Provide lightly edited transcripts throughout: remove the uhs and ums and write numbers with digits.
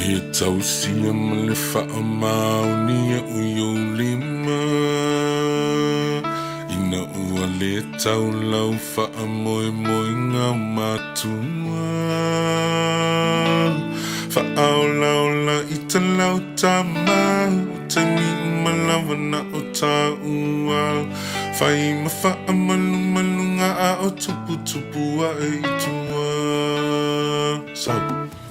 e tausia ma le whaamaoni e uyo lima ina ua le tau lau whaamoe moe ngā matua whaolaola i ta lau tama o te mi malawa na o ta ua whai ma whaamalu malunga a o tupu tupu a e itua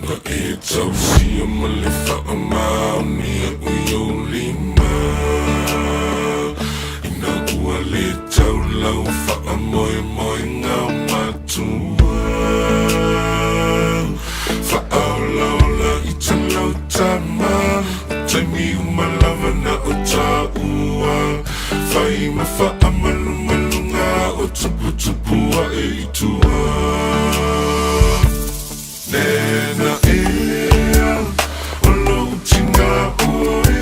Nga e tausia ma le whaamaoni e uyo lima ina ua le tau lau whaamoe moe ngā matua whaolaola i ta lau tama o te miu malawa na o ta ua whai ma whaamalu malunga o tupu tupu a e itua Nena ea, o lou tina oe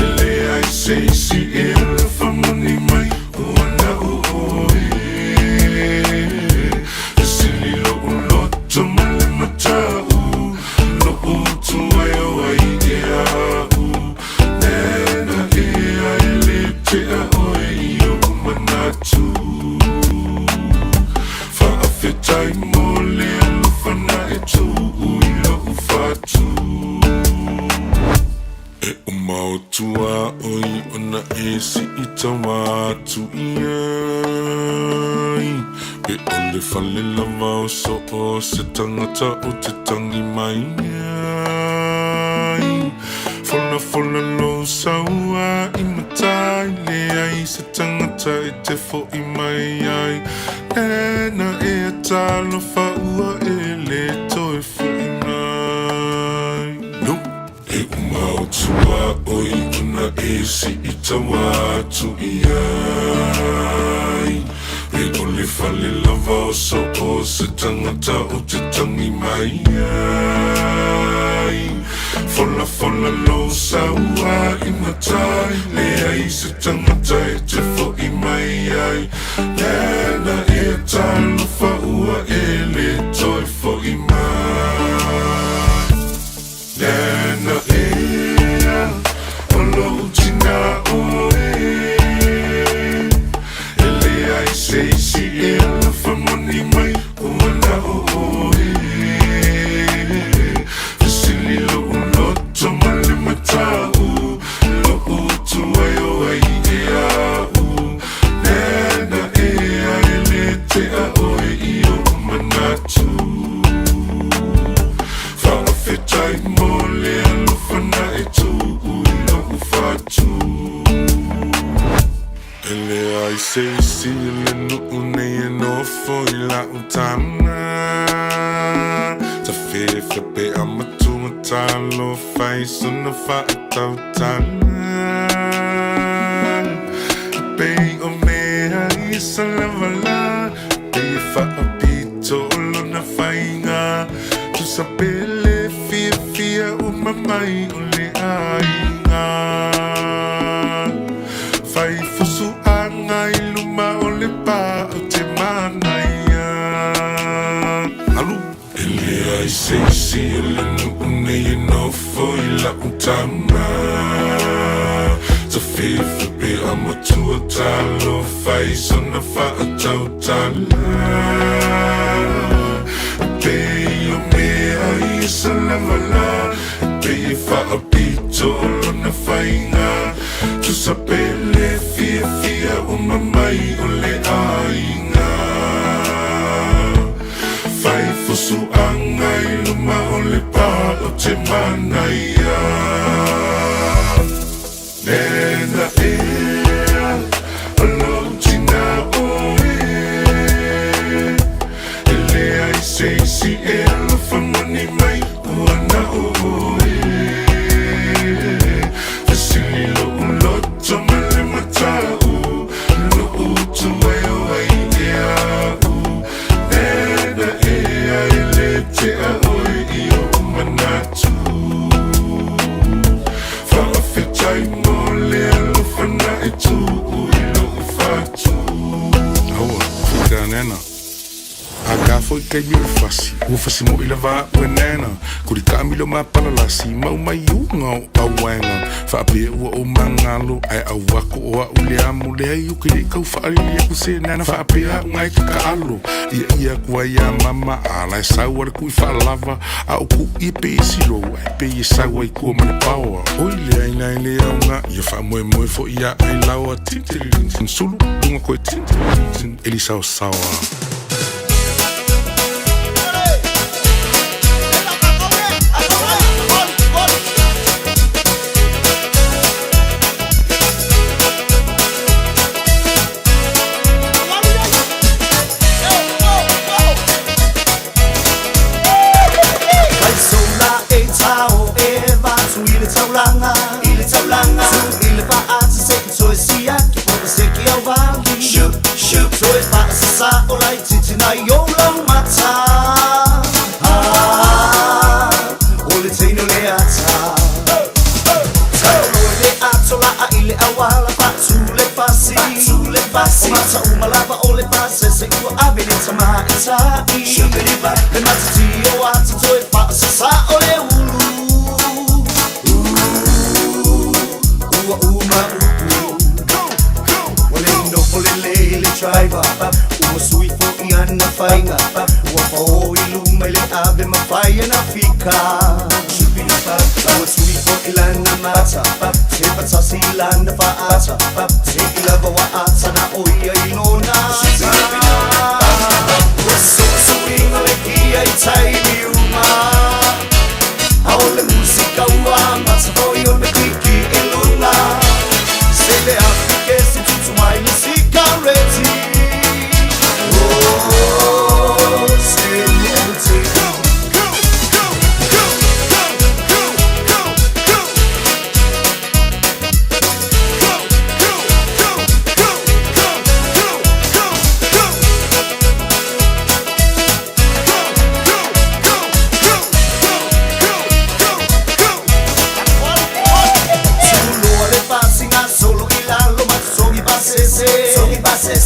Ele ai seisi e la whamani mai Oana o oe Sili lo o loto male matau Lo o tuai o ai e au Nena ea, ele te a oe i o manatu Whaafetai mo Tua oi ona e si I tawatu iai Pe ole whale lava o so o se tangata o te tangi mai ai Fola lo saua I matai le ai se tangata e te fo I mai ai Nena e a talo whaua e le toe fo I mai E umautua oi una e si I tawatu iai E ole whale lava o so o se tangata o te tangi mai ai Fola lo saua I matai Le ai se tangata e te fo I mai ai Nena e talo whaua e le toi fo I mai Nena ea, o lou tina oe Ele ai seisi e la whamani mai Oana o oe Sili lo o loto male matau Lo o tuai o ai e au Nena ea, ele te a oe I o manatu Whaafetai mo le alofana e tu ui lo ufatu Ele ai seisi le nuu nei e nofo I la utana Ta FEB amatunga talo fai sona whaatau tana Pei o mea I sa lavala Pei e whaapito o lona whainga Tu sa pele fia o mamai o le ainga Whai fusu anga I luma o le pā o te manaia Alu Ele ai seisi e le nuune I nofo I la utama Ta FEB amatua talo Whai sona whaatau tala Pei o mea I sa lavala Pei e whaapito o lona whainga Tu sa pele fia o mamai o le ainga Whai fusu anga I luma o le pā o te manaia Nena ea, o lou tina oe Ele ai seisi e ala whamani mai Oana o oe Sili lo o loto male matau Lo o tuai o ai e au Nena ea ele te a oe I o manatu Whaafetai mo le alofana e tu ui lo ufatu Aua, whika nena A ka whoi ke kai mi fasi ua fasi mo ila va wenena kuri kamilo ma palalasi mau mai unga o awanga fa pe ua o mangalo ai awako o ule amu le ai ukiri kau faali lia kuse nana fa pe a ngai ka alo ia kua ia mama ala sau ar kui fa lava a uku i pe silo ai pe i sau ai kua mana paua oi le ai nai le aunga ia fa moe moe fo ia ai laua tintirin sulu unga koe tintirin elisa o sawa Ile taulanga ile paat seki so sia ki po seki Aoauli shoot shoot so e pa sa olai titi na yo long mata ole tino le ata talo le atola ile awala pa tule fasi o mata umalava ole pa se ku abile tama ita shukeri ba le mata ti o ata so e pa sa ole ulu driver uma sui fo iana fainga uma fo iluma ile ave mafaya na fika uma sui fo ilana mata se patasi ilana faata se ilava wa ata na oia inona so swinga le kia itai miuma aole musika ua masa fo iona kiki iluna se le afike si tutu mai musika ready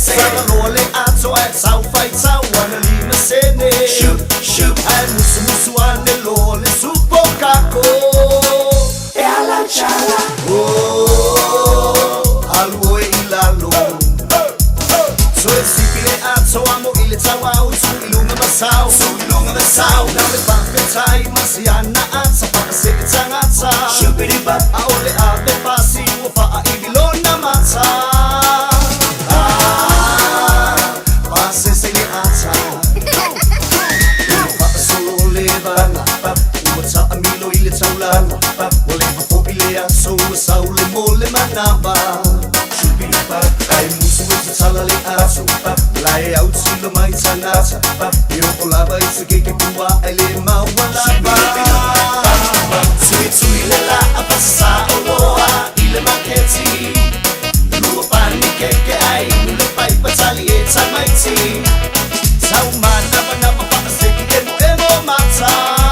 Sabalole ato at sau fight sau wana lima sene shoot shoot ai musu ane lole supo kako e ala chala alwo ilalo so sipile ato amo ile tawa su ilunga basau na le pakai masiana atsa pase tangata shubiri ba aole ave pasi wo fa ibilona mata saule mole manaba shubiri pa ai musu wesa sala le aso lai out silo mai sanata yo olaba ise ke tua ele mawala sui le la apasa oloa ile maketi lu pani ke ai le pai patali eta maiti sau mana bana pa se ke emo mata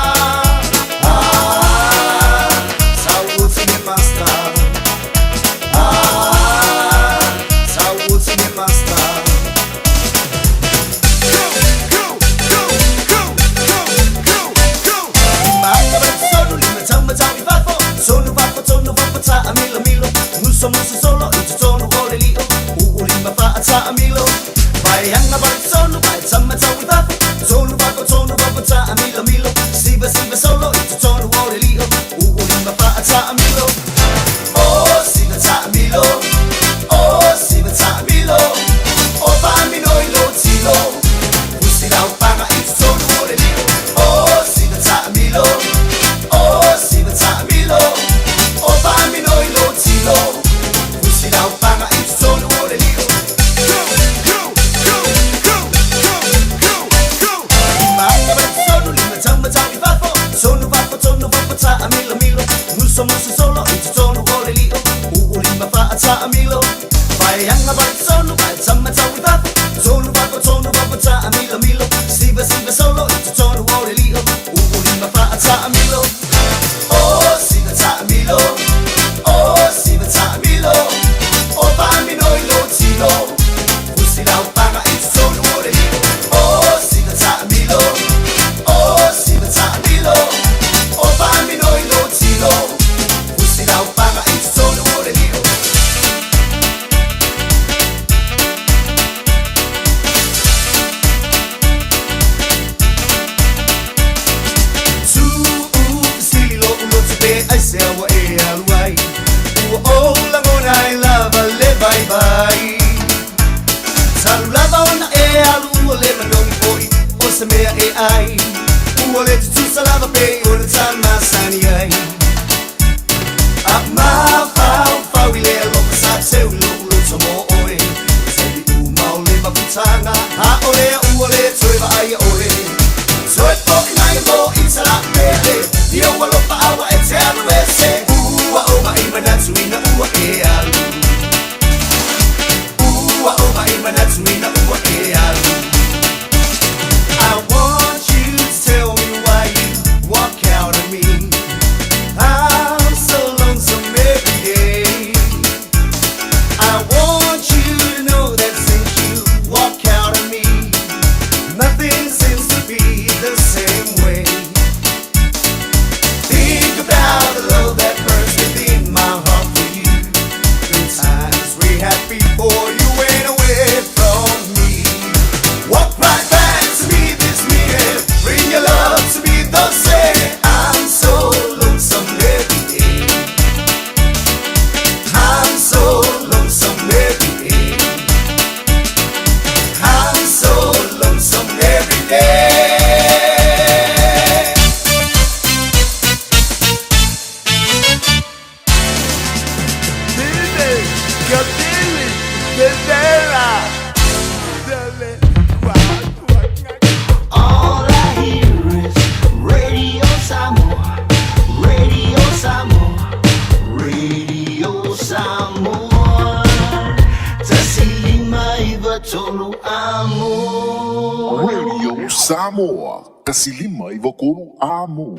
ai ua le tu salava pe o le tama sani ai a ma fa le lo sa se u lo tomo oe se di u ma le ma putanga a ole ua le toiva ai ole so e po nai mo insala pele io wa lo pa awa e te anu ese ua o ma ima natsu ina ua e alu ua o ma ima natsu ina ua e alu I want you to tell me why you walk out on me. I'm so lonesome every day. I want you to know that since you walk out on me, nothing seems to be the same way. Think about the love that burns within my heart for you. The times we had before you went away from me. Walk right back to me this minute. Bring your love to me, thus say I'm so lonesome every day. I'm so lonesome every day. I'm so lonesome every day. All I hear is Radio Samoa, Radio Samoa, Radio Samoa. Tasilima iva tolu amo. Radio Samoa, kasilima ivokuru amo.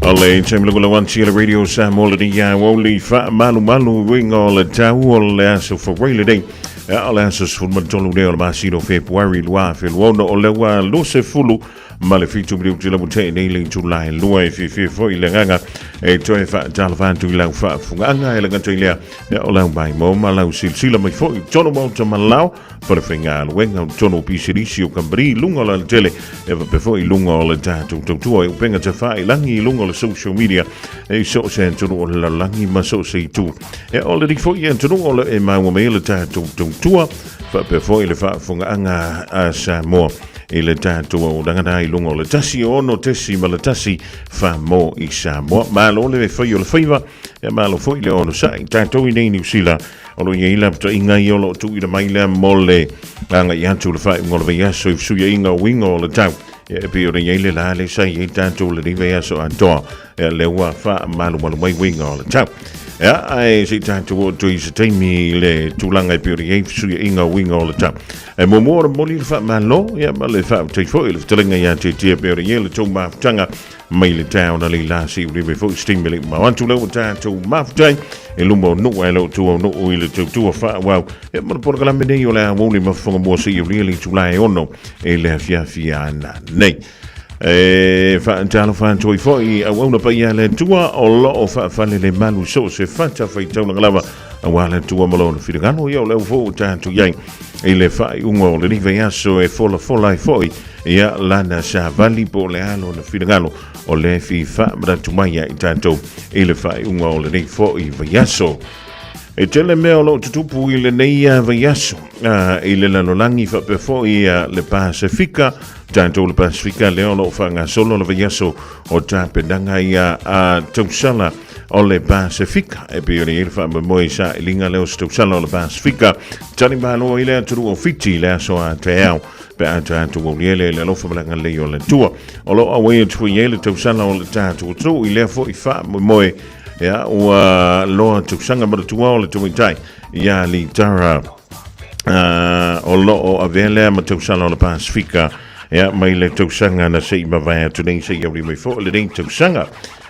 Ale time lugula wan chile radio Samoa di Aoauli fa malu wing all the tau all aso for really day all aso for matolu de all masino February lua fe luono o lewa lo se fulu malefitu bi utila mute nei July lua fi fo ilanga e toi fa jalvan tu la fa funga ele ganto ile ne ola bai mo malau silsila mai fo tono mo to malau for finga wenga tono pisirisi o kambri lunga la tele e va fo lunga o tatu tu o penga te fa langi lunga le social media e so sento o la langi ma so sei tu e already fo ye to o e ma mo mele tatu tu fa fo ile fa funga anga a Samoa ele tatu o danga i lunga le tasi ono tesi ma le tasi fa mo i Samoa ma lo le fa yo le faiva e ma lo fo ile ono sai tatu i nei New Zealand o lo ye ila to inga i lo tu i le mai le mole anga i atu le fa ngolo ve yaso i su ye inga wingo le tau e pe o ye le la le sai i tatu le ve yaso anto e le wa fa malu mai wingo le tau ja, ai si tatu o tu i se teimi le tulanga i pe o ye su ye inga wingo le tau e mo mo li fa malo ya ma le fa te fo le telinga ya te pe o ye le tu ma tanga mai le tau na le la si le fo stimulate ma wan tu le tatu ma tai e lumbo no e lo tu no o ile tu fa wow e mo por kala me nei o la woli ma fonga mo si really tu la ono e le fia na nei e fa talo fa tu foi a wona pa ya le tua o lo fa le malu so se fa fai tau na lava a wala tua mo lo fidagano io le fo tatu yang e le fa ungo le rive aso e fola foi ia lana sa vali po le alo na fidagano o le fifa mra tumaya i tanto e le fa ungo le nei fo i vayaso e tele me lo tutupu i le nei vayaso e le lanolangi fa pe fo i le Pasifika tanto le Pasifika le lo fa nga solo le vayaso o tapendanga ia a tausala o le Pasifika e pe le fa mo sa linga le tausala o le Pasifika tani malo ile tru o fiti le so a teau pe atu o le lo fa blanga le yo le tua o lo awe tu yele tu sana o le tatu tu ile fo i fa mo ya o lo tu sanga ma tu o le tu tai ya li tara o lo o avele ma tu sana o le Pasifika ya mai le tu sanga na sei ma vai tu nei sei yo mai fo le ding tu sanga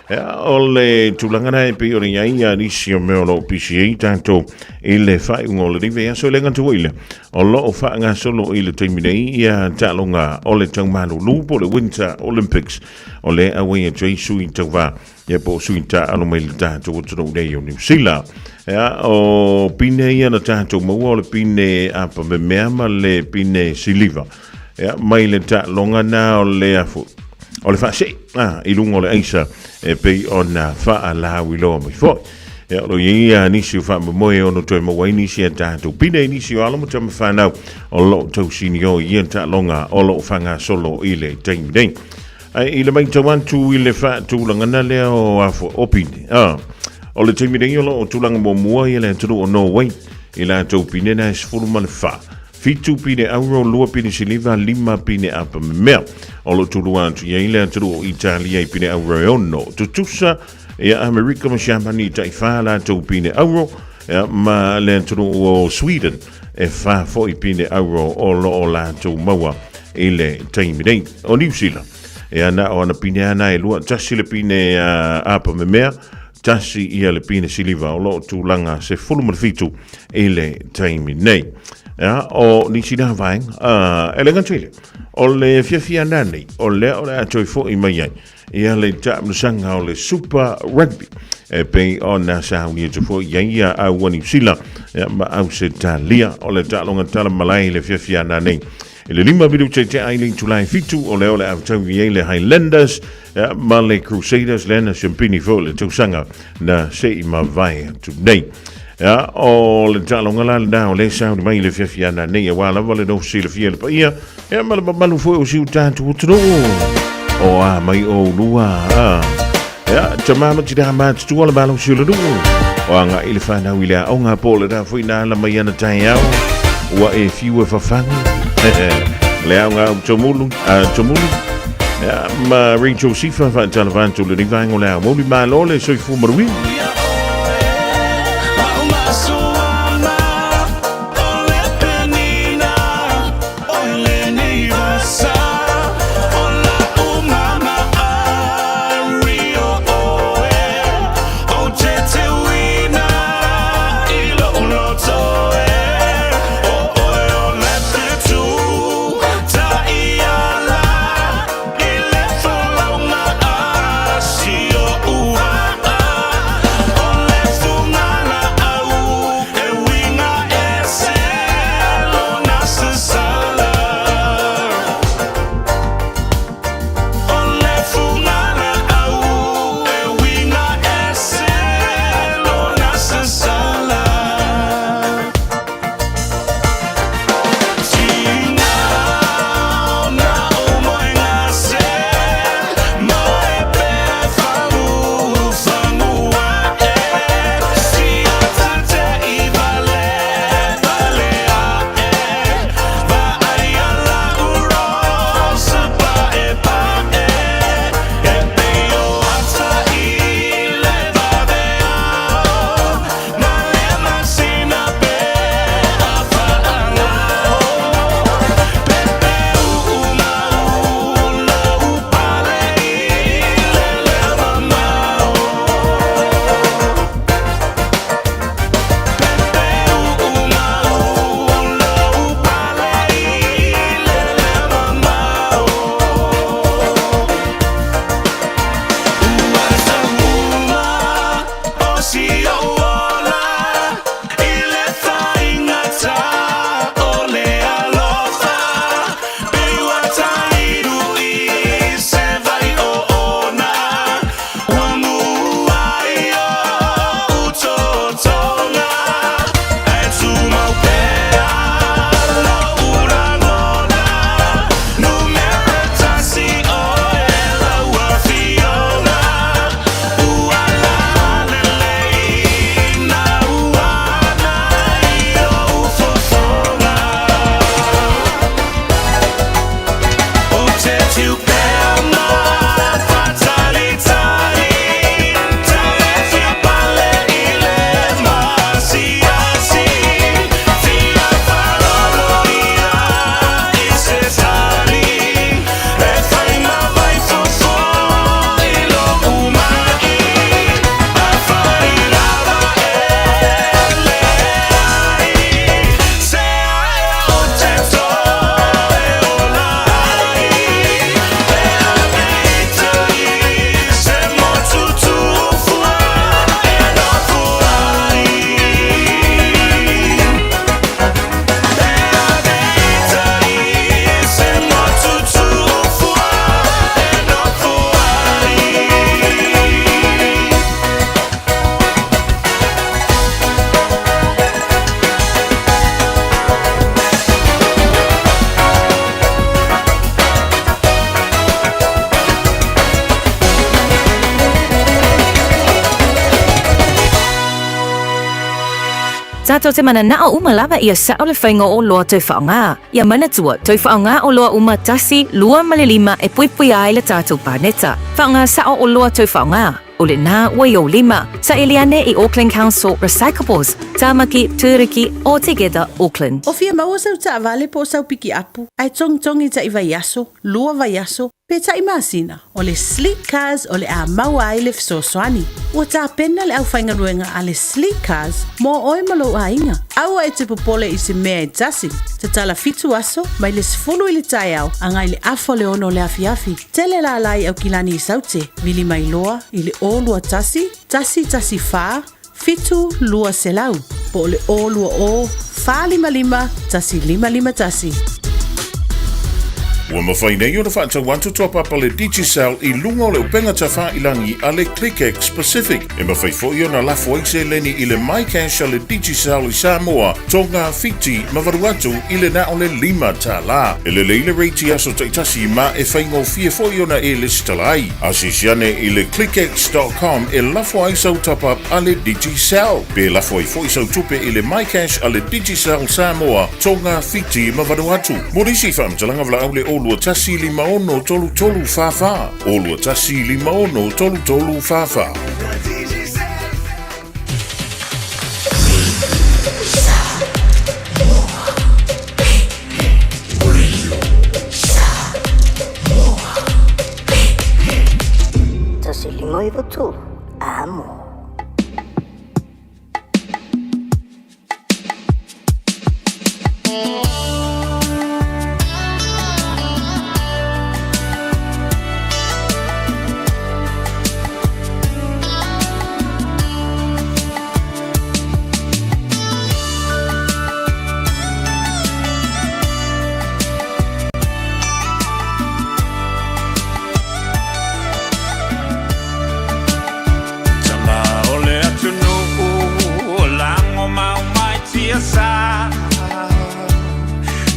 ole tulangana pe o ia ia nisi o mea lo PCA tanto ele fai un ole rive so lenga tu ile o lo fa nga solo ile terminei ia talonga ole tang malu lupo le Winter Olympics ole awe e sui tava ia po sui ta alo mai ta to to nei o New Zealand o pine ia na tanto mo ole pine apa me mea le pine siliva mai le ta longa na ole afu ole fa se i lungo le aisa pe ona fa ala wilo mo fo lo ia nisi fa mo e ono to mo wai nisi ta to pine nisi ala mo tama fa na o lo to sinio ia ta longa o lo fanga solo ile time ding ile mai to want to ile fa to langa le o afo opine o le time ding lo to langa mo mo ile to no wait ile to pine na is full man fa fitu pine euro lua pine siliva lima pine apa mea o lo tulua tu ia tu Italia pine euro ono tu tusa ia America ma Germany tai fala tu pine euro ma le tu o Sweden e fa foi pine euro o lo la tu maua ile time dei o New Zealand ia na ona pine ana e lua tasi le pine apa mea tasi ia le pine siliva o lo tu langa se fulma fitu ile time nei o nisi na vai elenga tele o le fia nani o le atoi fo I mai ia le tam sanga o le Super Rugby pe ona sa uni to fo ia a wani sila ma au se talia o le talonga tala malai le fia nani le lima bidu te ai July fitu o le atoi le Highlanders ma le Crusaders le na champini fo le to sanga na se ma vai today o le talonga la da o le sa mai le fia na nei wala vale no si le fia pa ia ma malu foi o si tanto tro o mai o lua chama ma tira ma tu ala balu si le du o nga ile fa na wila o nga pole da foi na la mai na tai au wa e fiu fa fan le nga chomulu ma Rachel Sifa fa talavanto le rivango la mo ma lo le soi fu marwi Zato te mana na o umalava ia sa ole whainga o loa tau whaonga. Ia mana tua, tau whaonga o loa uma tasi, lua malilima e puipui ai le tātou pāneta. Whaonga sa o loa tau whaonga. Ole nā waio lima, sa Eliane I Auckland Council Recyclables, Tāmaki, Tūriki, All Together, Auckland. O fia maua sau ta avale po sau piki apu, ai tong I ta I vaiaso, lua vaiaso, pe ta I masina, o le sleek cars o le a maua ai le fisosoani. Ua ta pena le au whaingaruenga a le sleek cars, mo oi malo a inga. Aua e te popole I se mea e tasi, te tala fitu aso, mai le sifulu I le tai au, angai le afo le ono le afiafi. Tele la alai au kilani I saute, vili mai loa, I le o lua tasi wha, fitu lua selau, po le o lua o, wha lima, tasi lima tasi. Ua mawhai nei o na whaata wantu top up le Digicel I lunga o le upenga ta whailangi a le ClickX Pacific. E mawhai fo I o na lafu aise leni I le MyCash a le Digicel I Samoa, tonga fiti mawaruatu I le na o le lima ta la. E le leile reiti aso taitasi ma e whaingo fia fo I o na e listalai. Asisiane I le clickx.com e lafu aise top up a le Digicel. Pe lafu ai fo I sau tupe I le MyCash a le Digicel Samoa, tonga fiti mawaruatu. Morisi whamtalanga vla au le Olua tasi lima ono tolu fafa. Olua tasi lima ono tolu fafa. Tasi lima iwa tu, amo.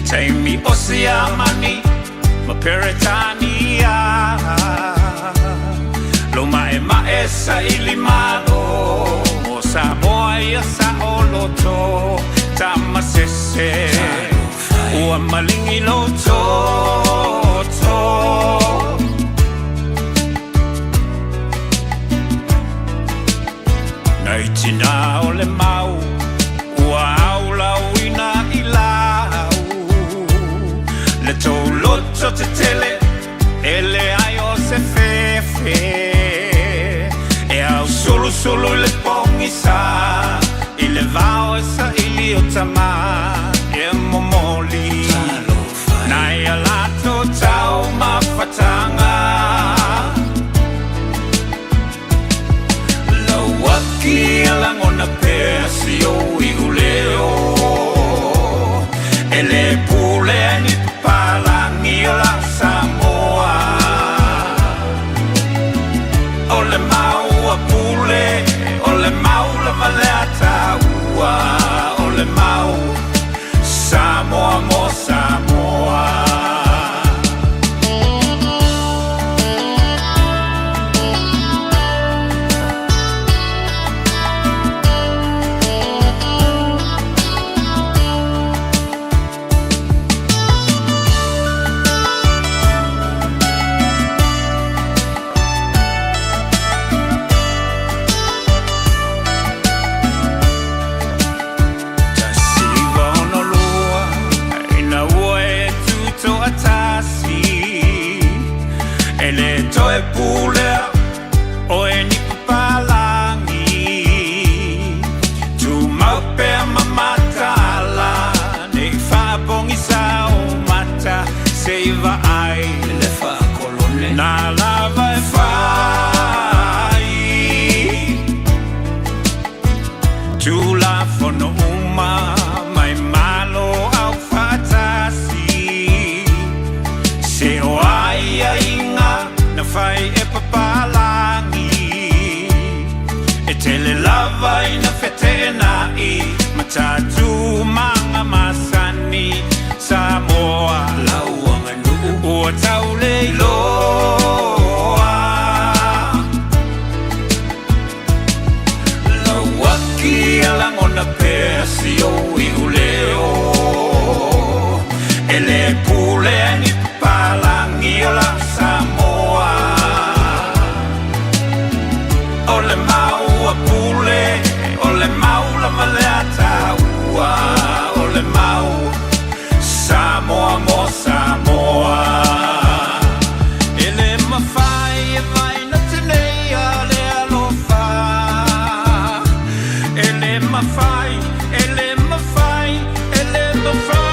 Taimi Oceamani, Maperetania, Loma e maesa ilimano, Samoa ia sa oloto, Tamasese, Ua malingi loto, Naitina ole mau, Ua aula uina ilau, Le toloto te tele, ele ai o se fefe, e au solo le pongisa, ile vao esa ili otama, e momoli, na ia lato tau mafatanga, lo waki alangona pesi o iguleo, ele pule ni palangi la Samoa, ole mau a pule, ole mau la valeta ua, ole mau Samoa mo Samoa. Toe pule o e ni palangi tu mape mamatala ne fa bongi sa o mata seiva ai le fa colone na lava e fai tu la fono uma mai malo au fatasi se o ai inga na fai e papalangi e tele lava ina fetena I matatu manga masani Samoa lauanga nuku o taule loa lawaki alangona wana pea si o I uleo Ele pule ni palangi o la Samoa Ole mau a pule Ole mau la maleata ua Ole mau Samoa mo Samoa Ele mawhai e vai na tenei a le alofa Ele mawhai, ele mawhai, ele mawhai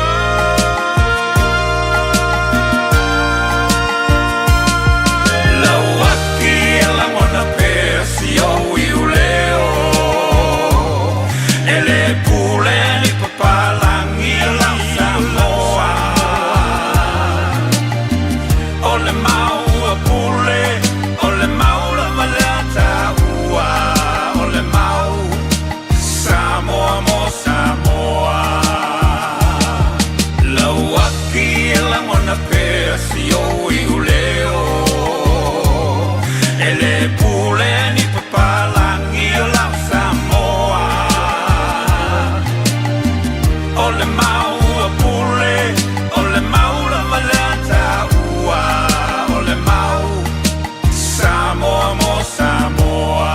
Lauaki e la wana pea si o I uleo Ele pule ni papalangi e la Samoa Ole mau a pule, ole mau la malata ua Ole mau Samoa mo Samoa Lauaki e la ngona pea si o I uleo Ele pule ni papalangi e la Samoa Ole mau a pule, ole mau la malata ua Ole mau Samoa mo Samoa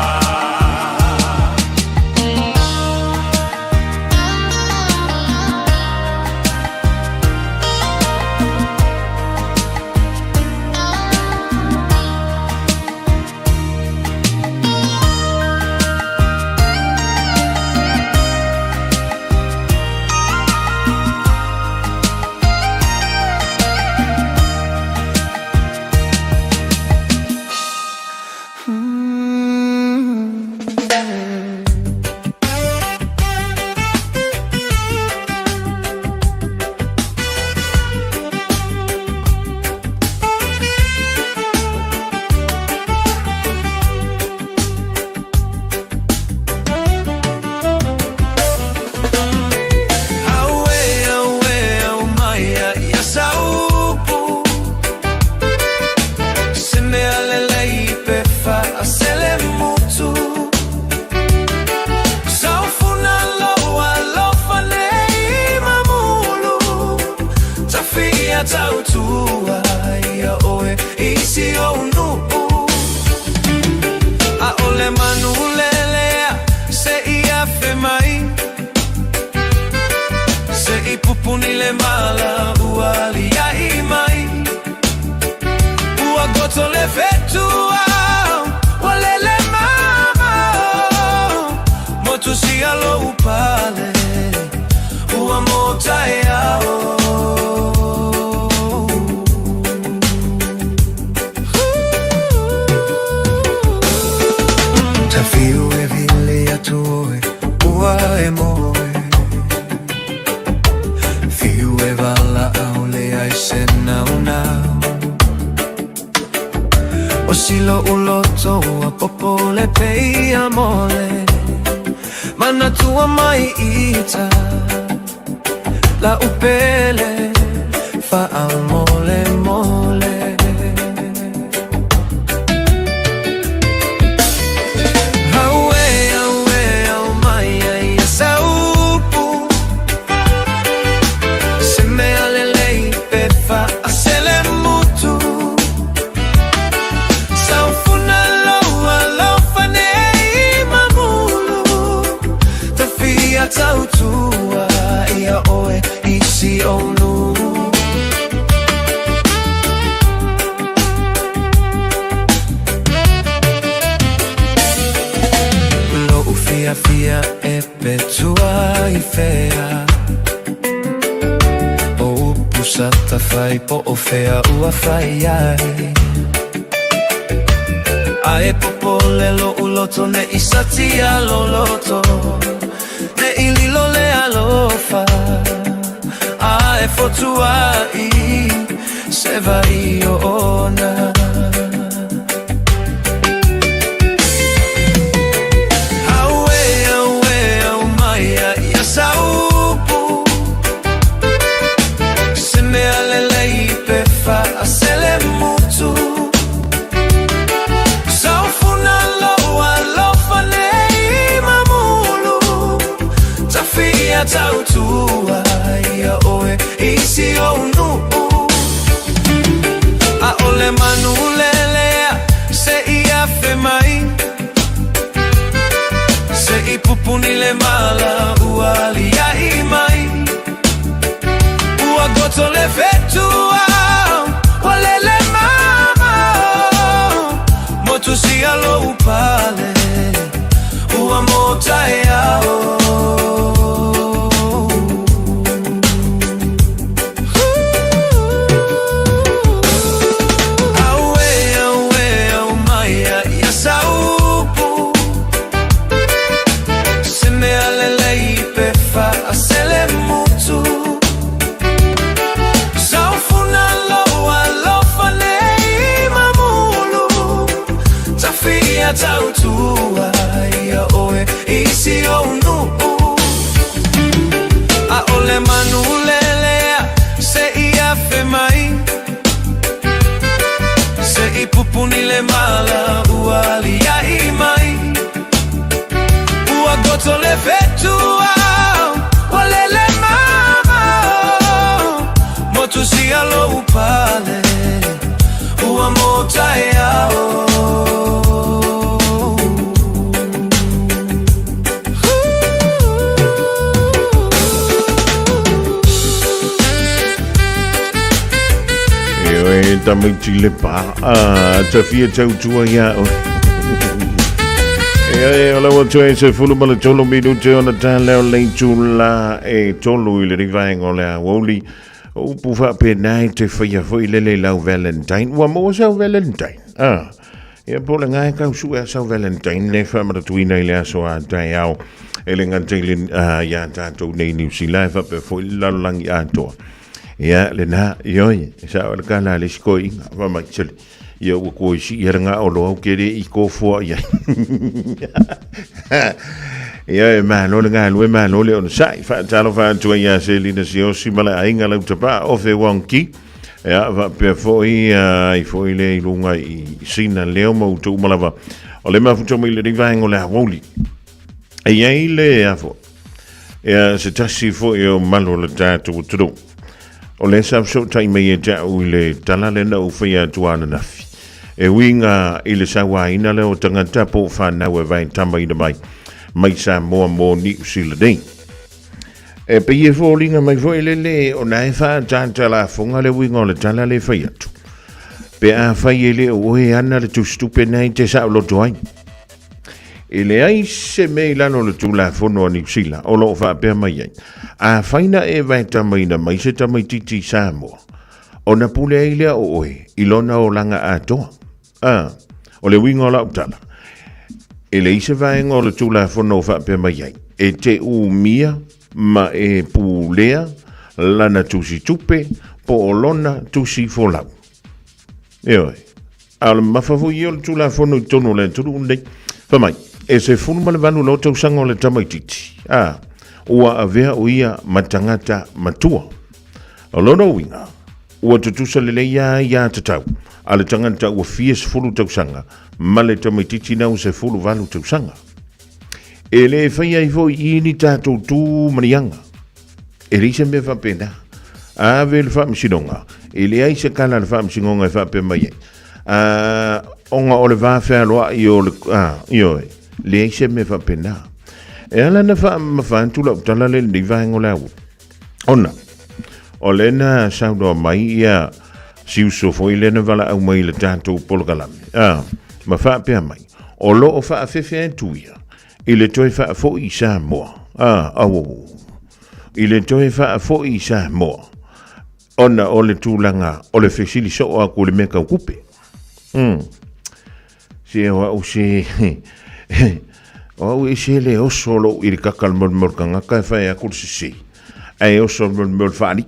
Tautua ia oe isi o nupu A ole manu lelea se ia fe mai Se I pupuni le mala ua lia I mai Ua goto le fetua Ua lele mama Motu si alo upale Ua motai ao Fiu e vile atoe, ua e moe Fiu e vala Aouli ai se nau nau O silo uloto a popo le pei a mole Mana tua mai ita La upele fa al mole mole Tautua ia oe isi o nu Lo ufia fia e petua I fea O upusata fai po o fea ua fai ai Ae popo lelo uloto ne isatia lo loto Ne ililo le alofa Ae fotua I se vai o ona Aue, aue, au maia ia saupu Se me alele I pefa a sele mutu Saufuna loa lofa ne I mamulu manulelea se ia FEB se I pupunile mala uali ya imai ua goto le fetua walele mama motu si alo upale ua mota yao tautua ia oe isi o nu a ole manulelea se ia FEB se I pupunile mala uali ya imai ua goto le fetua walele mama motu si alo upale ua mota yao Tamiti le pa ta fia tau tua ia ola watu se fulu mala tolo minuti ona ta leo leitula e tolo ile rivaenga o le Aoauli o pufa pe nai te fia foi le lau Valentine wa mo sa Valentine ia pola ngai ka su sa Valentine le fa mara tuina ile aso a tai au ele ngantelin ya ta to nei New Zealand fa pe foi la langi ato ia le na ioi sa o ka la le skoi va ma chele ia o ko si ia nga o lo kere I ko fo ia ia ma no nga lo ma no le on sai fa talo fa tu ia se li na si o si mala ainga la tapa o fe wonki ia va pe foi I foi le lunga I sina leo mo tu mala va o le ma fu mi le riva ngo la Aoauli e ia ile afo ia se tasi fo io malo le tatu tu o le sa so tai me ja u le tala le na u fia tuana na fi e winga I le sa wa ina le o tangata po fa na we vai tamba ina mai Samoa mo ni usila dei e pe ye fo linga mai fo le o na fa tanta la fonga le winga le tala le fia tu pe a fa ye le o e ana le tu stupe nei te sa lo toai e le ai se me lano le tu la fono ni usila o lo fa pe mai a faina e vai tamaina mai se tamai titi Samoa o na pule ile o oe ilona o langa atoa o le winga o la utala e le ise vai ngo le tula fono fa pe mai e te umia ma e pulea lana tusi tupe po o lona tusi folau e oe al mafafu i o le tula fono I tono le tulu unde fa mai e se funu ma le vanu lo tau sango le tamai titi ua avea o ia matangata matua. O lona winga, ua tutusa lele ia tatau, ale tangata ua fies fulu tausanga, male tamaititi nau se fulu valu tausanga. E le whaia I foi ini tātou tū manianga. E risa me whapena, a ve le whamsinonga, e le aisa kala le whamsingonga e whape mai. Onga o le whawhea loa I o le, le aisa me whapena. E ala na whaantula utala le ni vaengo lau. Ona, o le na saudoa mai ia siuso foi le na vala au mai le tātou polokalame. Ma whaapea mai. O lo o whaafefe tuia. I le toi whaafo I Samoa. I le toi whaafo I Samoa. Ona o le tūlanga, o le whesili so a ko le meka ukupe. Se o se... O e se le o solo I le kakal mol kangaka e whae a kursi se. Ai o solo mol whaani.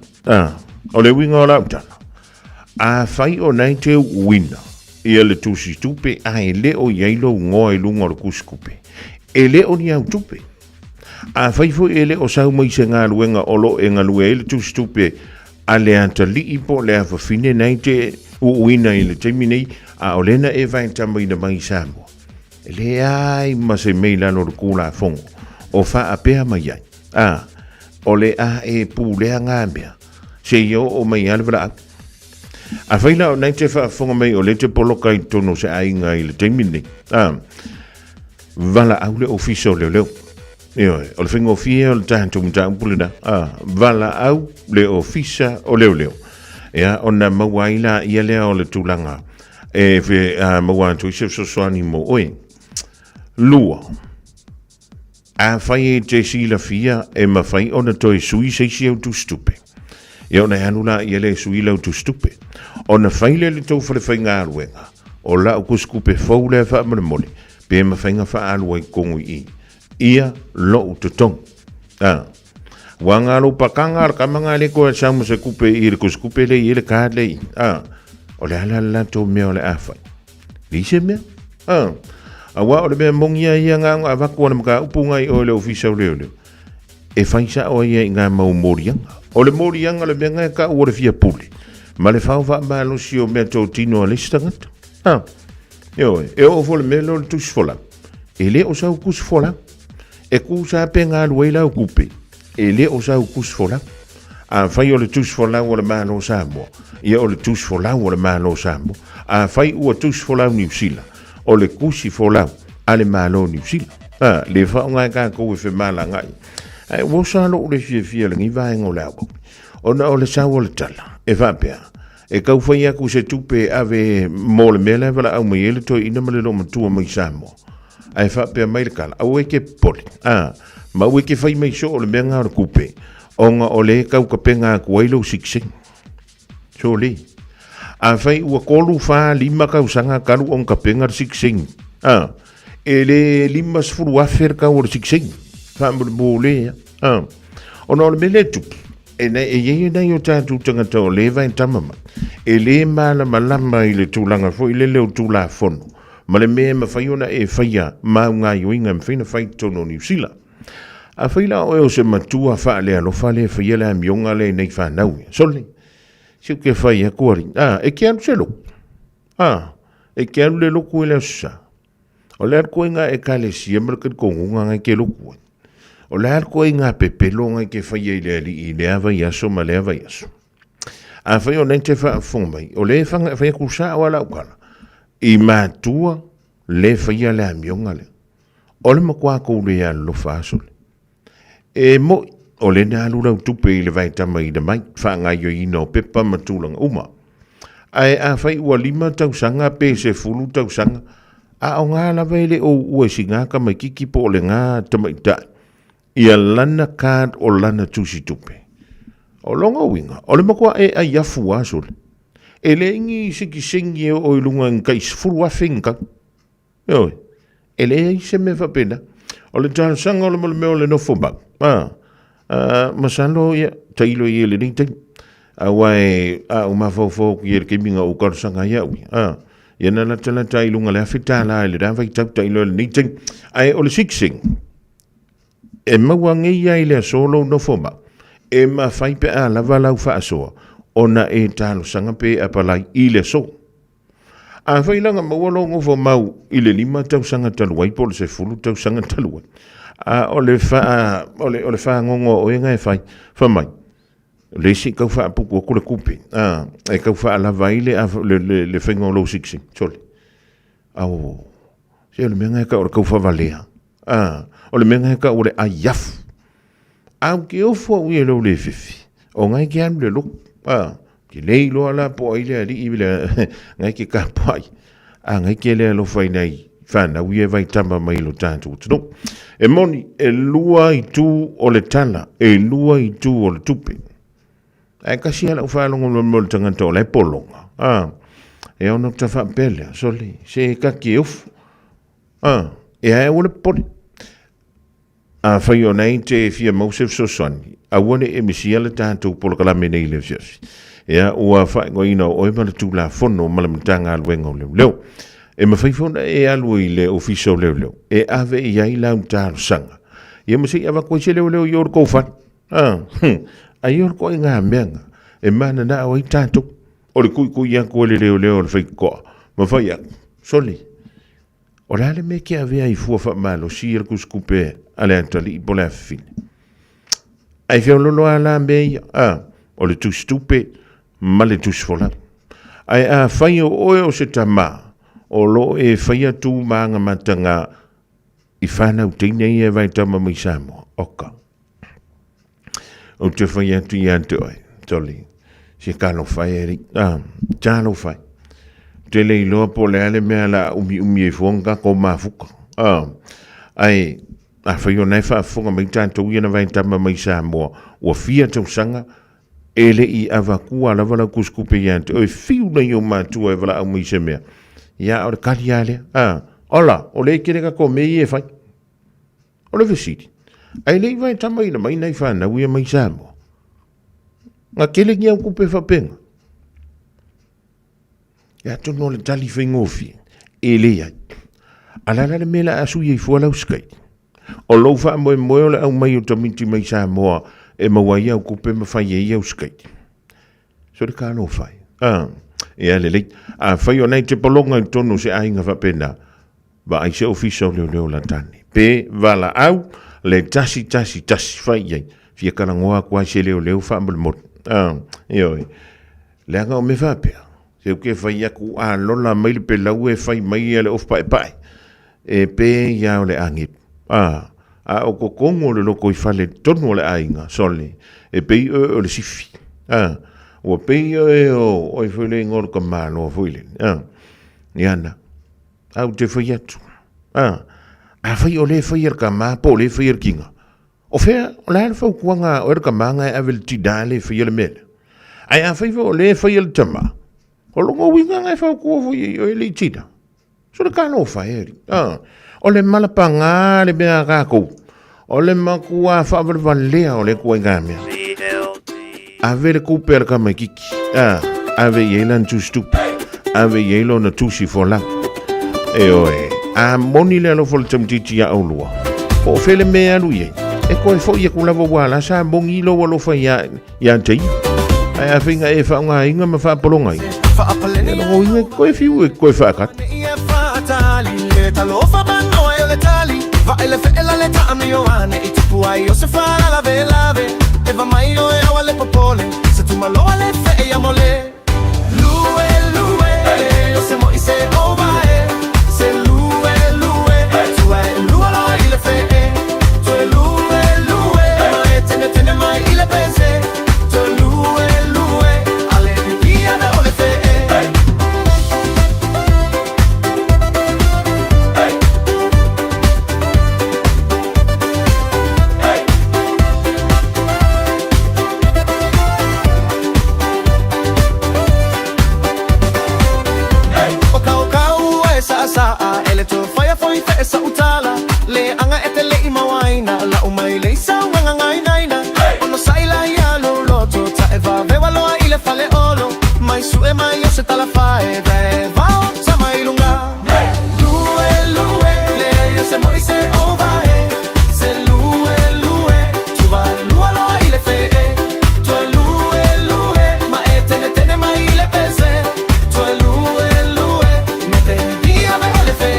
O le winga o lautana. A whai o nei te wina. Ia le tusi tupe a e le o yailo ngoa I lunga o le kuskupe. E le o ni au tupe. A whai fo e le o sau mai se ngā luenga o lo e ngā lue e le tusi tupe a le anta li ipo le a whawhine nei te uina I le teimi nei a o lena e vai tamai na mai Samoa. Le ai ma se mei lano le kula fongo o wha a pēa mai ai. O le a e pūlea ngā mea. Se yo o mai alvara ak. A whaila o nei te whaafonga mai o le te poloka I tono se ainga I le teimini. Vala au le ofiso leo. O le whingo fia o le tātou mta umpulina. Vala au le ofisa o leo. Ia ona mawaila ia lea o le tūlanga. E fe mawantu I se soani mo oe. Lua. A whai te sila fia e mawhai ona toi sui seisi au tu stupe. Ia ona hanula ia le sui lau tu stupe. Ona whaile le tau whare whai ngā ruenga. O la o kuskupe fau le wha amana mole. Pe mawhainga wha alua I kongu I. Ia lo tutong. Wangalo pakanga al kamanga le ko samu se kupe I le kuskupe le I le ka le I. O le ala to mea o le awhai. Lise mea? Awa o le mea mongia ia ngā ngā waku ana maka upunga I o le ofisa o leo. E whaisa o ia I ngā mau morianga. O le morianga le mea ngai ka ua le fia puli. Ma le whau wha malo si o mea tō tino a listangata. E o fo le mea lo le tusfola. E le o sau kusfola. E kusa pe ngā lueila o kupe. E le o sau kusfola. A whai o le tusfola o le malo Samoa. Ia o le tusfola o le malo Samoa. A whai ua tusfola o New Zealand. O le kusi folau a le malo New Zealand. Le whao ngai ka koe whi mala ngai. Ai wosa lo le fia le ngi vaenga o le au. Ona o le sau o le tala. E whapea. E kau whai aku se tupe ave mo le mele wala au mai ele toi ina male lo matua mai Samoa. Ai whapea mai le kala. Au eke poli. Ma au eke whai mai so o le mea ngā o kupe. Onga o le kau ka penga kuailo siksing. So le. A whai ua kolu wha lima kausanga karu on ka penga siksing. E le lima sfuru afer ka o siksing. Whamur bole. Ona o le mele tuki. E nei o tātou tangata o le vai tamama. E le mala malama I le tūlanga fo I le leo tūla fono. Ma le mea ma whai ona e whaia mau ngā yoinga mwhina whai tono New Zealand. A whaila o se matua wha le alofa le whaia le amionga le nei whanau. Sole. Siu ke whai a kuari. E ke anu se lo. E ke anu le loku e leo sa. O le arko inga e ka le siemra kongunga ngai ke loku. O le arko inga pepelo ngai ke whai e le ali I le ava yaso ma le ava yaso. A whai o nente wha whongmai. O le whai kusa o ala ukala. I mātua le whai a le amionga le. O le makua kou le a lofa asole. E mo o le na lura tupe I le vai tama I le mai. Wha ngai yo ino pepa matulanga uma. Ai a whai ua lima tausanga pe se fulu tausanga. A o ngā lawa ele o ua si ngā ka mai kiki po le ngā tamaitai. Ia lana kād o lana tusi tupe. O longa winga. O le makua e a iafu asole. E le ingi siki singi o ilunga nkai sfuru a finka. E le i se me whapena. O le tāsanga o le meo le nofo bau. Masalo ia tailo I le ringteng. Awai o mawhau ki e keminga o karusanga iaui. Ia nana tala tailunga le awhitala le rawai tau tailo le ringteng. Ai o le siksing. E maua ngeia I le solo nofo bau. E ma whaipe a lava lau whaasoa. Ona e talo sanga pe apalai I le so. A whailanga maualongo fo mau I le lima tau sanga taluai po le se fulu tau sanga taluai. O le wha ngongo o e ngai whamai. Le si kau wha apuku o kule kupe. E kau wha alava I le whaingo lo siksing. Sole. Se o le menga e ka o le kau wha valea. O le menga e ka o le ayafu. Au ke ofo ui e lo le fifi. O ngai ki anu le loko. Ki leilo ala po ai le ali I le ngai ki ka pai. Ngai ki le alo whai nei whana ui e vai tamba mai lo tātou tino. E moni e lua I tū o le tala. E lua I tū o le tupe. E kasi ala whalongo mo le tangata o le polonga. E ono ta whapele. Sole. Se ka ki ufu. E ai o le poli. Whai o nei te fia mausef sosani. A wane e misia le tātou polokalame nei le fiasi. Ea ua whai ngoina o ema le tūla fono malamatanga aluenga o leo. E mawhaifona e alu I le ofiso leo. E ave I ai lau tāro sanga. Ia masi awa koe se leo I oro koufan. A I oro koe ngā meanga. E mana na o I tātou. O le kui a koe le leo le whai koa. Ma whai a soli. O le me ke ave ai fua wha malo si ir kuskupe ale antali I pole afine. Ai whio lolo ala mea o le tustupe ma le tusfola. Ai a whai o se tama, o lo e whai atu maanga matanga I whanau teina I e vai tama mai Samoa, oka. O te whai atu I ante oi, toli. Se kano whai eri, tano whai. Te lei loa po le ale mea la umi e whonga ko mafuka. Ai, a whai o nei whaafunga mai tātou I ana vai tama mai Samoa, ua fia tau sanga, ele I avakua la wala kuskupe I ante, oi fiu nei o mātua e wala au mai se mea. Ia o le kari ale, ola, o le kereka ko mei e whai. O le vesiti. Ai lei vai tama ina mai nei whanau ia mai Samoa. Nga kele ki au kupe whapenga. Ia tono le tali whaingofi. E le ai. Alala le mela asu iei fualau skai. O lou wha moe moe o le au mai o tamiti mai Samoa e mawai au kupe mawhai e au skai. So le kano whai. Ia le lei. A whai o nei te palonga I tono se ainga whapena. Ba ai se ofisa o leo la tani. Pe vala au le tasi whai iei. Fia karangoa kua se leo whaambale mot. Ioi. Le anga o me whapea. Se o ke whai aku a lola mai le pe lau e whai mai le of pae pae. E pe ia o le angip. A o kokongo le loko I whale tono le ainga sole. E pe o le sifi. O pe o I whale ngor ka malo o whale. Iana. Au te whai atu. A whai o le whai er ka maa po le whai er kinga. O whea, o le whau kuanga o er ka maa ngai avel tida le whai er mele. Ai a whai o le whai er tama. O longo winga ngai whau kua whai o le tida. So le kano whai eri. O le malapanga le mea kako. O le makua whawarwalea o le kua ingamea. Ave le kupera ka mai kiki. Ave yelan tu stup. Ave yelo na tusi for lang. E oe, a moni le alo fol tamtiti ya aulua. O fele mea lu ye. E koe fo ia kulava wala sa bongi lo walo fa ya tei. Ai a finga e fa nga inga ma fa polonga. E lo inga koe fiu e koe fa kat. Va ele fe ela le ta mi oane I tupu ai o se fa la ve e va mai o e ale popole se tu malo ale fe e amole lue o se mo I se ova se lue tu ai lue lo ile fe tu e lue mai tene mai ile pese tu lue ale dia da ole fe esa utala le anga etele imawaina la umai le sawa ngai naina ono saila ya lo loto ta eva veva lo ile fale olo mai su e mai se tala fae va sa mai lunga lue le se moi se ova se lue tu va lue lo ile fe tu lue ma etene mai ile pese tu lue mete dia me le fe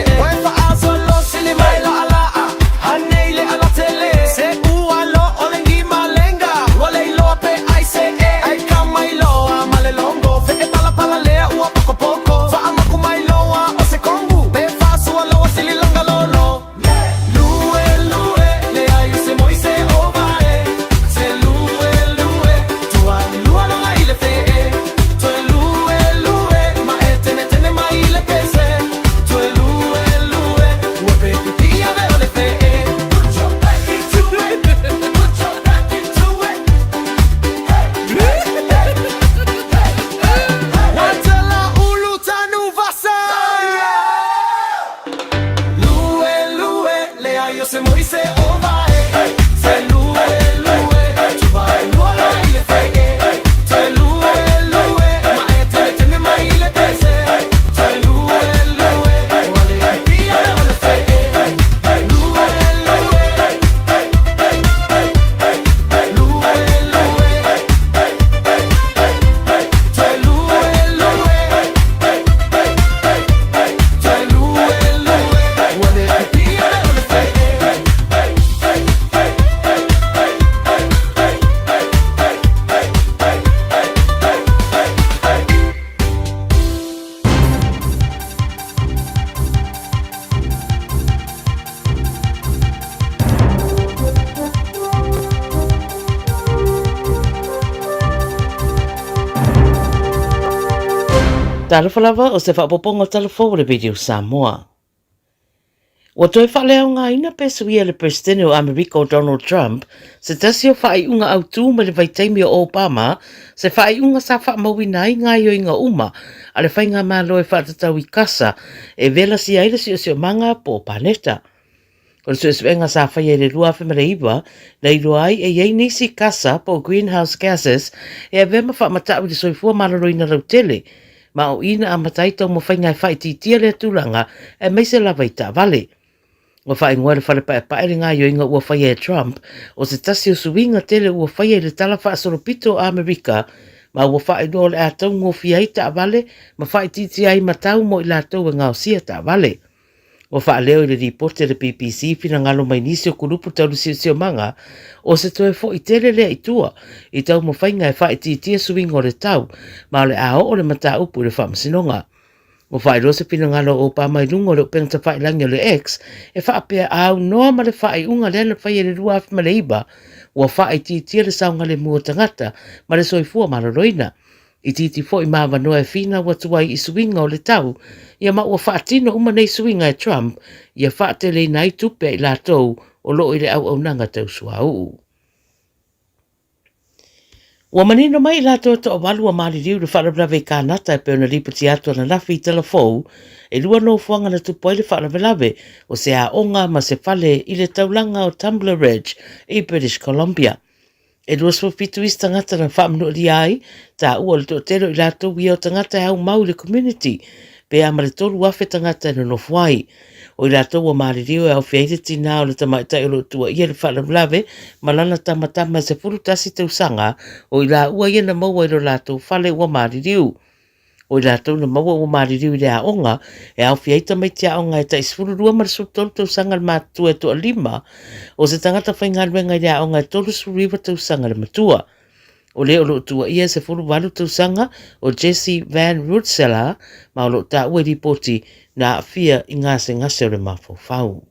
Talofa lava o se whaapoponga talofo le video Samoa. Wa toi whaleo ngā ina pesuia le presidente o Amerika o Donald Trump, se tasi o whai unga au tū ma le vaitaimi o Obama, se whai unga sa wha mawinai ngā yo inga uma, a le whai ngā mālo e whaatatau i kasa, e vela si aile si o si o manga po paneta. Kore su eswenga sa whai e le rua whi mare iwa, nei rua ai e iei nisi kasa po greenhouse gases, e a vema wha matau i soifua malaroi na rautele, ma o ina a mataitau mo whai ngai whai titia le tūlanga, e meise lawa i tā vale. Wa whai ngoa le whare pae ngā yo inga ua whai e Trump, o se tasi o suinga tele ua whai e le tala wha soropito o Amerika, ma ua whai doa le atau ngō fiai tā vale, ma whai titi ai matau mo i lātou e ngā osia tā vale. Wa whai leo i le ripote le BBC fina ngalo mai nisi o kurupu taulu sio manga, o se toe fo i tele lea i tua, i tau mo whai ngai whai titi e suinga o le tau, ma le ao o le mata upu le whamasinonga. O whai rose pina ngalo o pa mai lungo le penta whai langi o le X, e wha apea au noa ma le whai unga lena whai e le rua afi ma le iba, ua whai titia le saunga le mua tangata, ma le soifua ma roina. I titi fo i mawa noa e fina wa tuai i suinga o le tau, ia ma ua wha tino uma nei suinga e Trump, ia wha te le nai tupe i la tou, o loo i le au nanga tau sua uu. Ua manino mai la toa toa walu a maali riu le whaarabrawe i kānata e peona ripati atua na lafi i telefou, e lua no fuanga na tupoi le whaarabrawe o se a onga ma se fale i le taulanga o Tumbler Ridge i British Columbia. E lua swapitu is tangata na whaamnu li ai, ta ua le tōtero i lato wia o tangata e au mau le community, pe a mare tolu wafe tangata e no fuai. O i lato ua maali riu e au fiaite tina o le tamaitai o lo tua ia le whaarabrawe, malana tamatama se furu tasi tausanga, o i la ua ia na maua i lo lato fale ua maali riu. O i lato na maua ua maali riu i le aonga, e au fiaita mai tia aonga e tais furu rua marasu tolu tausanga le matua e toa lima, o se tangata whaingaruenga i le aonga e tolu suriwa tausanga le matua. O le o lo tua ia se furu walu tausanga o Jesse Van Rootseller, ma o lo ta ua ripoti na fia i ngase ngase o le mafau.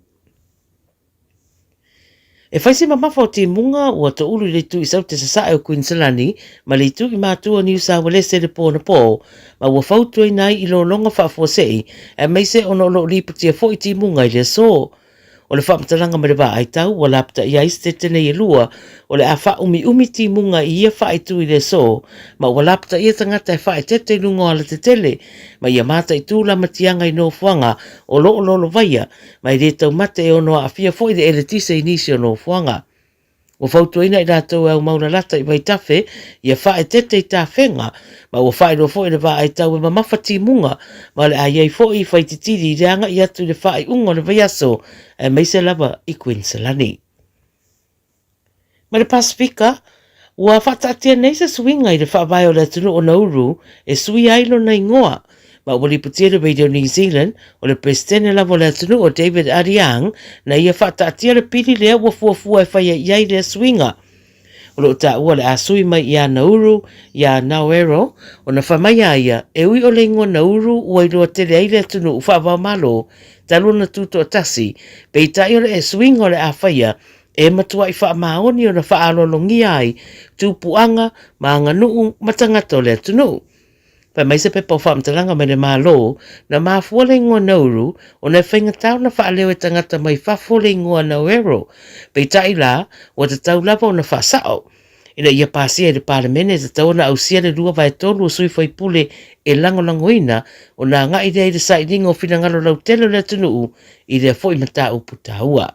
E whaisi ma mafau te munga ua to ulu le tu i sau te sasae o Queenslandi, ma le tu i mātua New South Wales le pōna pō, ma ua fautua i nai i lo longa whaafosei, e meise ono lo liputia fo i te munga i le so. O le whamatalanga ma le wā ai tau, wa lapta i aiste tene i lua, o le a wha umi ti munga i ia wha i tu i le so, ma wa lapta i tangata e wha i tete lungo ala te tele, ma ia mata i tūla matianga i no fuanga, o lo lolo vaia, ma i re tau mate e ono a fia fo i de eletise i nisi o no fuanga. O fautuina i rātou au mauna lata i waitafe, ia whae tete i tā whenga, ma ua whae ro fo i le wā ai tau e ma mawhati munga, ma le ai fo i whaititiri i reanga i atu le whae ungo le vaiaso, e meise lava i Queenslandi. Ma le Pasifika, ua whatatia nei se swinga i le whaavai o le tunu o Nauru, e sui ailo na ingoa, ma ua liputia le Radio New Zealand, o le presidente lavo le tunu o David Ariang, na ia whatatia le pili lea ua fuafua e whaia iai le swinga. O lo ta ua le asui mai ia Nauru, ia Nauero, o na whamaya ia, e ui o le ingoa Nauru ua iloa tele ai le tunu u whaavau malo, taluna tuto o tasi, pe i tai o le e swinga o le a whaia, e matua i wha maoni o na wha alolongi ai, tūpuanga, maanga nuu, matangata o le tunu. Pa mai se pe pau whaamtalanga me le malo, na mafua ingoa Nauru, o na whainga tau na wha leo e tangata mai whafua ingoa Nauero. Pei tai la, o te tau lava o na wha sao. Ina ia pasia e le parlemene te tau na ausia le rua vai tolu o sui whai pule e langolangoina, o na ngā idea i le sai ringo whina ngalo lau telo le tunuu, i le fo i mata upu taua.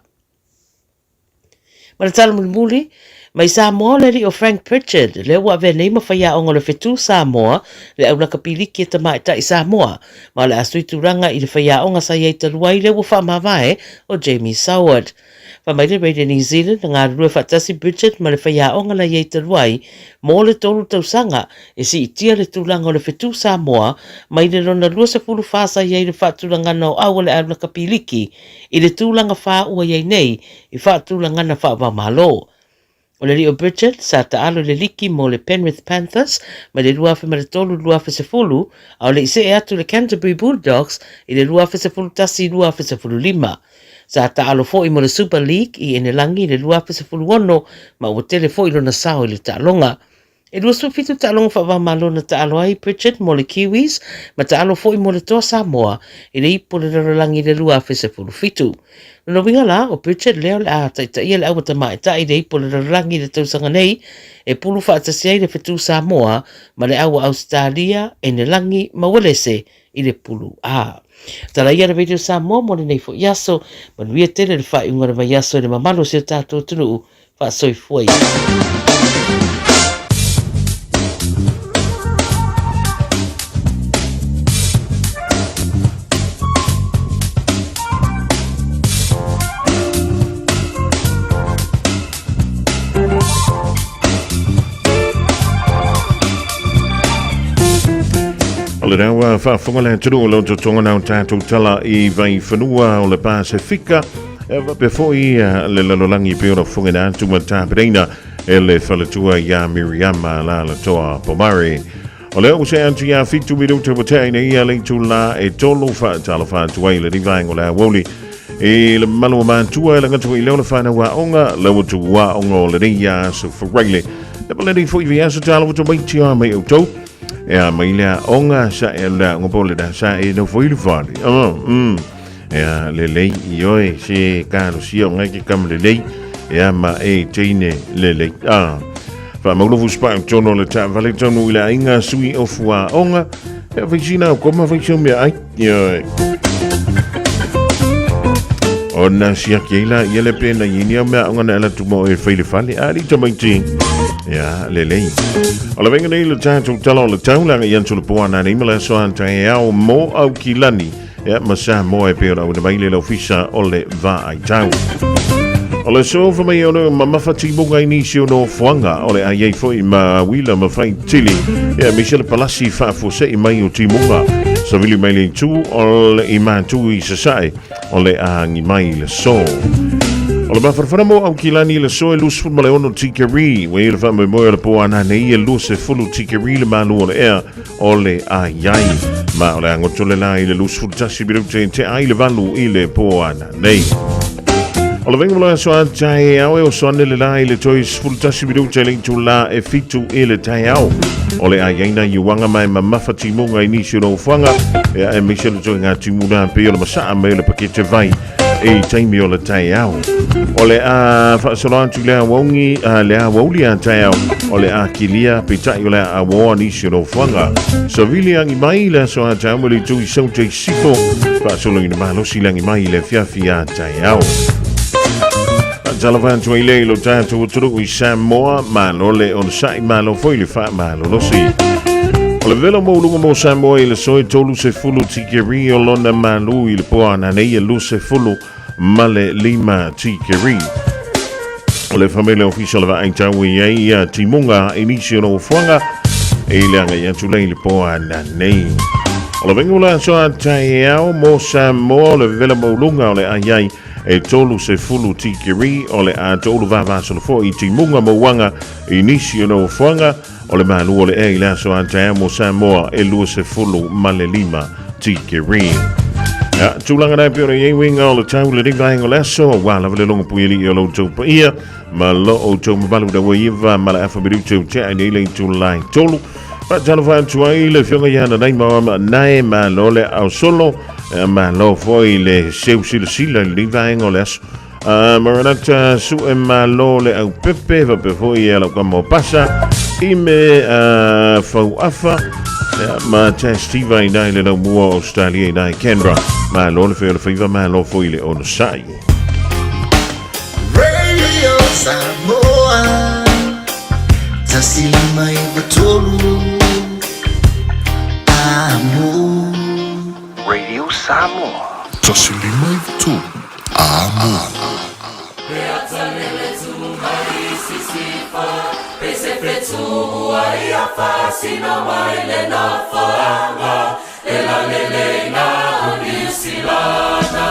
Mana tala muli, mai Samoa le o Frank Pritchard, le ua ave nei mawhaia ongo le whetu Samoa, le au laka piliki e tamai ta i Samoa, ma le asui turanga i le whaia onga sa iei taluai le ua whaamawai o Jamie Soward. Pa mai le Radio New Zealand, ngā rua whatasi Pritchard ma le whaia onga la iei taluai, mō le tolu tausanga, e si i tia le tūlanga o le whetu Samoa, mai le rona lua sa fulu whasa iei le whatulanga no au le au laka piliki, i le tūlanga wha ua iei nei, i whatulanga na wha malo. O le Leo Bridget, sa taalo le liki mo le Penrith Panthers, ma le luafe ma le tolu luafe se fulu, au le ise e atu le Canterbury Bulldogs, i le luafe se fulu tasi luafe se fulu lima. Sa taalo fo i mo le Super League, i ene langi le luafe se fulu ono, ma o tele fo i lona sao i le talonga. E lua su fitu ta'alonga whaamalo na ta'alo ai Pritchard mo le Kiwis, ma ta'alo fo'i mo le toa Samoa, i le ipo le rarangi le lua fese fulu fitu. No winga la, o Pritchard leo le a ia le au matamai ta i le ipo le rarangi le tausanga nei, e pulu whaatasi ai le fitu Samoa, ma le au Australia, e ne langi mawalese i le pulu a. Tala ia le video Samoa mo le nei fo yaso, ma nuia tele le whai unga le mai yaso le mamalo se o tātou tunu, wha soi fuai. O le rawa whaafonga le tunu o loto tonga nao tātou tala I vai whanua o le Pasifika pe foi le lalolangi pe ora funga na tuma tāpereina e le whalatua ia Miriama la la toa Pomare. O leo se antu ia fitu minuto watene ia le tu la e tolu whaatala whaatua I le rivaingo le Aoauli. E le malua mātua e la ngatu I leo le whanua onga le watu wa onga o le ria so whareile. Le paleni foi vi aso tala watu maiti a mai autou. Ea mai lea onga sa e lea ngopole da sa e no foi le fani. Ea le lei I oe se karo si o ngai ke kam le lei. Ea ma e teine le lei. Fa maulufu spa tono le ta vale tonu ila inga sui o fua onga. Ea vaisina o koma vaisio mea ai. Ea ona sia keila ia le pena inia mea onga na ala tumo e feile fale. A li tamaiti. Ja, lelei. Ola venga nei le tātou tala o le taulanga I antu le poana nei mala so anta e au mo au kilani. Ja, ma sa mo e pera o le maile le ofisa o le va ai tau. Ola so fa mai ono mamafati bunga inisio no fuanga o le aiei foi ma wila ma fai tili. Ja, Michele Palasi fa fose I mai o timunga. Sa vili mai le tu o le ima tu I sasai o le aangi mai le so. O le mafarafara mo au kilani le soe lus fut male ono tikeri. Wei le whamai moe le po ana nei e lus e fulu tikeri le malu o le ea o le aiai. Ma o le angotole la I le lus fut tasi birute te ai le valu I le po ana nei. O le venga mola soa tae au e o soane le la I le tois fut tasi birute le tu la e fitu I le tae au. O le aiai na iwanga mai ma mafati munga inisio no whanga. Ea e Michele toi ngā timuna pe o le masaa me le pakete vai. E taimi o le tae au. O le a whaasolo atu le Aoauli le Aoauli a tae au. O le a kilia pe tai o le a woa nisi o whanga. So vili angi mai le so a tae au le tui sau te sifo. Whaasolo ina mahalosi langi mai le fiafi a tae au. Talavantu ai le lo tātou uturu I Samoa malo le on sai malo foi le wha malo losi. O le velo mo lunga mo Samoa I le soe tolu se fulu tikeri o lona malu I le poana nei e lu se fulu male lima tikeri. O le famile official va aitau I ai timunga inisio no fuanga e le anga I atu le poana nei. O le vengula soa tae au mo Samoa le velo mo lunga o le aiai e tolu se fulu tikeri o le a tolu vavasolo fo I timunga mo wanga inisio no fuanga. O le malu o le e la so anta mo Samoa e lu se fulu male lima tikeri. Ja, tulanga na pio e winga o le tau le ringa ingo leso wala vele longa puili o lo to ia ma lo o to mabalu da wiva ma la FEB to te ai le tulai tolu. Pa talo fa tu ai le fionga ya na ma nai ma lo le au solo ma lo foi le seu sila le ringa ingo leso. Maranata su e ma lo le au pepe va pe foi e la como pasa. Ime fau afa ma testiva I nai le no mua Australia I nai Canberra ma lo le feo fiva ma lo foi le ono sai Radio Samoa Tasili mai batolu Amo Radio Samoa Tasili mai tu Amo Sino mai le na faranga e la lele na unisilana.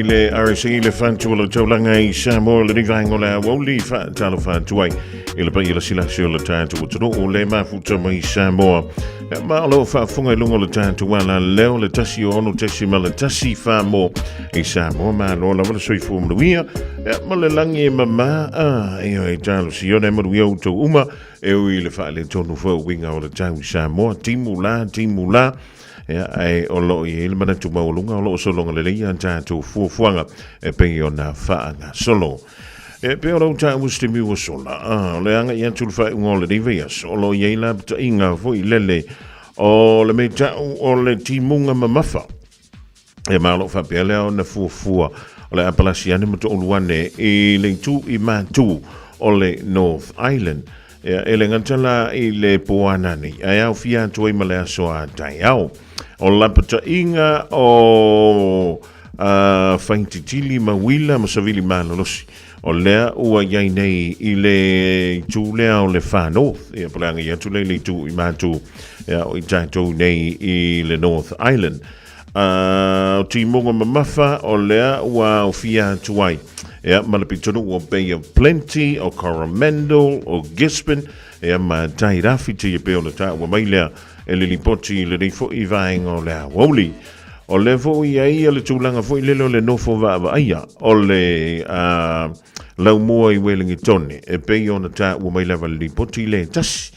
ai le RSI le fantu le taulanga I Samoa le rivaingo le Aoauli fa talo fantu ai I le pai le silasi o le tātu o tano o le mafuta mai Samoa ma alo fa funga lungo le tātu wala leo le tasi o ono tasi ma le tasi fa mo I Samoa ma lo la wala soifu o mruia ma le langi e mama e talo si o ne mruia o tau uma e ui le fa le tonu fa winga o le tau Samoa timu la ai o lo I le mana tu maulunga o lo solonga le leia tātu fuafuanga e pei o na whaanga solo. E pe o rau tā uste mi o sola. Le anga I atu le whai unga o le riveas. O lo iei la pita inga fui lele o le me tau o le timunga mamafa. E malo whapea leo na fuafua o le apalasiane mato o luane I le tu I mātu o le North Island. E le ngantala I le poanani. Ai au fia tuai ma le asoa tai au. O lapata inga o whaintitili mawila masavili malolosi. O lea ua iai nei I le tū lea o le whāno. Ia palanga ia tū le tū I mātū o I tātou nei I le North Island. O timonga mamafa o lea ua o fia tuai. Ia malapitonu o Bay of Plenty, o Coromandel, o Gisborne. Ia ma tai rafi te ia peo le tā ua mai lea. E le lipoti le rei fo I vaenga o le Aoauli. O le fo I aia le tūlanga fo I lelo le nofo va aia. O le lau mua I welingi tone. E pei ona tā ua mai lava le lipoti le tasi.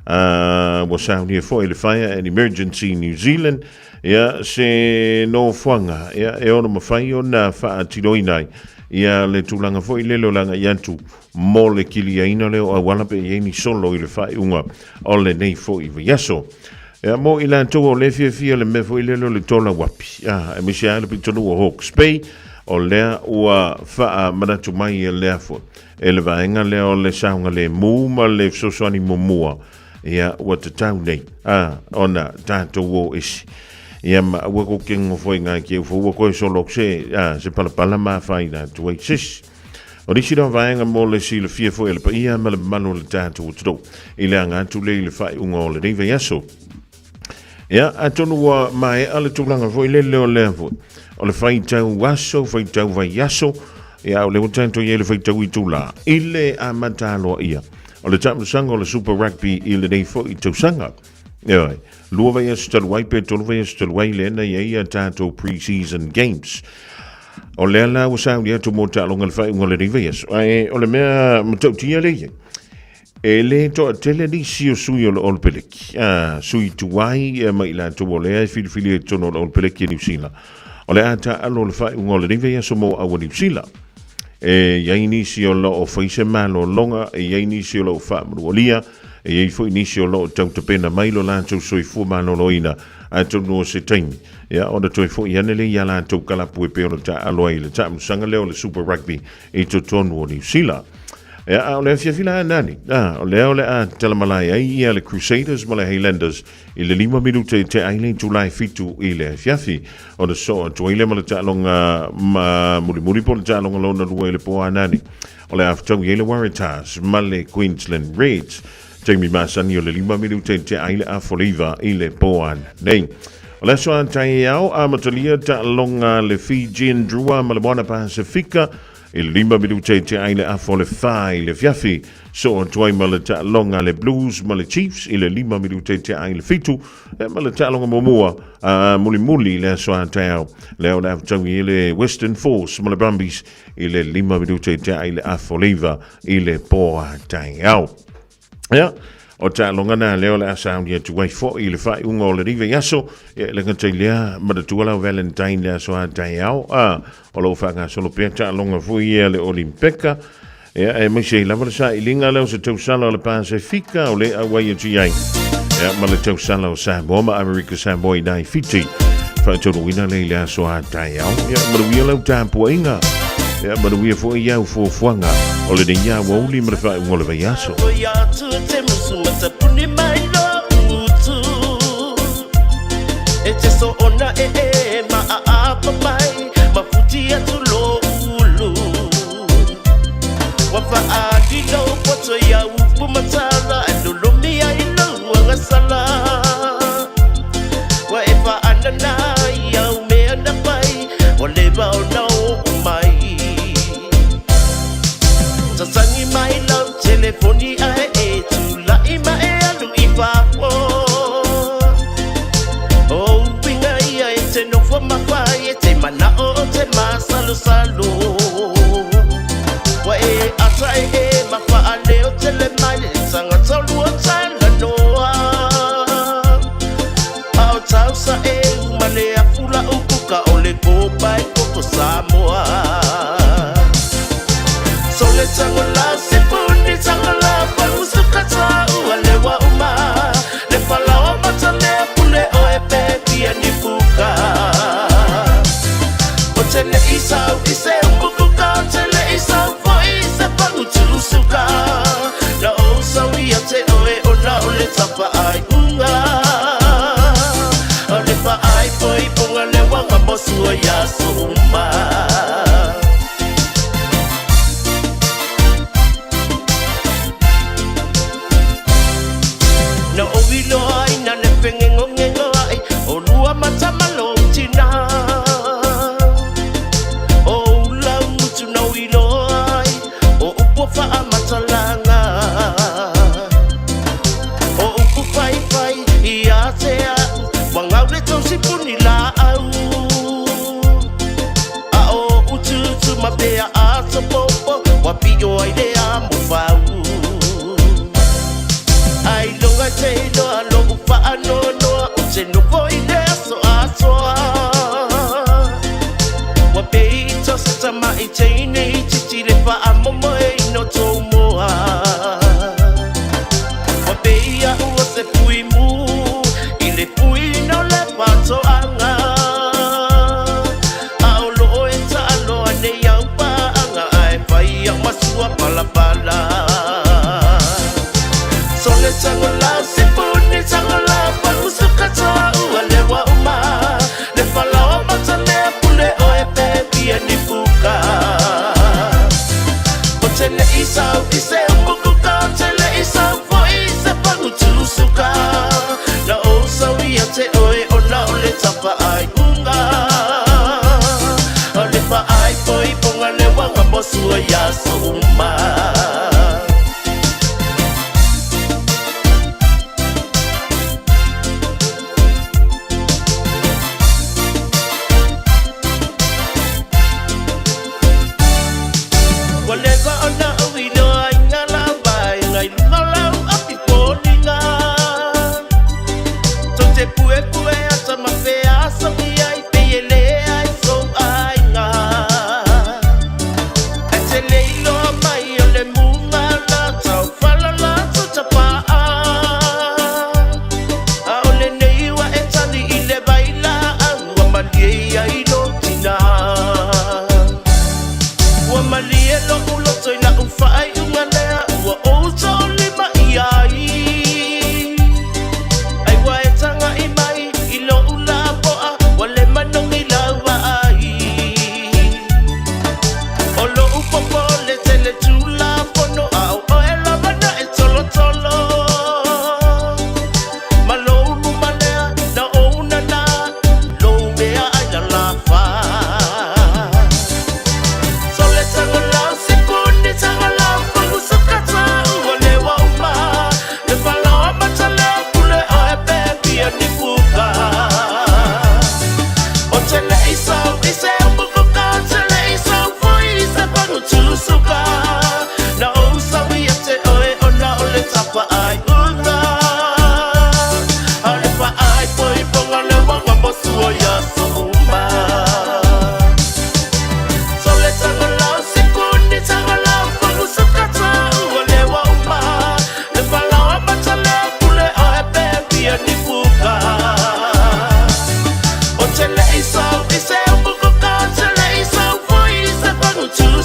Wa sauni e fo I le Fire and Emergency New Zealand. Ia se no fuanga. Ia e ona mawhai o na wha tiroinai. Ia le tūlanga fo I lelo langa iantu. Mo le kili aina leo a walape I ni solo I le whai unga. O le nei fo I vayaso. Ia mo I lantou o le fia le mefo I lelo le tola wapi. E misi ale pitonu o Hawke's Bay. O lea ua wha manatu mai e lea fo. E le vaenga lea o le saunga le mū ma le sosoani mumua. Ia ua te tau nei. Ona tātou o isi. Ia ma ua ko kengo foi ngā ki ufo ua koe solo se. Se palapala ma whai nā tuai sis. O risi rau vaenga mo le si le fia foi le pa ia ma le manu le tātou o tado. I le angatu le I le whai unga o le reiva yaso. Ia, atonu wa mai ale tūlanga foi le leo lea foi. O le whai tau waso, whai tau vai yaso. Ia, o le o tanto I le whai tau I tūla. I le a mataloa ia. O le tamu sanga o le Super Rugby I le nei foi tau sanga. Ia, lua vai asu taluai pe tolu vai asu taluai le na ia tātou pre-season games. O le ala o sauni atu mo tālonga le whai unga le reiva yaso. O le mea matautia le ia. E le to tele ni si o sui o le olpeleki. Sui tuai e mai la to o le ai fili e tono o olpeleki New Zealand. O le ata alo le whai unga le rive yaso mo awa New Zealand. E iai nisi o lo o whaise malo longa, e iai nisi o lo o whaamaru o lia, e iai fwoi nisi o lo o tautapena mai lo lantou soi fu malo loina a tono o se taimi. Ia, ona toi fwoi anele ia lantou kalapu e peo le ta aloa I le ta musanga leo le Super Rugby e to tono o New Zealand. O le fiafila nani. O le a talamalai ai ia le Crusaders ma le Highlanders I le 5 minute te aile July fitu I le fiafi. O le so tuaile ma le talonga ma muri po le talonga lona lua I le poa nani. O le aftau I le Waratahs ma le Queensland Reds. Jamie Masani o le 5 minute te aile a Foliva I le poa nei. O le so antai au a matalia talonga le Fijian Drua ma le Moana Pasifika. I le 5 minute te aile a fo le whai le fiafi. So o tuai ma le longa le Blues ma le Chiefs. I le 5 minute te aile fitu. Ma le longa momua. Muli le soa te au. Leo le aftau I le Western Force ma le Brumbies. I le 5 minute te aile a foliva. I le poa tai au. Ia. O longa na leo le asound ia tuai fo I le whai unga o le rive yaso. Ia le ngatei lea ma le tuala o Valentine le soa tai au. O lo whanga solo pia longa fui ia le Olimpeka. Ia e maise I lava le sa I linga leo se tausala o le Pasifika o le awai o tiai. Ia ma le tausala o Samoa ma Amerika Samoa I nai fiti. Whaatono wina le le soa tai au. Ia ma le wia lau tāpua inga. Ia ma le wia fo I au fo fuanga. O le ne ia Aoauli ma le whai unga o le vaiaso. E te so ona ma apa mai ma futi atu lo ulu wa fa adi no poto ya upu matala ando lomi ai no ngasala wa e fa anana ya me ana pai o le ba no le tangola sipuni tangola panusuka ta uale wa uma le falawa matale pule o e pepi e nifuka o tele isau ise umukuka tele isau fo ise panutusuka na o sawia te oe ona o le tapa ai unga o le pa ai poi ponga le wanga bosua ya so uma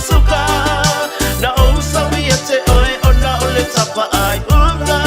Suka na o sawi ate oe ona ole tapa ai unga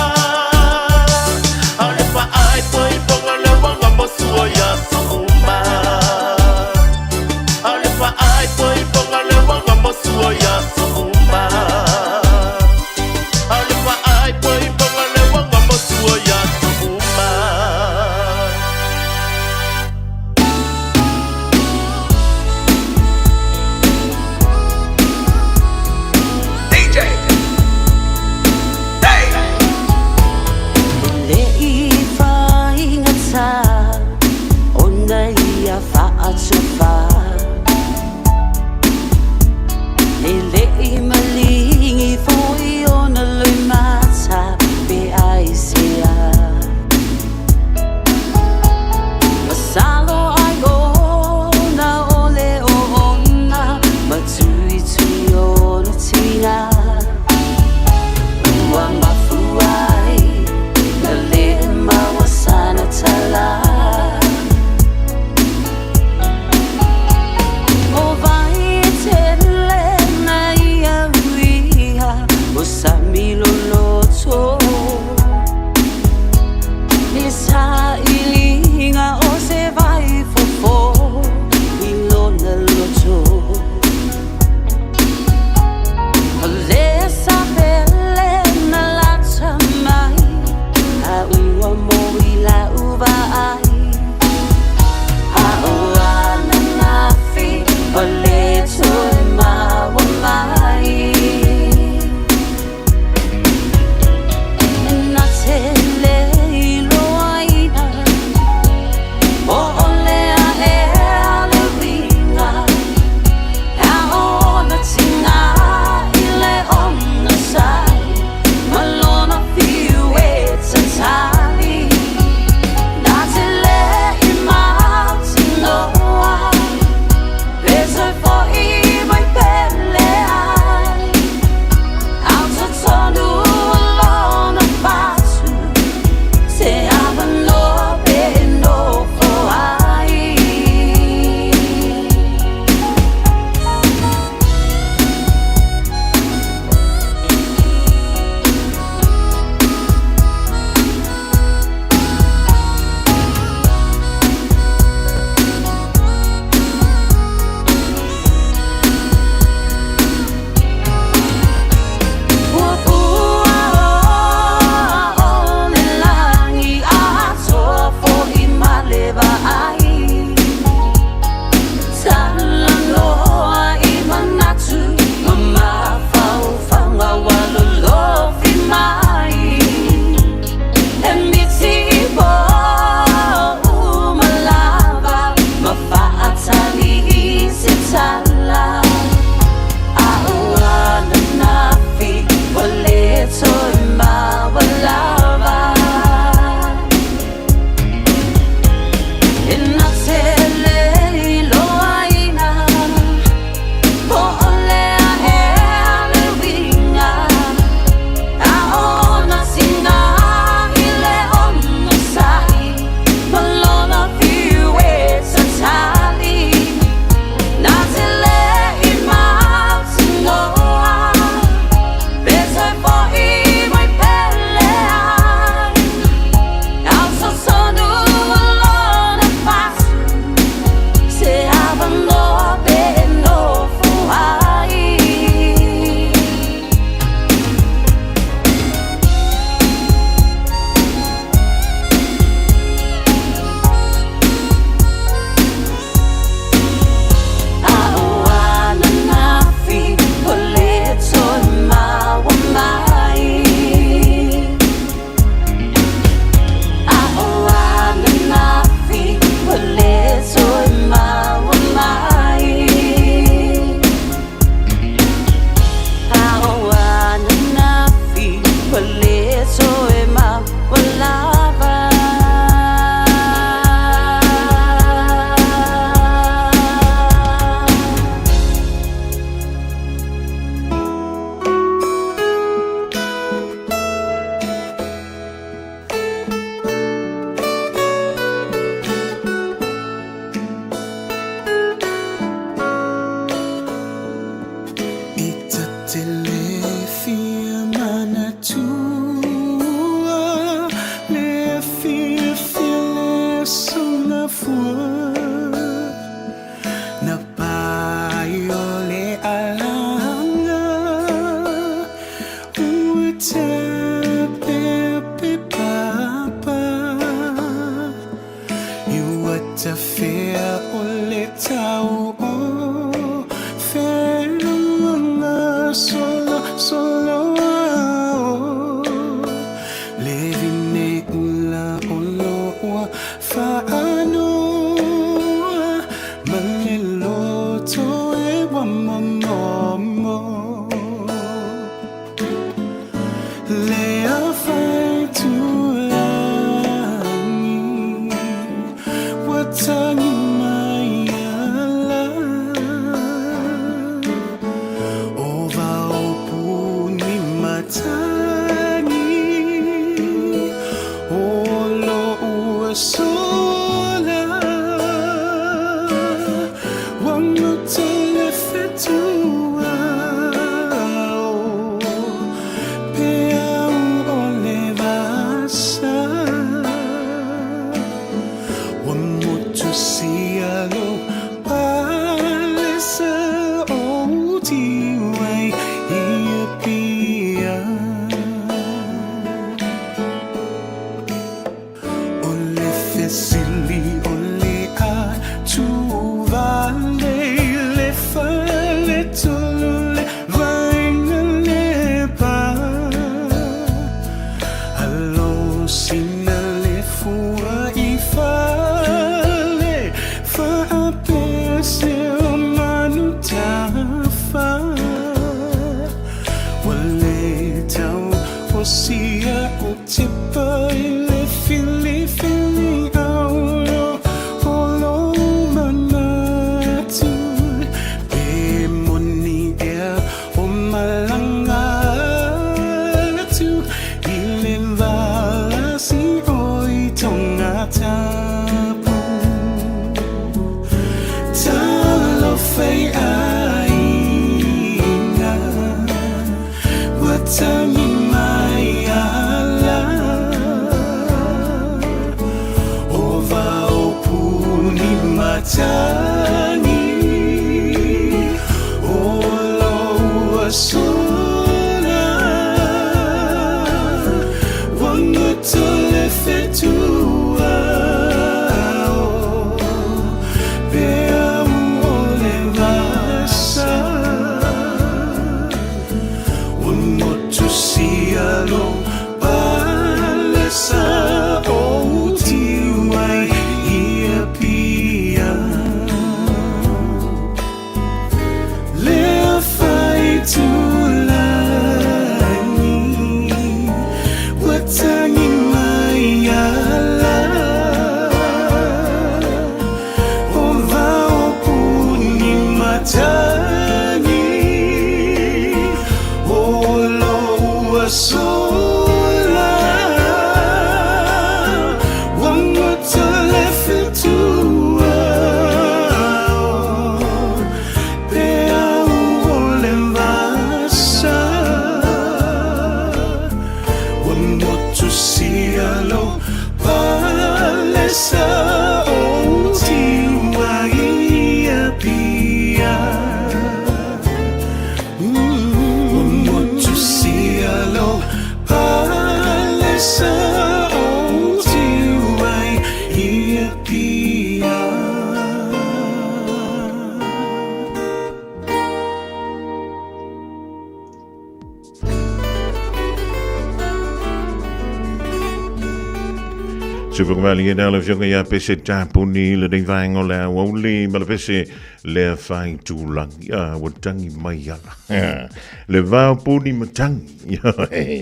Fofogamua e le fionga ia pese tapuni le dei vaingo le Aoauli ma le pese le fai tulangi watangi mai ala le vau puni matangi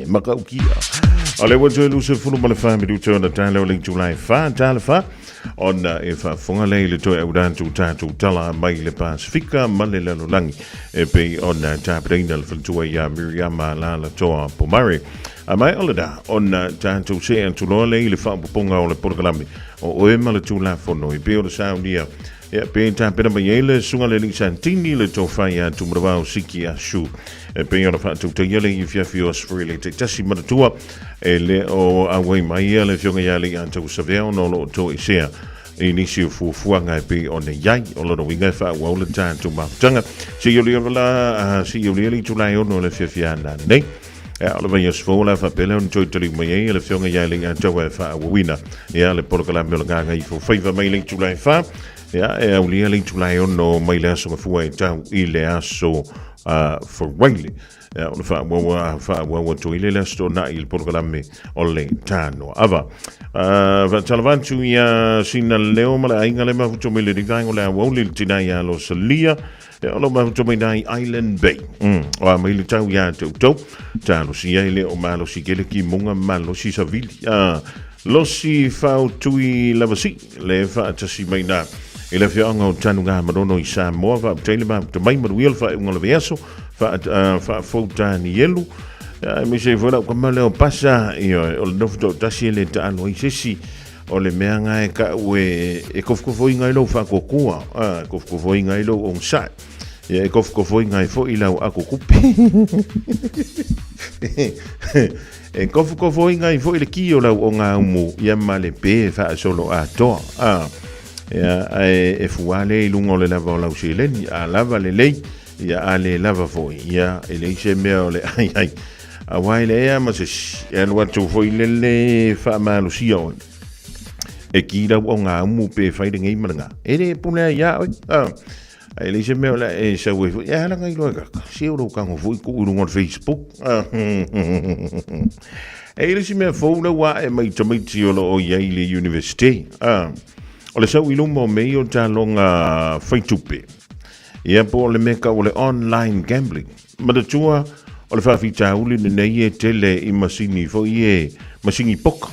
makaukia le watu elu se fulu male fa mi du tona tale o ling July fa tale fa ona e fa fonga le to e udan tu tatu tala mai le Pasifika male le langi e pe ona taprina le flu ya Miriam la toa pomare a mai olada ona tatu se en tu le fa ponga o le porkalami o e male tu la fono e pe o sound dia ya pe ta pe mai ele sunga le ling santini le to fa ya tu mrava siki a shu e pe ona fa tu te yele i fia fios really te tasi matua ele o away mai ele fionga yali anto saveo no lo to isia inisi fu fuanga pe on the yai o lo winga fa wa le tan tu ma tanga si yoli la si yoli tu lai no le fia na nei alle van je svola fa pele on to tali mai ele fionga yali anto fa wina ya le por kala me nga ngai fu fa mai link tu lai fa ya e Aouli link tu lai no mai la so fu ai tau I le aso for Wiley ona fa to ile la sto na il programme ole tano ava va talvantu ya sina leo mala inga le ma futo mele di vango la Aouli tina ya lo salia ona ma futo me dai Island Bay o ma ile tau ya to talo si ile o malo si kele ki monga malo si sa vili lo si fa tui la vasi le fa tasi mai na ile fianga tanunga marono I Samoa va tele ma te mai mo wil fa ngolo verso fa fota ni yelu mi se vola ko male o pasa io o no to tasi le ta no sesi o le meanga e ka we e kof foi ngai lo fa kokua kof foi ngai lo on sa e kof foi ngai fo ila a kokupe e kof foi ngai fo ile ki o la o nga mu ya male pe fa solo a to ya e fuale lungo le lava la usile a lava le lei ya ale lava foi ya ele se me ole ai a waile ya ma se ya no tu foi le fa ma lucio e ki da o nga mu pe fa de ngai manga ele pula ya ele se me ole e se we ya la ngai lo ka si o ka ngo foi ku lungo Facebook ele se me fo le wa e mai tomati o ya ile university o le sau ilumo mei o talonga faitupe. Ia po le meka o le online gambling. Madatua o le whawhita uli nei e tele I masini fo I masini poka.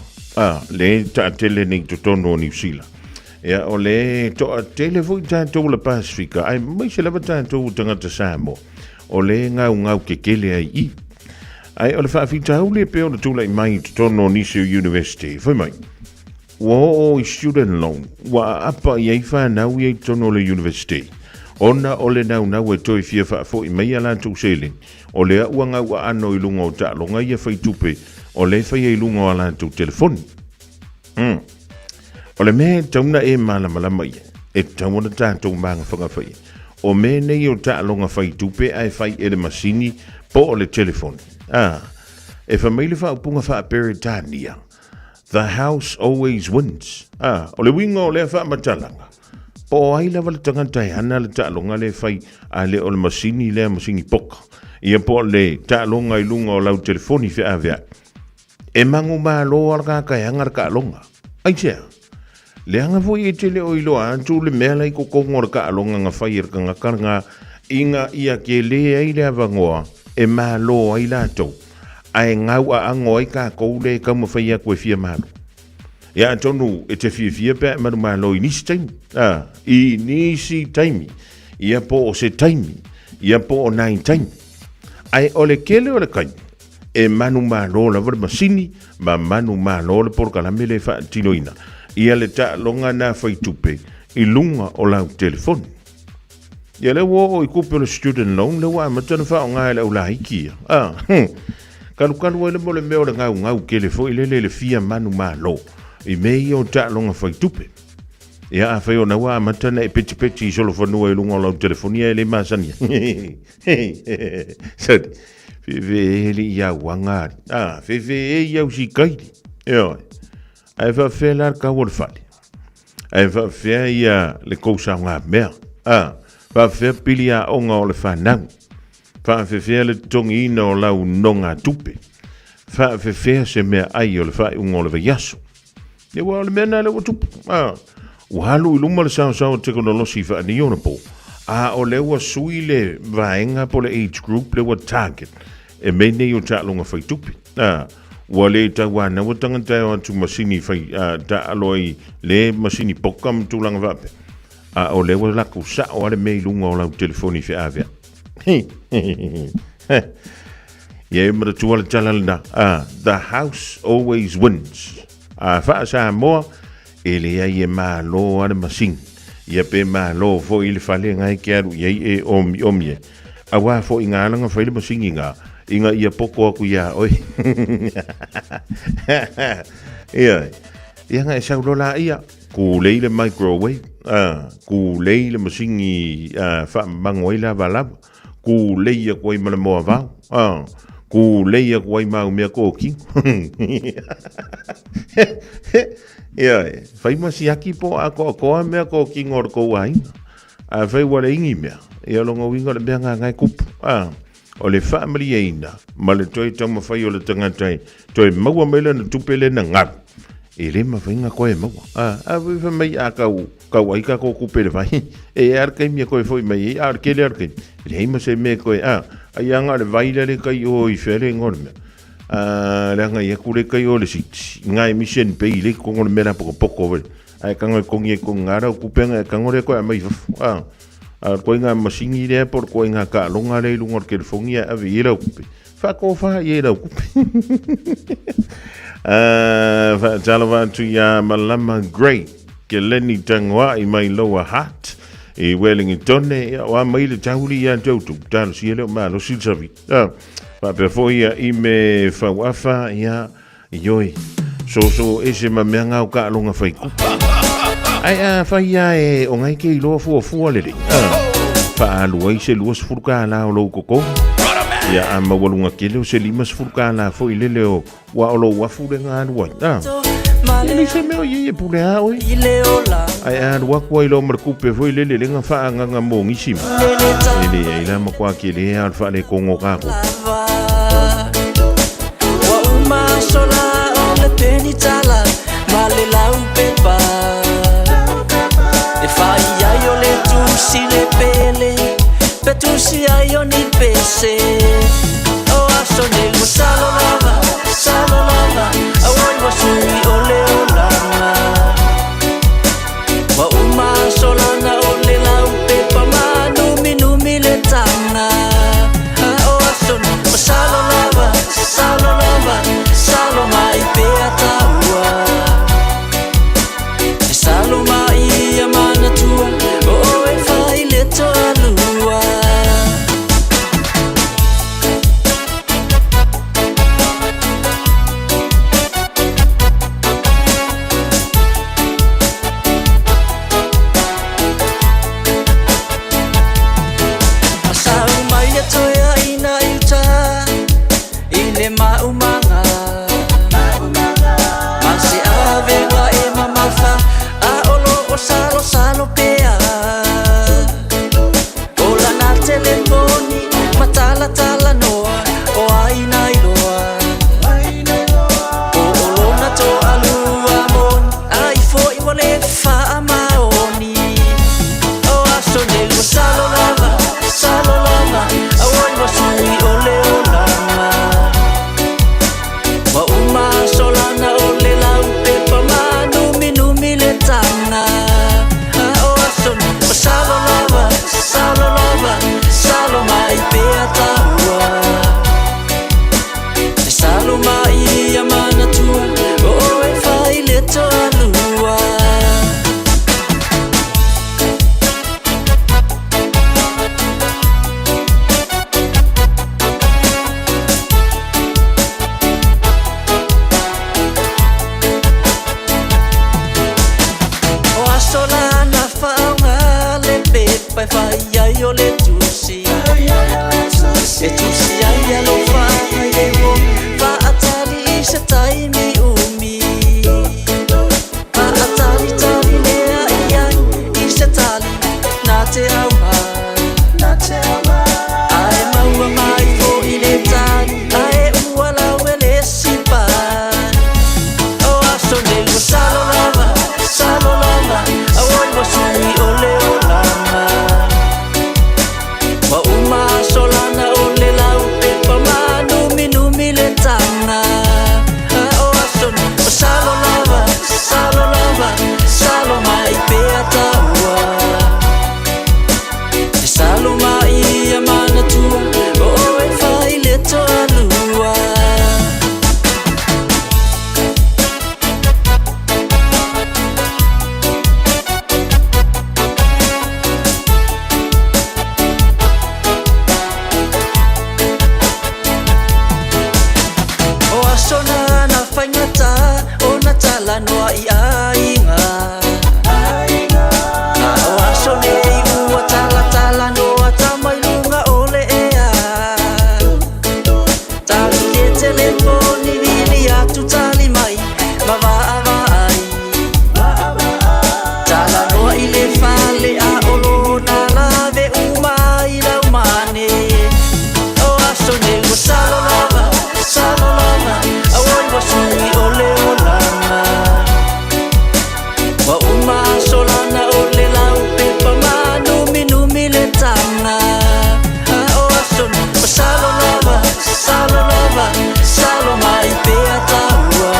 Le ta tele nei totono New Zealand. Ia o le to a tele fo I tātou le Pasifika. Ai mai se lava tātou tangata Samoa. O le ngau kekele ai I. Ai o le whawhita uli e peo le tula I mai totono Nisu University. Foi mai. Wo student loan wa apa ye fa na we tono le university ona ole na we to fia fa fo I mai ala tu sele ole uanga wa ano I lunga o ta longa ye fa tupe ole fa ye lunga ala tu telefon ole me tona e mala mai e tona ta tu manga fa fa o me ne yo ta longa fa tupe ai fa e le masini po ole telefon e fa mai le fa punga fa peritania. The house always wins. O le winga o le fa matalanga. Po ai la val tangata ana le talonga le fai ale o le masini poka. Ia po le talonga I lunga o lau telefoni fe avea. E mangu ma lo alga ka hangar ka longa. Ai sea. Le anga foi e tele o ilo antu le mela I kokongor ka longa nga fai ka nga karanga inga ia ke le ai le avangoa e ma lo ai lato. Ai ngau a angoi ka koule ka mo fai ko fia malo. Ya tonu e te fia pe malo I nisi time. I nisi time. Ia po o se time. Ia po o nine time. Ai ole kele ole kai. E manu malo la masini ma manu malo le por kala mele fa tinoina. Ia le ta longa na fai tupe I lunga o la telefon. Ia le wo I kupe le student loan le wa matana fa nga le ula hiki. Kalu ele mo le meo le ngau kele fo le fia manu malo I mei o ta longa fai tupe ia a fai ona wa matana e peti solo fonu e lunga o telefonia ele masania sadi fe ele ia wanga fe ia usikai ia ai fa fe la ka wol fali ai fa fe ia le kousa nga mea fa fe pilia onga o le fanang fa fe le tongi no la unonga tupe fa fe se me ai o le fa un o le yaso e wa le mena le tupe o halu I luma le sao teknolosi fa ni ona po o le wa suile vaenga po le age group le wa target e me nei o ta longa fa tupe ua le tauana ua tagata o atu masini fai taaloai le masini poka ma tulaga vaape a o le ua laku sa'o ale me iluga o lau telefoni fe'avea ia maratua le tala lena the house always wins fa'a Samoa e leai e mālō ale masini ia pe mālō fo'i le falega e ke alu iai e omi e auā fo'i galaga fai le masini inga ia poko aku ia oi ia nga e saulola ia ku leile microwave ku leile masingi fa mangoila valava ku leia koi mana moa vau ku leia koi mau mea koki ia fai masiaki po ako mea koki ngor ko ai fai wale ingi mea ia longo winga le mea ngai kupu o le family eina ma le toi tama fai o le tangatai toi maua mele na tupele na ngar e le mawhainga koe maua a wifa mai a kau aika ko kupele vai e arkai mia koe foi mai e arkele arkai le heima se me koe a anga le vaila le kai o i fere ngorme le anga ia kure kai o le siti ngai mission pe i le kongore mera poko vele ai kanga kongi e kongara o kupenga e kangore koe a mai koe ngā masingi rea por koe ngā ka longa rei lunga ke fongi a avi i rau kupe whako wha i rau kupe tala wātu ia malama great ke leni tangwa i mai loa hat i Wellington o a mai le tauri ia tautu talo si ele o malo silsavi pe fo ia i me whawafa ia ioi so ese mamea ngau ka longa whai kupe ai fai e o ngai ke lo fu le fa lu ai se lu sfurka la o lo koko ya ama walunga ke le se lima sfurka la fo ile le o wa o lo wa fu le nga lu ai le se me o ye pule a oi ai wa ko i lo merkupe fo ile le nga fa nga mo ngisima ile ai la ma kwa ke le al fa le kongo ka ko wa uma sola o le penitala male la un pepa e fai aio le tusi le pele pe tusi aio ni pese o aso nel salo lava awai wa sui ole olanga wa uma solana ole la pepa manu minumi le tanga o aso nel salo lava mai pe ataua salo mai amana tua o e fai le toa lua tala noa I ainga Aso nei ua tala noa tamailunga ole ea Tali ke telefoni vili atu tali mai Mavaa-vai Tala noa I le fale a olo na lave umai lau mane O aso nei ua salo lava Awoi wa sui ole o lana Wa uma solana ole lau pepa ma numi le tanga O aso wa salo lava Salo mai pe ataua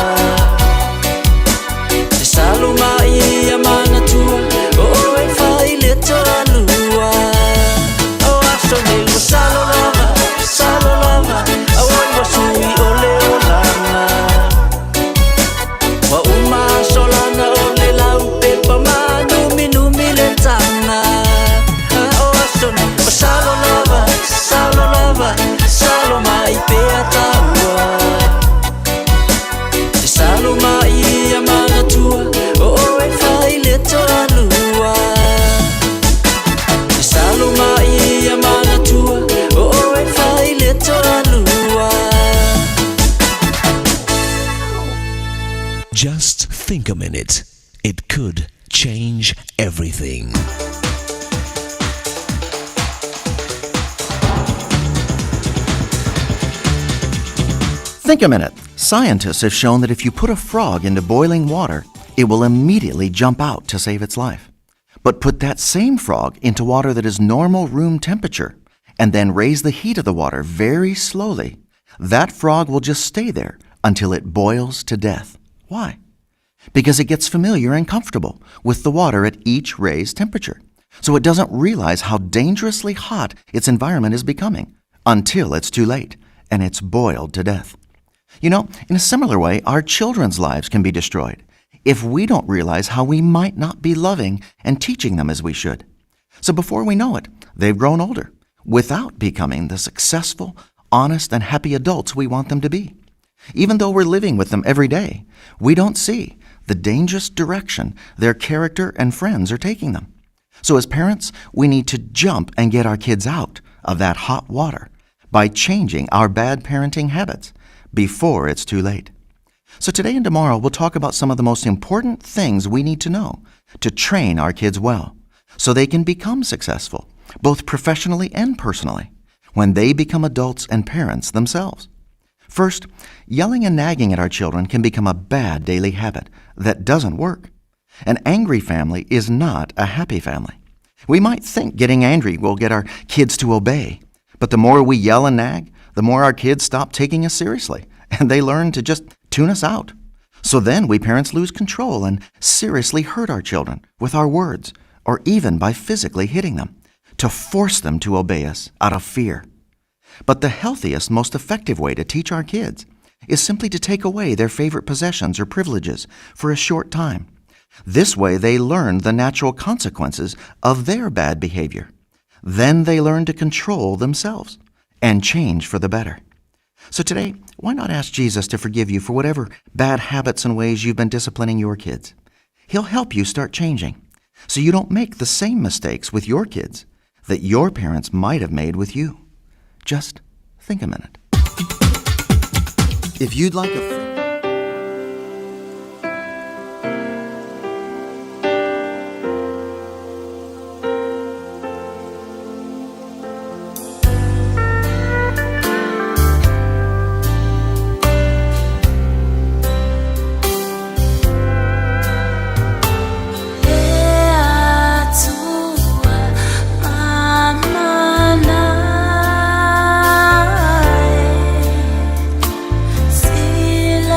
Te salo mai amana tua O e fai le toa lua O aso ne wa salo lava Awoi wa sui ole o lana Wa uma solana ole lau pepa ma numi le tanga O aso wa salo lava Salo mai pe ataua Te salo mai amana tua O e fai le toa lua Te salo mai amana tua O e fai le toa lua Just think a minute. It could change everything. Think a minute. Scientists have shown that if you put a frog into boiling water, it will immediately jump out to save its life. But put that same frog into water that is normal room temperature, and then raise the heat of the water very slowly, that frog will just stay there until it boils to death. Why? Because it gets familiar and comfortable with the water at each raised temperature. So it doesn't realize how dangerously hot its environment is becoming until it's too late and it's boiled to death. You know, in a similar way, our children's lives can be destroyed if we don't realize how we might not be loving and teaching them as we should. So before we know it, they've grown older without becoming the successful, honest, and happy adults we want them to be. Even though we're living with them every day, we don't see the dangerous direction their character and friends are taking them. So as parents, we need to jump and get our kids out of that hot water by changing our bad parenting habits before it's too late. So today and tomorrow, we'll talk about some of the most important things we need to know to train our kids well so they can become successful, both professionally and personally, when they become adults and parents themselves. First, yelling and nagging at our children can become a bad daily habit that doesn't work. An angry family is not a happy family. We might think getting angry will get our kids to obey, but the more we yell and nag, the more our kids stop taking us seriously, and they learn to just tune us out. So then we parents lose control and seriously hurt our children with our words, or even by physically hitting them, to force them to obey us out of fear. But the healthiest, most effective way to teach our kids is simply to take away their favorite possessions or privileges for a short time. This way they learn the natural consequences of their bad behavior. Then they learn to control themselves and change for the better. So today, why not ask Jesus to forgive you for whatever bad habits and ways you've been disciplining your kids? He'll help you start changing so you don't make the same mistakes with your kids that your parents might have made with you. Just think a minute. If you'd like a Sila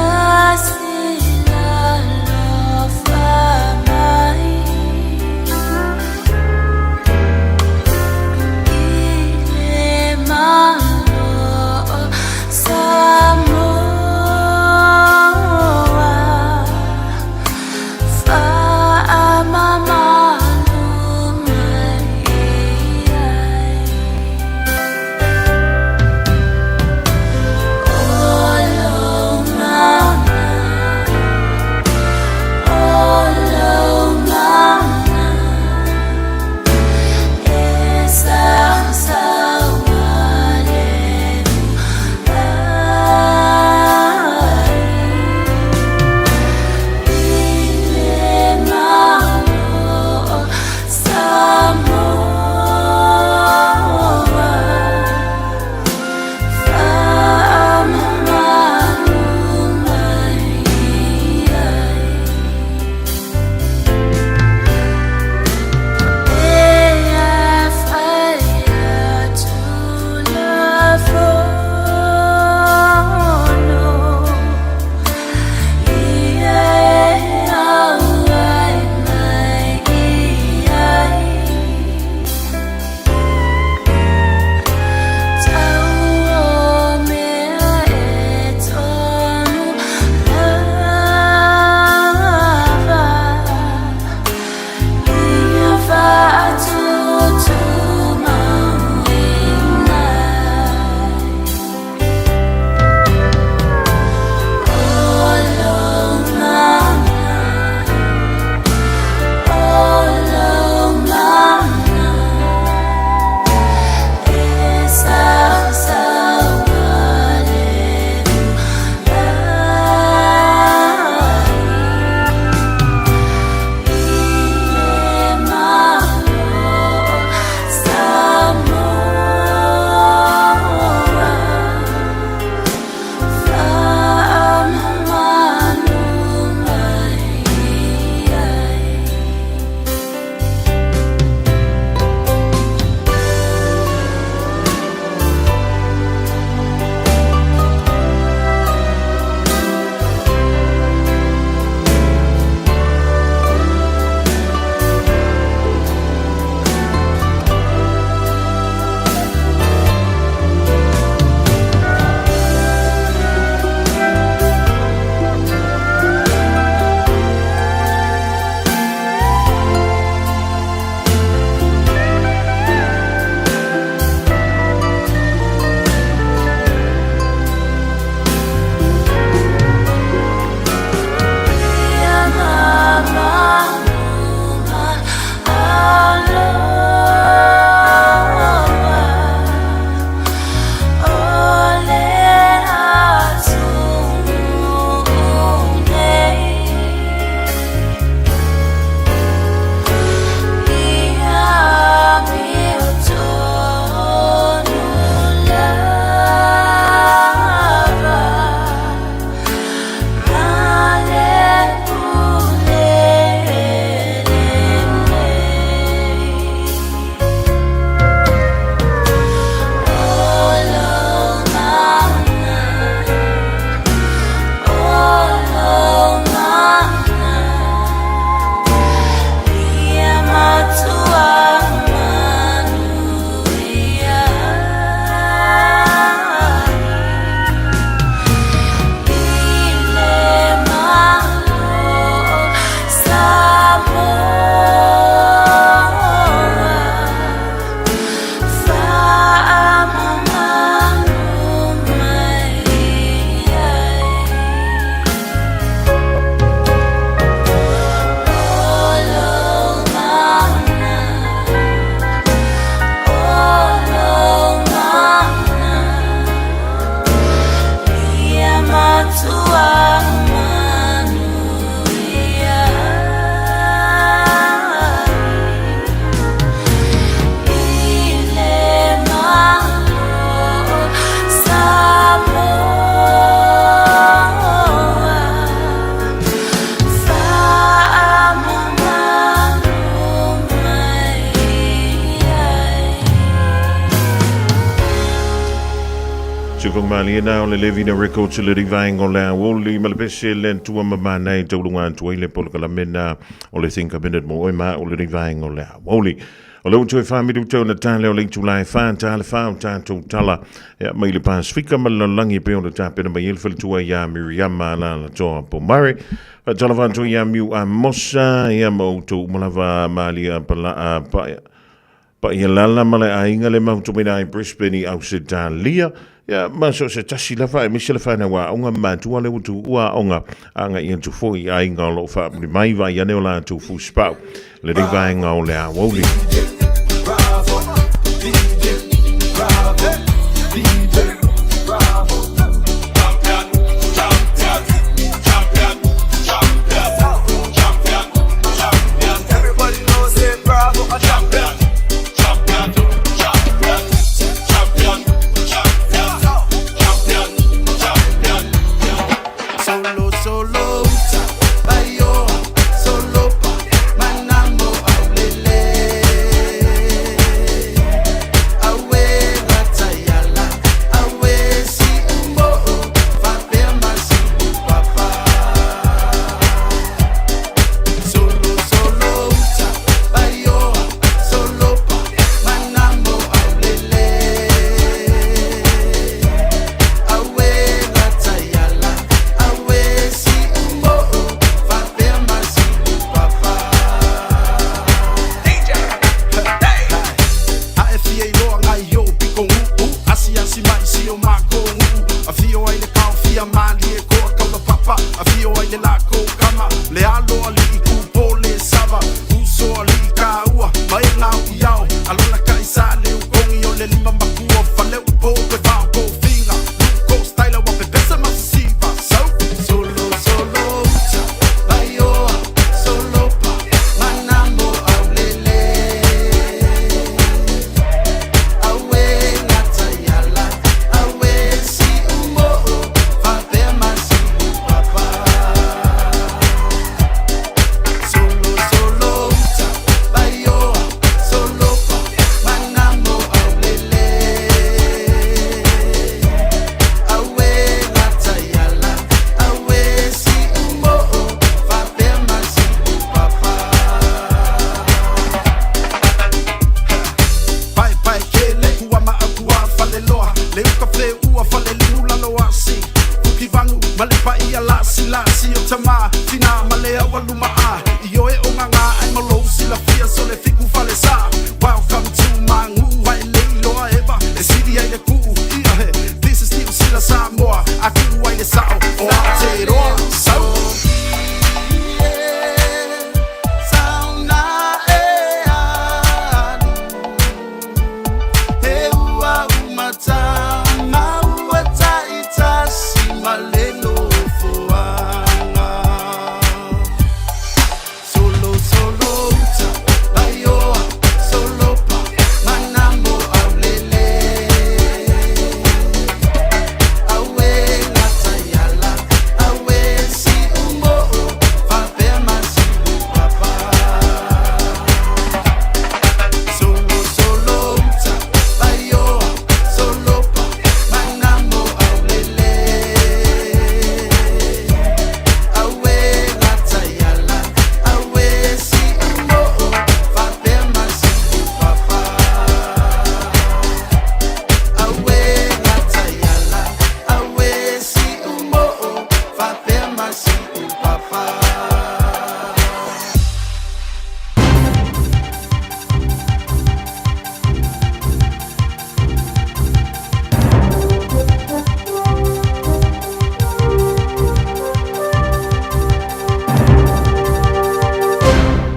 tau mali na o le levi na records le divine o le Aoauli ma le pese le tua mama nei tau lunga tua le polka la mena o le think a minute mo o ma o le divine o le Aoauli. O le utu e whaamiru tau na tāle o le tulai whaan tāle whao tātou tala mai le Pasifika ma la langi pe o le tāpena mai ilfel tua ia Miriama la la toa po mare. Tala whantua ia miu a mosa ia mautu malawa malia pala pa ia lala male ainga le mautu mena i Brisbane au se Dalia. Ya maso se tasi la fa misela fa na wa onga matu ale utu ua onga anga i tu foi ainga lo fa mai va ia ne ola tu fu spau le ding va ainga o le Aoauli.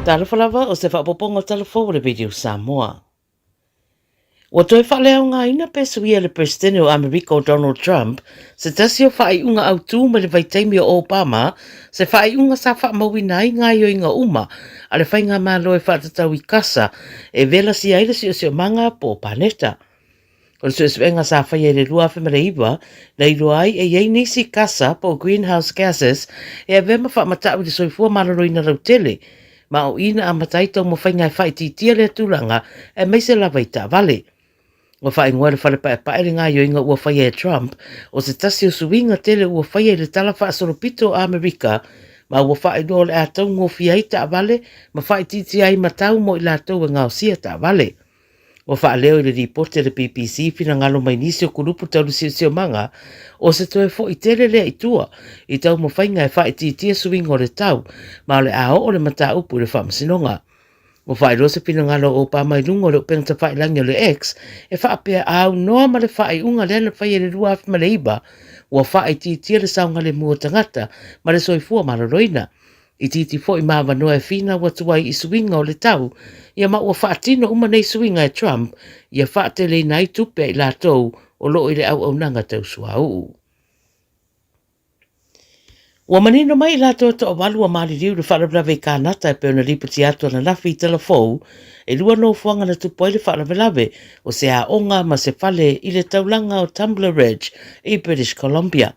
Talafalava o se whapoponga talafo le video Samoa. Wa toi whaleo ngā ina pesuia le Presidente o Amerika o Donald Trump se tasi o whaiunga au tū ma le vaitaimi o Obama se whaiunga sa whaamawina i ngā ioinga uma a le whainga mā loe whaatatau i kasa e vela si aile si o se o manga po paneta. O le sueswenga sa whai e le rua whemareiwa na i roai e iei nisi kasa po greenhouse gases e a vema whaamatau i le soifua malaroina rautele ma o ina a mataita o mo whainga e whaititia le tūranga e meise lava i ta vale. Ua whai ngoa le whale pae ngā yo inga ua whai e Trump, o se tasi o suinga tele ua whai e le tala wha soropito a Amerika, ma ua whai no le atau ngofi ai ta vale, ma whai titi ai matau mo i lātou e ngau sia ta vale. Ua wha leo i le ripote le BBC fina ngalo mai nisi o kurupu tau sio manga, o se toe fo i tele lea i tua, i tau mo whainga e whai titi e suinga o le tau, ma le ao o le mata upu le wha masinonga. O whai rosa pina ngalo o pa mai lungo le upengta whai langi o le X, e wha apea au noa ma le whai unga lena whai e le rua afi ma le iba, ua whai titia le saunga le mua tangata, ma le soifua ma le roina. I titi fo i mawa noa e fina wa tuai i suinga o le tau, ia ma ua wha tino uma nei suinga e Trump, ia wha te le nai tupe i la tou o loo i le au nanga tau sua uu. Ua manino mai la to to walu mali riu le fala brave kanata e peona ripoti atu na lafi telefou e lua no fuanga na tupo le fala brave o se a onga ma se fale i le taulanga o Tumbler Ridge i British Columbia.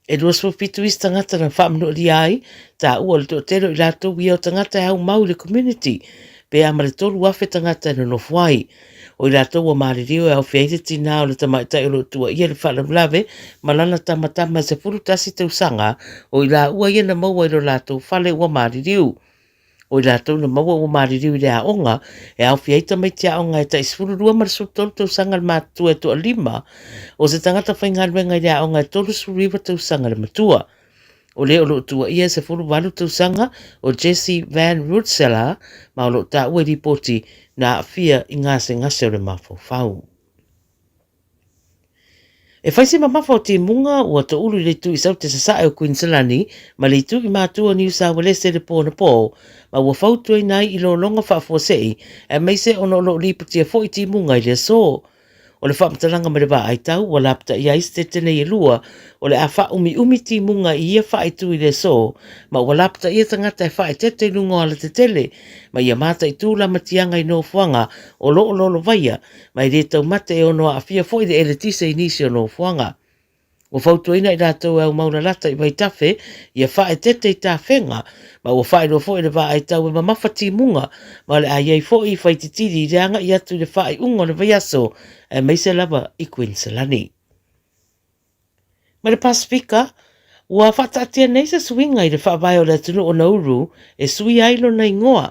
E lua so fitu is tangata na whamno li ai ta ua le to tero i la to wia o tangata e au mau le community pe a mare tolu afe tangata na no fuai. O i rato ua maririo e au feite tina o le tamaitai o lo tua ia le whala mlawe, malana tamatama se furu tasi tausanga, o i la ua ia na maua i lo lato whale ua maririo. O i rato na maua ua maririo i le aonga, e au feite mai tia aonga e tais furu rua marasu tolu tausanga le matua e toa lima, o se tangata whaingaruenga i le aonga e tolu suriwa tausanga le matua. O leo lo tua ia se furu walu tausanga o Jesse Van Rootseller, ma o lo ta ue ripoti na fia i ngase ngase o le mafau. E whaise ma mafau te munga ua to ulu le tu i sau te sasae o Queensland, ma le tu i mātua New South Wales le pōna pō, ma ua fautua i nai i lo longa whaafuasei, e meise ono lo ripoti e fo i te munga i le so. O le whaamatalanga me le wā ai tau, wa lapta i aiste tene i lua, o le a wha umi ti munga i ia wha i tu i le so, ma wa lapta i tangata e wha i tete lungo ala te tele, ma ia mata i tūla matianga i no fuanga o lo vaia, ma i re tau mate e ono a fia fo i de ele tise i nisi o no fuanga. O fautuina i rātou au mauna lata i vai tafe, ia whae tete i tā whenga, ma ua whae no fo i le wā ai tau e ma mawhati munga, ma le a iei fo i whai titiri i reanga i atu le whae unga le vai aso, e meise lava i Queensland. Ma le Pasifika, ua whatatia nei se swinga i le whaavai o le atunu o Nauru, e sui ailo na ingoa,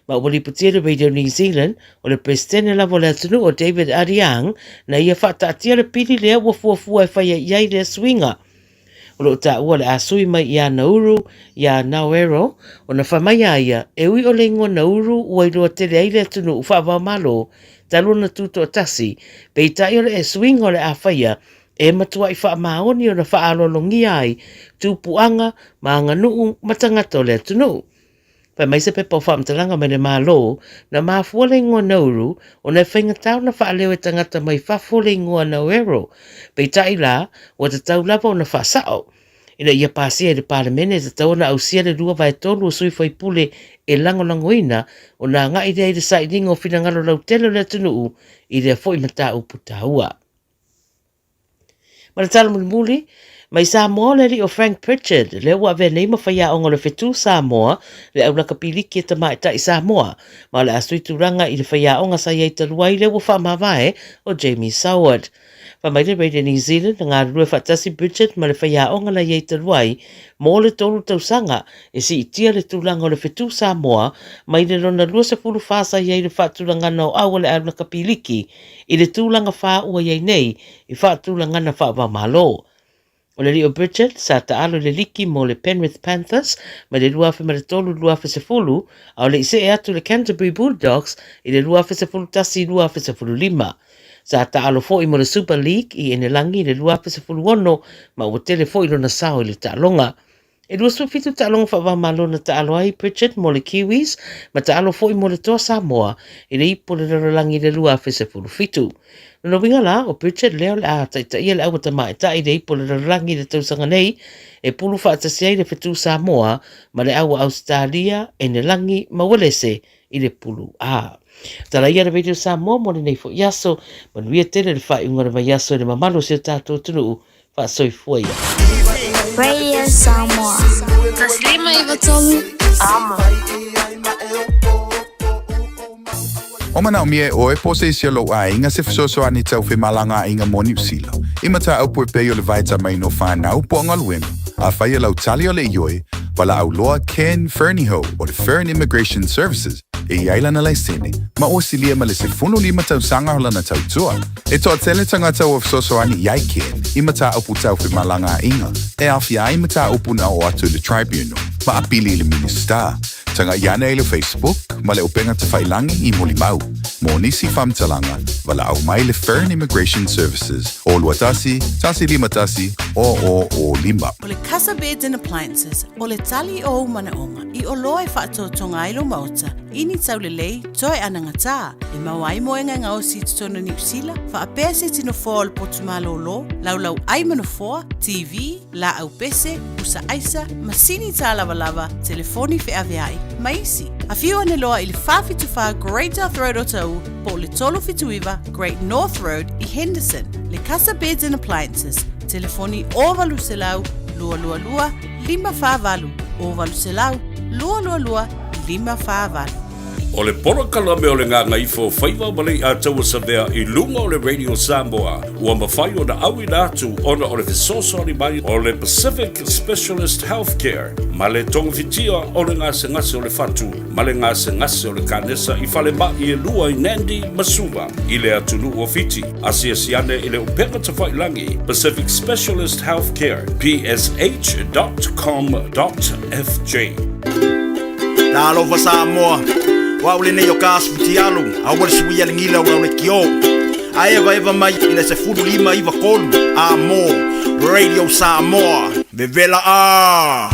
ma ua liputia le Radio New Zealand, o le presidente lava o le atunu o David Ariang, na ia whatatia le pili lea ua fuafua e whaia iai le swinga. O lo ta ua le asui mai i a Nauru, i a Nauero, o na whamaya ia, e ui o le ingoa Nauru ua i roa tele ai le atunu u whaavau malo, talo na tuto tasi, pe i tai o le e swinga o le a whaia, e matua i wha maoni o na wha alolongi ai, tūpuanga, ma nganuu matangata o le atunu. Pai mai se pepa o whaamtalanga me le mālo, na māfua le ingoa Nauru, o na whainga tau na wha leo e tangata mai whafua le ingoa Nauero. Pei tai la, o te tau lava o na wha sao. Ina ia pāsia i le pāremene te tau na ausia le rua vai tolu o sui whai pule e langolangoina, o na ngā idea i le sa idinga o whina ngalo lau telo le atunuu, i le fo i mata upu taua. Ma le tala muli, mai Samoa le ri o Frank Pritchard, le ua ave neima whaia onga le whetu Samoa, le au laka piliki e tamai ta i Samoa, ma le asui turanga i le whaia onga sa iei taluai le ua whaamawae o Jamie Soward. Whamai le Radio New Zealand, ngā rua whatasi Pritchard ma le whaia onga la iei taluai, mō le tolu tausanga, e si itia le turanga o le whetu Samoa, mai le lona lua se pulu whasa iei le whaturanga no au le au laka piliki, i le tūlanga wha ua iei nei, i whaturanga na wha malo. O le Rio Bridget, sa taalo le liki mo le Penrith Panthers, ma le luafe ma le tolu luafe se fulu, au le ise e atu le Canterbury Bulldogs, i le luafe se fulu tasi luafe se fulu lima. Sa taalo fo i mo le Super League, i ene langi le luafe se fulu ono, ma ua tele fo i lona sao i le taalonga. E lua su fitu taalonga whawa malo na taalo ai Bridget mo le Kiwis, ma taalo fo i mo le toa Samoa, i le ipo le langi le luafe se fulu fitu. No winga la, o Pritchard leo le a taita ia le awata mai ta i le ipo le rangi le tausanga nei, e pulu whaatasiai le whetu Samoa, ma le awa Australia, e ne langi mawalese i le pulu a. Tala ia le Radio Samoa, mo le nei fo yaso, ma nuia tele le whai unga le mai yaso le mamalo se tātou tunu, wha soi fua ia. Radio Samoa. Taslima iwa tolu. Ama. O mana o mie o e pose isi lo a inga se fisoso ani tau fe malanga inga moni usilo. Imata au pue peo le vaita mai no whanau po ngaluengu. A whai lau tali o le ioi, wala au loa Ken Fernieho o le Fern Immigration Services. E iaila na lai sene, ma o silia ma le se funu lima tau sanga hola na tau tua. E toa tele tangata o fisoso ani iai Ken, imata au putau fe malanga inga. E awhia imata upu na o atu le tribunal, ma apili le minister. Tanga iana e le Facebook, ma le upenga te whailangi I moli mau. Mo nisi whamtalanga, wala au mai le Fern Immigration Services. O luatasi, tasi lima tasi, o lima. O le Casa Beds and Appliances, o le tali o manaonga, I o loa e whaatotonga ilo mauta, ini tau le lei, toe anangata, e mawai moenga ngā o si tutona New Zealand, wha apea se tino fōa le potumalo lo, lau ai manafoa, TV, la au pese, usa aisa, masini tā lava, telefoni fe aveai, maisi. A whiu ane loa I le whawhituwha Great North Road o tau, po le tolo whituiwa Great North Road I Henderson, le Casa Beds and Appliances, telefoni o valu se lau, lua, lima whāwalu, o valu se lau, lua, lima whāwalu. O le porokala me o le ngā ngaifo whaiwa malei a taua savea I lunga o le Radio Samoa. Ua mawhai o na awi nātu ona o le fesosori mai o le Pacific Specialist Healthcare. Ma le tongawitia o le ngase o le fatu. Ma le ngase o le kanesa I whale mai e lua I Nandi Masuva. I le atunu o fiti. Asia siane I le upenga te whailangi. Pacific Specialist Healthcare. psh.com.fj. La lova Samoa. Wa ule ne yo kasu tialu, a wale suia le ngila ula ule kio. A eva mai ina se fudu lima iwa kolu. A mo, Radio Samoa, vevela a.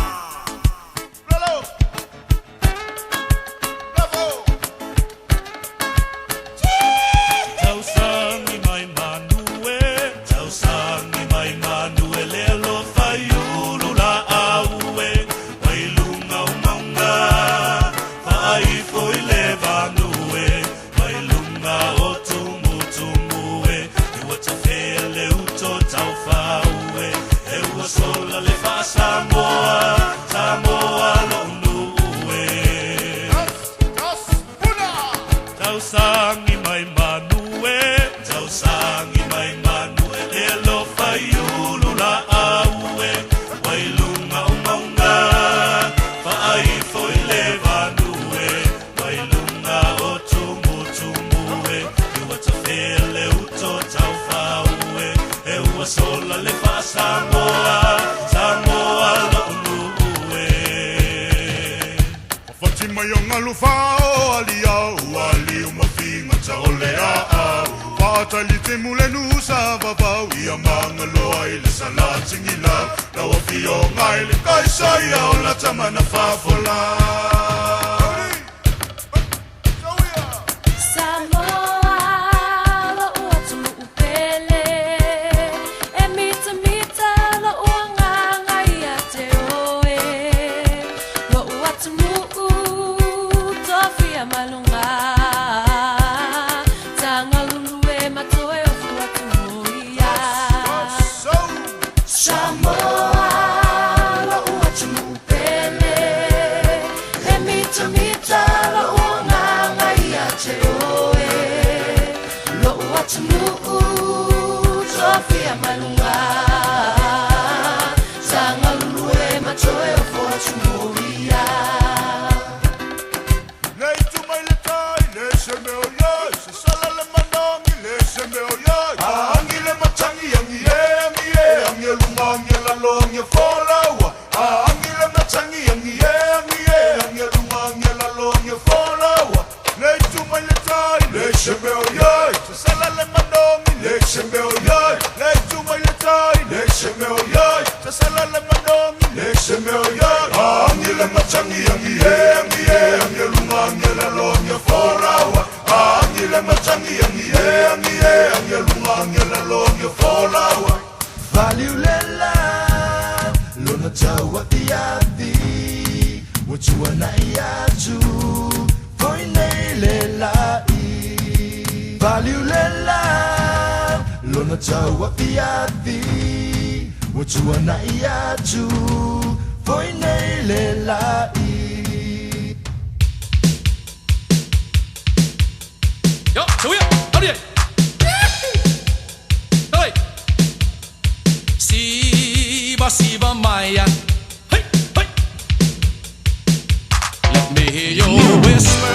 hear your whisper.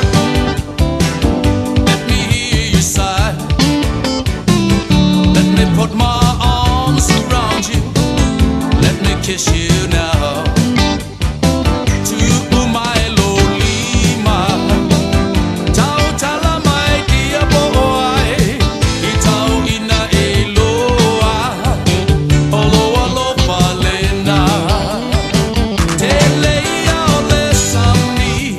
Let me hear your sigh. Let me put my arms around you. Let me kiss you now. To my Lolima, tau tala my dear boy, itau ina eloa, oloa lo palena, te leia ole samni,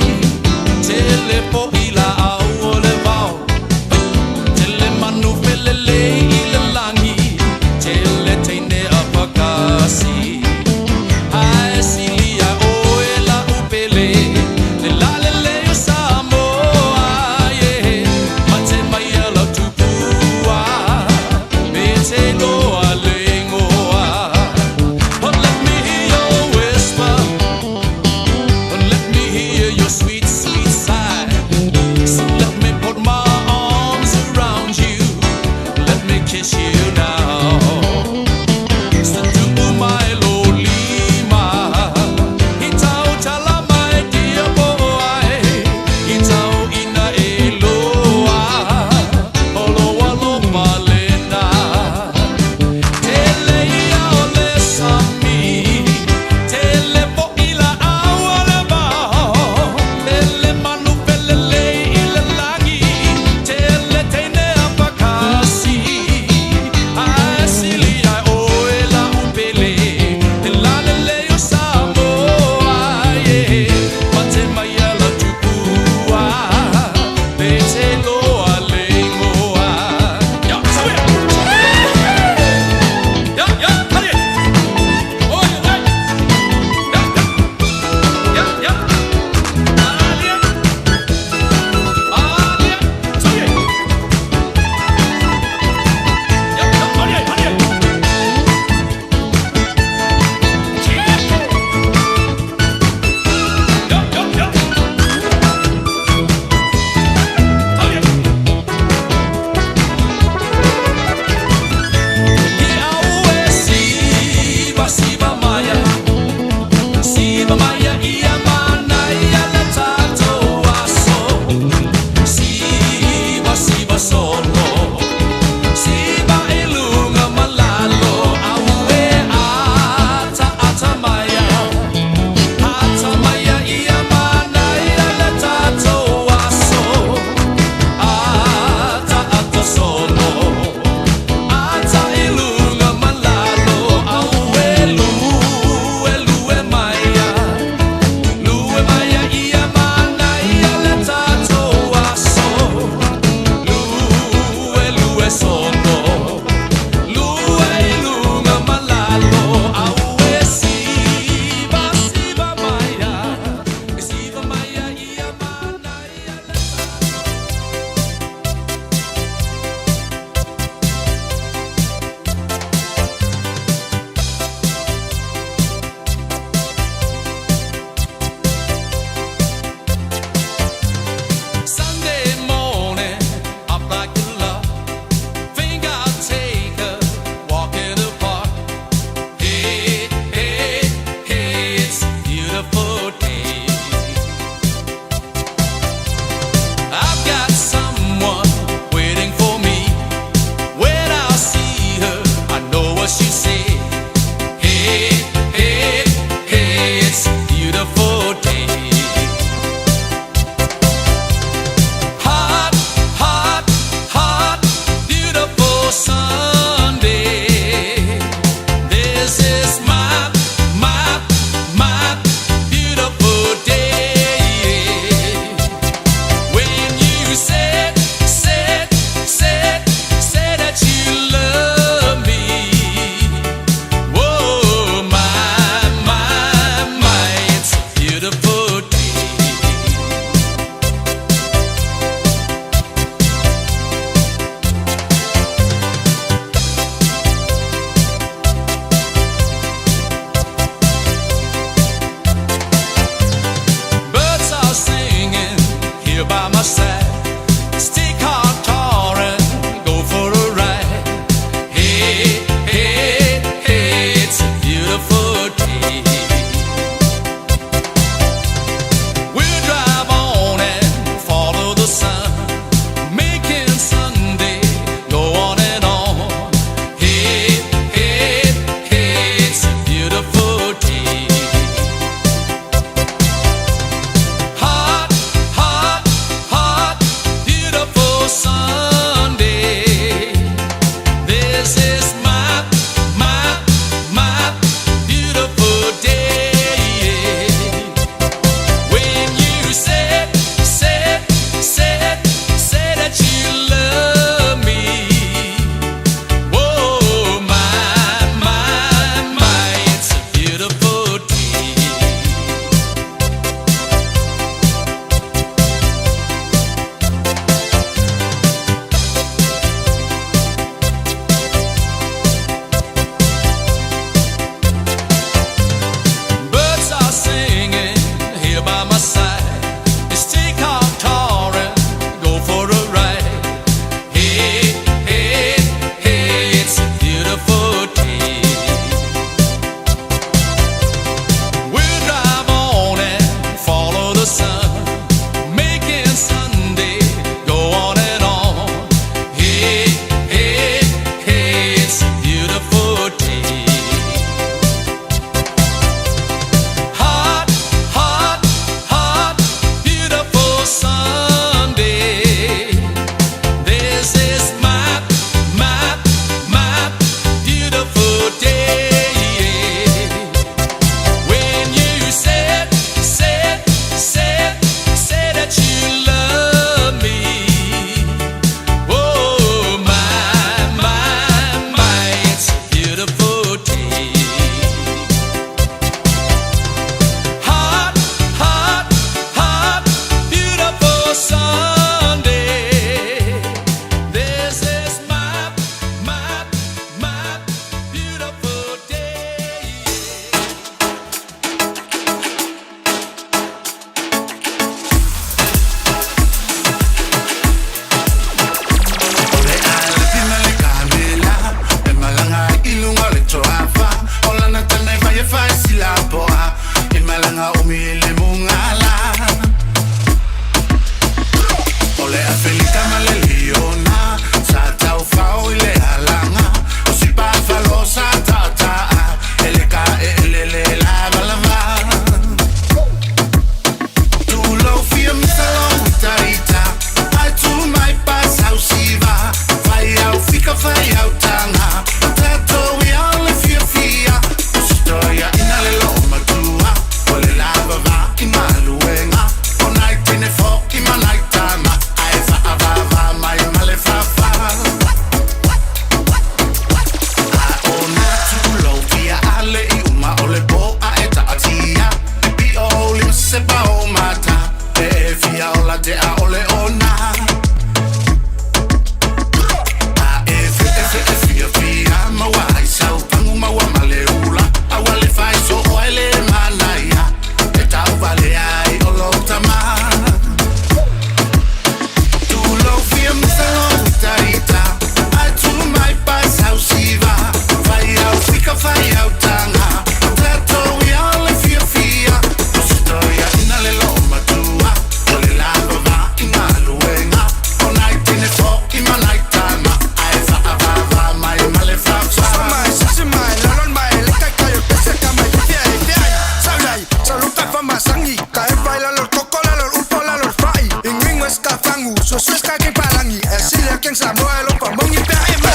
Mangu, so Swiska King Palangi, Asilia King Samoa, Lopamongi Pema.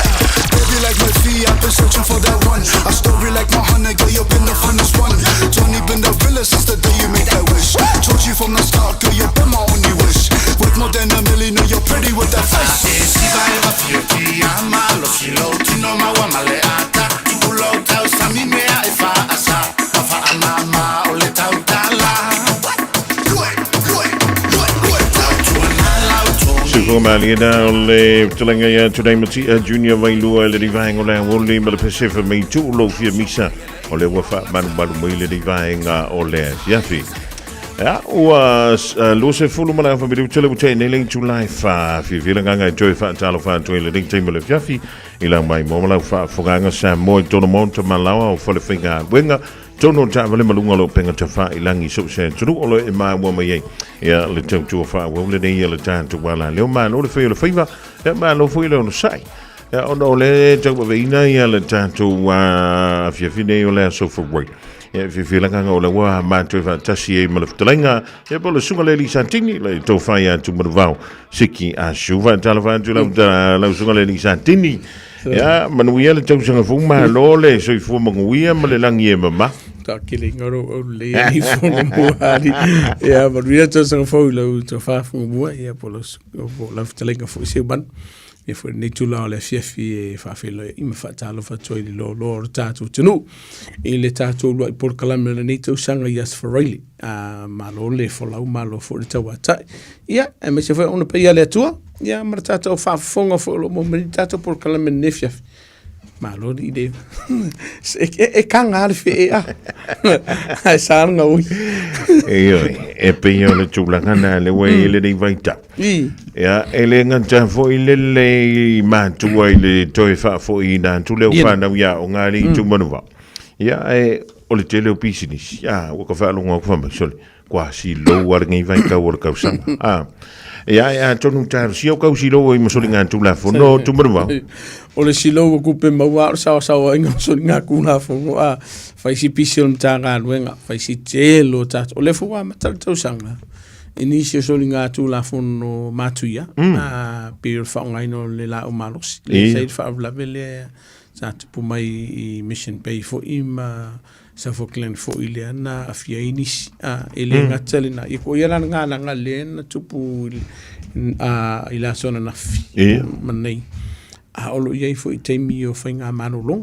Baby like my fee, I've been searching for that one. A story like my honey, girl, you've been the funnest one. Johnny been the realest since the day you made that wish. Told you from the start, girl, you've been my only wish. Worth more than $1 million, you're pretty with that face. Si va eva fieti, ama lo silo, tino mawa male ata. Tulo tau samimea ifa asa, afa amama ole tau tala. Malina ole tulenga ya today mati junior vailua le divang ole ole mal Pacific me tu lo fia misa ole wafa man le divang ole yafi ya was lose fulu mana fa bidu tele bute ne to life fi vilanga joy fa talo fa to le ding table yafi ila mai mo mala fa foganga sa mo to no monta malawa o fa le finga wenga tono ta vale malunga lo penga ta fa ilangi so se tru olo e ma wo mai ya le tau tu fa wo le nei le tan tu wala le ma no le fe le fiva ya ma lo foi le no sai ya ono le tau be ina ya le tan tu wa fi fine o le so for work ya fi fi la nga o le wa ma tu fa tasi e ma le tlenga ya po le sunga le li santini le to fa ya tu mo va siki a shuva talva tu la sunga le li santini ya manuia le tau sanga fu ma lo le so fu mo nguia ma le langi e mama ka kile ngaro le ni fu mo ali ya manuia tau sanga fu lo to fa fu mo ya po la tlenga fu se ban e fu ni tu la le fifi e fa filo i me fa talo fa toi lo tatu tunu i le tatu lo por kalame le ni tau sanga yas for really ma lo le fo la ma lo fo le tau ata ya e me se foi ona pe ya le tua ya mar tatu fa fonga fo lo mo me tatu por kalame ne fifi ma lo di de e kanga alfi ai sanga ui e pe yo le chula kana le we le di vaita ya ele nganta fo ile ma tu le toi fa fo ina tu le fa na ya o ngali tu manuva ya e o le tele o business ya o ka fa lo ngwa fa sol kwa si lo war ngai vai ka war ka sang ya tonu tar si o ka si lo i mo sol ngantu la fo no tu manuva o le silo ko pe mawa sa inga so nga kuna fo fa si pisil mtanga wenga fa si telo tat o le fo wa matal to sanga inicio so nga tu la fo no matuya pe fa nga no le la o malos le sai fa la vele tat pu mai mission pay fo ima sa fo clan fo ile na afia inis ele nga tselina i ko yela nga nga le na tupu ila sona na fi manei olo ye fo itemi o fainga manulong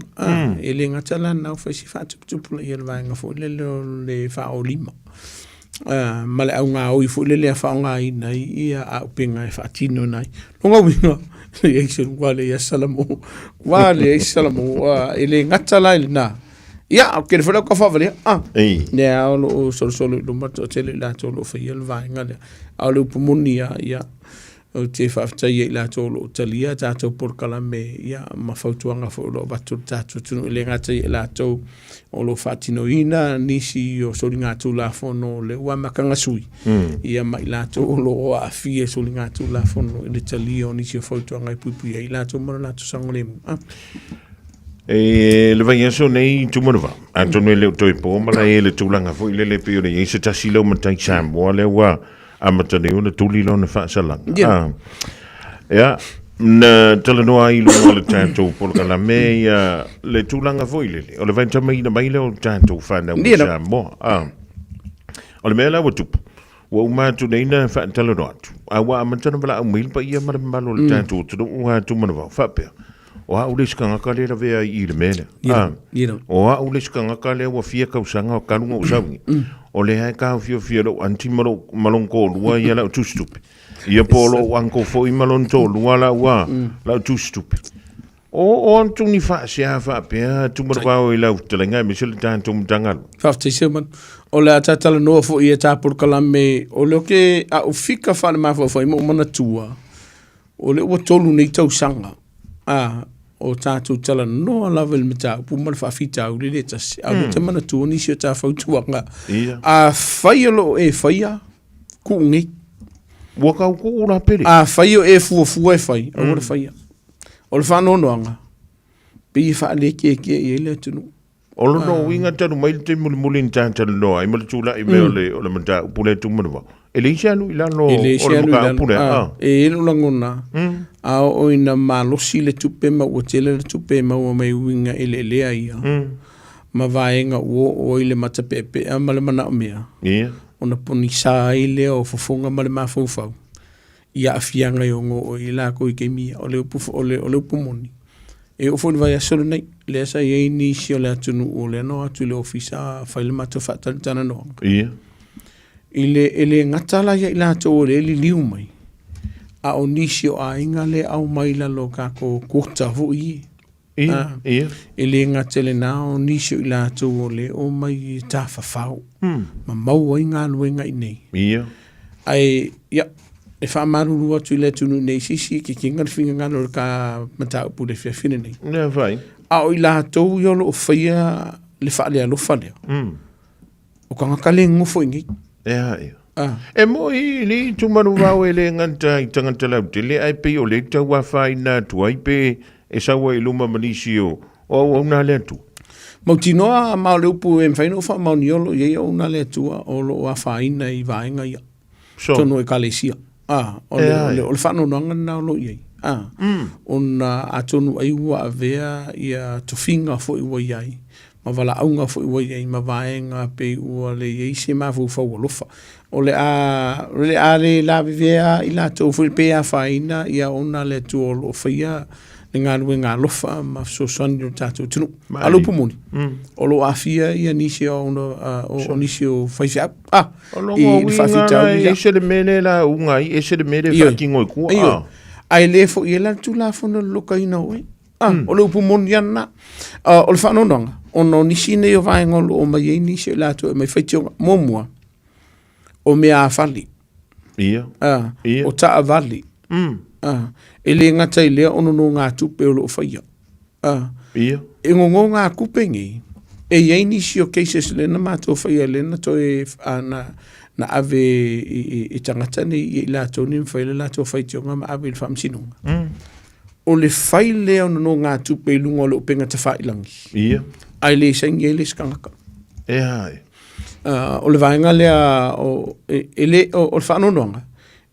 ele nga tala na fo si fa tu pula ye va nga fo le fa o lima male au nga o fo le fa nga ina ia a pinga fa tino nai longa winga ye se wale ya salamu ele nga tala na ya o ke fo ka fa vale ne olo solo lo mato tele la to lo fa ye va nga olo pumunia ya o te whafta i la tōlo talia tātou por kalame ia mawhautuanga fo lo batu tātou tunu le ngata i la tō o lo whatino ina nisi o sori ngātu la fono le ua makanga sui ia mai la tō lo a fie sori ngātu la fono i le talia o nisi o whautuanga i puipui i la tō mara la tō sangolemu le vai aso nei tumanova antonu le toi po mala le tulanga fo le pio le se tasilo matai Samoa le wa amatane una tuli lo na fa salang ya na telenoa i lo le tanto por kala me ya le tulanga foile o le venta mai na mai le tanto fa na Samoa o le mela watu wa uma tu nei na fa telenoa awa amatane bala umil pa ia mar malo le tanto tu wa tu manova fa pe o a ule skanga kale la vea i le mele o a ule skanga kale wa fia kausanga o kalunga usawi o le hai ka fio lo anti malon ko lua ia la tu stupi ia polo wanko fo i malon to lua la wa la tu stupi o antu ni fa sia fa pe tu mo ba o la telenga mi sel tan tu mtangal fa te seman o le atatala no fo i ta por kalame o le ke a ufika fa ma fo mo mana tua o le o tolu nei tau sanga o tātou tala no level mita pu mal fa fita o le tas a te mana tu ni se ta fa tuanga a failo e faia ku ngi waka ku ura pere a faio e fu e fai o le faia o le fa no noanga pe fa le ke e le tunu o lo no winga tanu mai te mulin tan no ai mal tula i me o le mata pule tu mana Elise anu ilano Elise anu ilano. Langona. A o ina malosi le tupe ma o tele le tupe ma o mai winga ele lea ia. Ma vaenga o ile matapepe a male mana o mea. Ona poni sa ile o fofonga male mafufau. Ia afianga yongo o ila ko ikemia o le upumoni. E o foni vai asolo nei le sa ye ni si o le atunu o le no atu le ofisa faile mata fatana no. Ile ngatala ya ila to le liu mai. A o nisi o a inga le au mai la lo kako kota vo i. Ile ngatele na o nisi o ila to le o mai ta fafau. Ma mau inga luenga inei. Ai ya e fa maruru atu le tunu nei sisi ki kinga finga ngalo ka mata pu le fine nei. Ne vai. A o ila to yo lo fia le fa le lo fa le. O kanga kale ngofo ingi. E mo i ni tu manu wau ele nganta i tangata lau tele ai pe o le tau wa fai na tu ai pe e sawa i luma manisio o una le tu. Mautinoa ma le upu e mwhaino wha mauniolo ye o una le tua o lo wa fai na i vaenga ia. Tono e kalesia. O le whano nanga na lo ye. Ona atonu ai ua avea ia tofinga fo i wa iai. Ma wala aunga fo i wa iai ma vaenga pe ua le ye se ma fu fa ua lofa. O le a le la vivea i la tau fo pe a faina ia ona le tu o lo fia ngā rue ngā lofa ma so sani o tātou tunu. Alupu muni. O lo afia ia nisi o nisi o whaisi au. O lo ngā e se de mene la ungai, e se de mene whakingo i kua. Ai le fo i la tu la fona loka ina oi. O le upu muni ana. O le whanonanga. O no nisi ne o vaenga o mai e nisi o la tu e mai whaitio momua. O mea a whali. O taa vali. E le ngata i lea ono no ngā tupe o lo whaia. E ngongo ngā kupengi. E iei nisi o cases le na mātou whaia le na toi na ave i tangata ni i la tau ni mwhaile la tau whaitio ngā ma ave i whamsinunga. O le whai lea ono no ngā tupe i lunga o le upenga te whailangi. Ai le saingi e le skangaka. O le vaenga lea o le whanononga.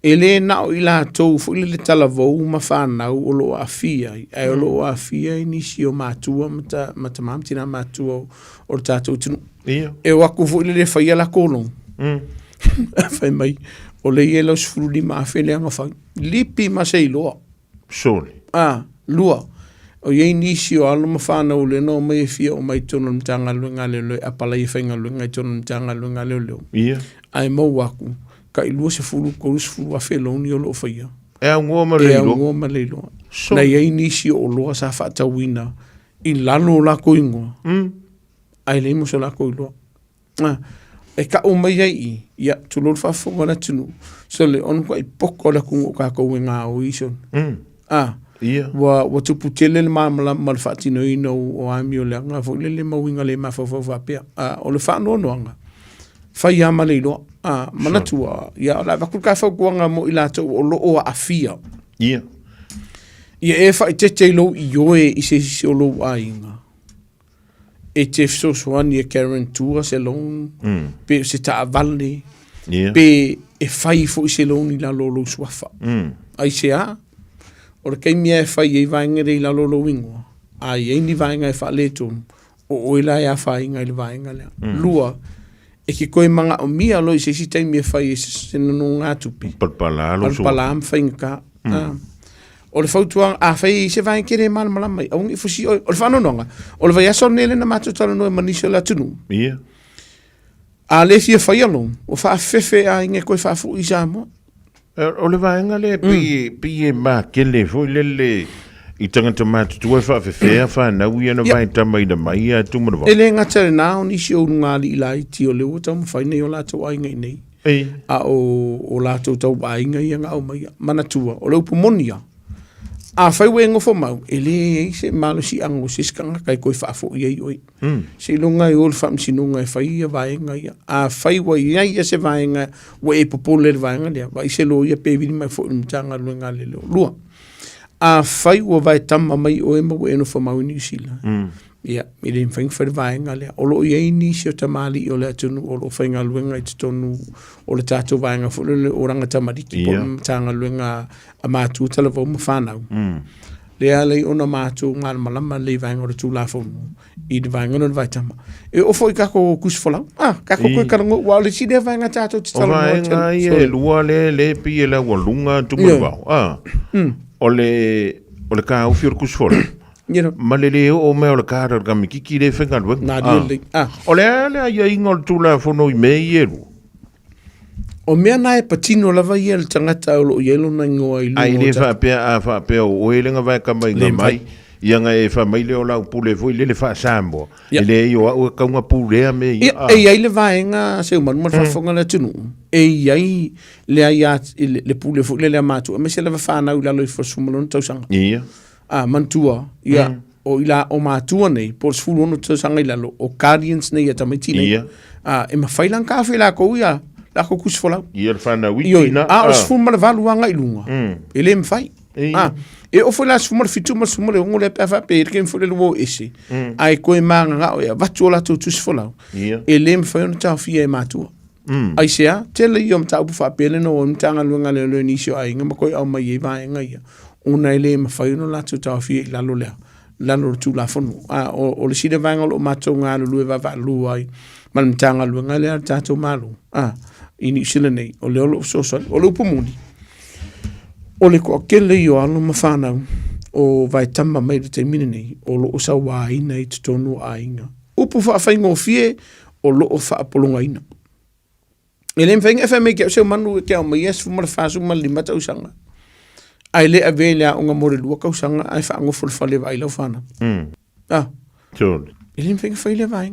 E le na o ila tau fu ile le tala vau ma whanau o lo afia. Ai o lo afia i nisi o mātua mata mamtina mātua o le tātou tunu. E waku fu ile le whaia la kolong. Whai mai. O le ie lau sifuru li ma awhele anga whai. Lipi ma sei loa. Soli. Lua. O iei nisi o alo ma whanau le no mai fia o mai tono mtanga luenga leo apala i whainga luenga i tono mtanga luenga leo. Ai mau waku. Ka ilua se fulu ko se fulu afe lo ni o lo faia. E a ngua malelo. E a ngua malelo. Na iei nisi o loa sa whata wina i lalo la ko ingoa. Ai le mo so la ko iloa. E ka o mai ai ia tu lo fa fonga na tunu. So le on ko i poko la ku ka ko winga o ison. Wa tu putele le mamala mal fatino ino o amio le nga fo le mawinga le mafofa pe. O le fa no noanga. Fai ama le iloa. Manatua. Ia la vaku ka whaukuanga mo i lato o lo o afia. Ia e whai te lo i oe i se si o lo a inga. E te fsoswani e Karen Tua se long. Pe se ta avale. Pe e whai fo i se long i la lo swafa. Ai se a. O re kei mea e whai e vaengere i la lo ingoa. Ai e ni vaenga e wha letum. O oila e a whai inga i le vaenga lea. Lua. E ki koe manga o mia lo i se si taimi e whai e se nanu ngā tupi. Palpala alo so. Palpala am whainga ka. O le whautuang a whai i se vai kere malama mai. Au ngi fusi o le whanononga. O le vai aso nele na matutala no e manisio la tunu. A le fia whai along. O wha fefe a inge koe wha fu i Samoa. O le vaenga le pie ma kele fo lele i tangata mātutua wha whewhea wha nau ia na vai tamai na mai a tumarwa. E le ngata na o nisi o ngāli i lai ti o leo tamu whainei o lātou ainga i nei. A o lātou tau ainga i anga au mai manatua o leo pomonia. A whaiwe ngofo mau e le e se malo si ango se skanga kai koe whaafo i ei oi. Se lunga i ol whamsinunga e whai ia vaenga ia. A whaiwa i ia se vaenga wa e popole vaenga lea. Wa i se lo ia peviri mai fo imtanga luenga le leo. Lua. A whai ua vai tama mai o e mau eno whamau i New Zealand. Ia, mi le mwhainga wharewaenga lea. O lo iei nisi o tamali o lea tunu, o lo whainga luenga i tonu, o le tātou waenga whulele o ranga tamariki, po tanga luenga a mātua talavau ma whanau. Lea lei ona mātua ngā malama lei waenga o le tūla whonu, i le waenga no le vaitama. E o fwoi kako kusfolau? Kako koe karango, wa le sine waenga tātou te tala moa. O vaenga i e lua le pi e la walunga tumalawau. O le ka ufi o kusfolau. Ma le leo o mea o le kāra ka mikiki le whenga lue. O le ale ia inga o le tūla whono i mea i eru. O mea nai patino lava ia le tangata o lo ielo na ingoa i lungo. Ai le whapea o oelenga vai ka mai ngā mai. Ia nga e wha mai leo lau pule fwoi le wha sambo. E le i o au kaunga pulea me i. E iai le vaenga se umanu ma whafonga le tunu. E iai le ai le pule fwoi le amatu. A me se lava whanau lalo i whasumalona tausanga. Ia. Mantua, ia, o ila o mātua nei, po sfulu ono tausanga i lalo, o guardians nei a tamaiti nei. E mawhailan ka whi la kou ia, la kou kusfolau. Ia le whana wiki na. O sfulu mara walu anga i lunga. E le mwhai. E o fwela sfulu mara fitu mara sfulu ongo le pefa pe, rike mwhule luo ese. Ai koe maanga nga o ia, watu o la tau tusfolau. E le mwhai ono tau fia e mātua. Ai sea, tele i o mtau pufa pele no o mtanga luenga le loe nisio ai, nga makoi au mai e vaenga ia. Una ele ma fai no latu tau fi lalo lea lalo tu la fonu o le sine vanga lo mato nga lu va lu ai man tanga lu nga le tato malu ini sile nei o le lo so o le pumuni o le ko kele yo alo ma fana o vai tama mai te mine nei o lo sa wa ina i tonu ainga upu fa fai ngo fie o lo fa polonga ina ele mfeng FEB ke se manu ke o mai es fu ma fa su ma limata usanga ai le avele a unga more lua kausanga ai fa ngo fulfale vai lo fana. Tol. Ele mfeng faile vai.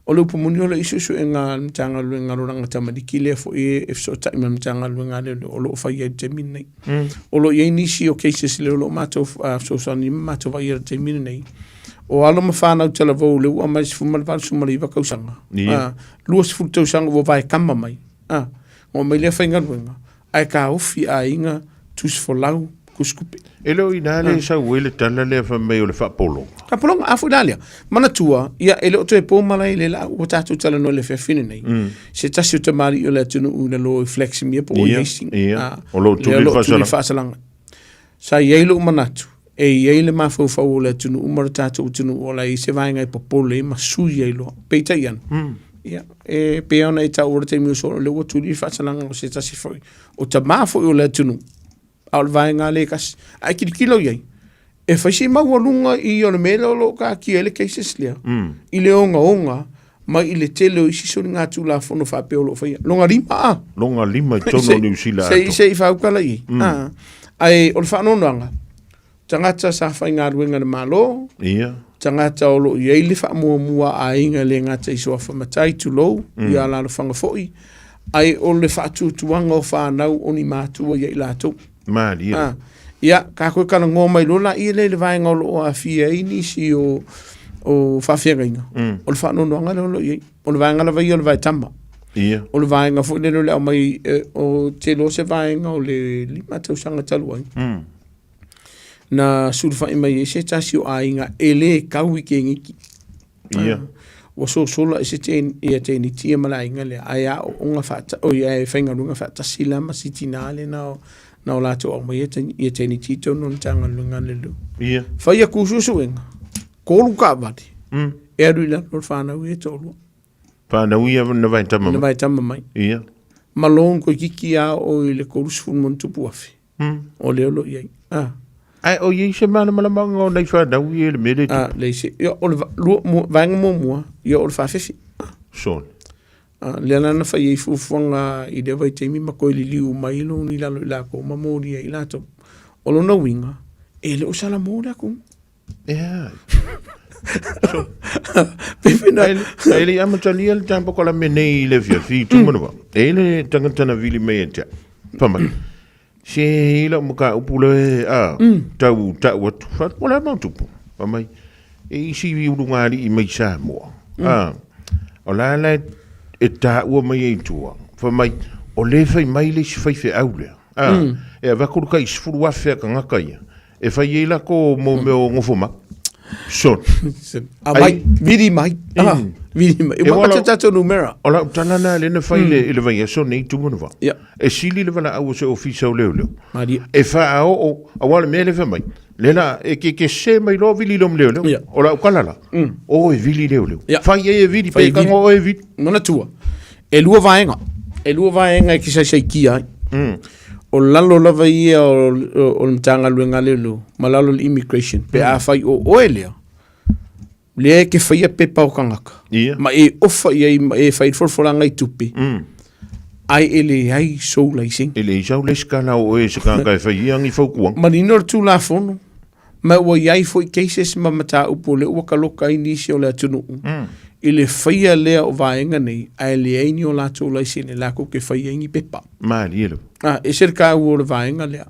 O le pumuni o le isu enga mtanga lu enga ranga tamadiki le fo e so ta ima mtanga lu enga le o lo fa ye temine nei. O lo ye nisi o cases le lo mato so sani mato va ye temine nei. O alo ma fana o tela vo le o mais fumal val sumali va kausanga. Luas fu tausanga vo vai kama mai. O mai le fainga luenga. Ai ka ofi a inga tus for lau kuskupe. Elo inale sa wele tala le fa me o le fa polo. Ka polo afu dalia. Mana tua ia ele o te po mala ile la o tatu tala no le fe fine nei. Se tasi o te mari o le tunu una lo flex mi po o yesing. O lo tu le fa sala. Sa yelo manatu. E yele ma fo fa o le tunu umar tatu tunu o la i se vai ngai po polo ma su yelo. Peita yan. Ia, e peona i tau ora te miu solo le o tu li fa sala o se tasi foi. O ta ma fo o le tunu. Al vai ngā le kasi. Ai ki kilo iei. E whaisi mawalunga i o le mele o lo ka ki ele cases lea. I le onga, mai i le tele o isi sori ngā tūla whono whapeo lo whaia. Longa lima Longa lima i tono ni usila ato. Se i whaukala i. Ai, o le whanonoanga. Tangata sa whai ngā ruenga na malo. Ia. Tangata o lo iei le whamua a inga le ngata i soa whamatai tu lo. I ala le whangafoi. Ai, o le whaatutuanga o whanau o ni mātua iei lātou. Mari. Ia, ka koe kala ngō mai lola i le vai ngolo o a fia ini si o whawhianga inga. O le whanonoanga le olo iei. O le vai ngala vai o le vai tamba. Ia. O le vai ngā fo le au mai o te lo se vai ngā o le lima tau sanga talu ai. Na surfa mai e se tasi o a inga ele kau i ke ngiki. Ia. O so sola e se te ni tia mala inga le aia o unga whata o ia e whainga runga whata sila masiti nale na o na o lato o mai e te ni tito non tanga lunga le lu. Ia. Whai a kususu inga. Kolu ka wati. E aru ila lor whanau e tolu. Whanau ia na vai tama mai. Na vai tama mai. Ia. Malong ko kiki a o i le korusu fun mon tupu afi. O leo lo iei. Ai o iei se mana malamanga o nei whanau i le mere. Leise. Ia o le vaenga mua. Ia o le whawhifi. Son. Leana na whai ei fufuanga i rewa i teimi mako i liu mai lo ni lalo i lako mamori i lato. O lo na winga, e le o sala mōre ako. Ia. Ele amatalia le tampo kola menei i le fiafi tumanua. Ele tangatana vili mei e tia. Pama. Se ila muka upule tau atu. Wala mautupu. Pama. E isi urungari i mai Samoa. O la e tā ua mai e tua. Wha mai, o le whai mai le si whai whai aulea. E a wakuru kai sifuru a whea ka ngaka ia. E whai e la ko mō meo ngofo ma. Son. Mai, vidi mai. Vidi mai. E waka tato numera. Ola talana le na faile ile vai so nei tu mona va. E sili le vala au se ofisa o leo. Mari. E fa o awala mele fa mai. Lena e ke se mai lo vili lom leo. Ola kalala. O e vili leo. Fa e vili pe ka o e vili. Mona tua. E lua vaenga. E lua vaenga ki sa kia. O lalo lava ia o mtanga luenga lelo. Malalo immigration. Pe a fai o elea. Le ke fai pe pau kangaka. Ma e ofa e fai forforanga i tupi. Ai ele ai so laising. Ele jau leskala o e se kanga fai angi fau ma ni nor tu la fono. Ma o iai foi cases ma mata upo le ua kaloka inisi o le atunu. Ile fai lea o vaenga nei. Ai le eini o la tu laising. Lako ke fai ingi pepa. Ma lielo. E ser ka o le vaenga lea.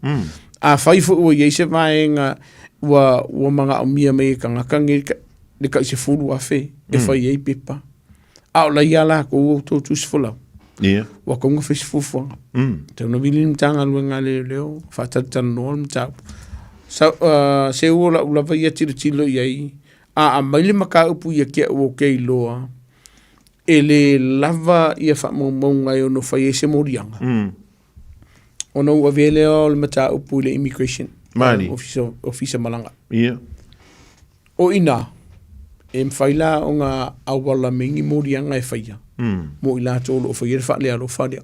A fai fo o iai se vaenga wa manga o mia mei kangaka ngirika. Le ka se fulu a fe e fai ei pepa a la ia la ko to tu se fula wa ko ngo fe se fufu te no vili mtanga luenga leo fa tata no mta se o la vai tiro tilo iai a mai le maka upu ia ke o ke loa ele lava ia fa mo ngai no fai se morianga ono wa vele o le mata upu le immigration mani officer malanga o ina e mwhaila o ngā awala mingi morianga e whaia. Mo i la tōlo o whaia whale alo whale.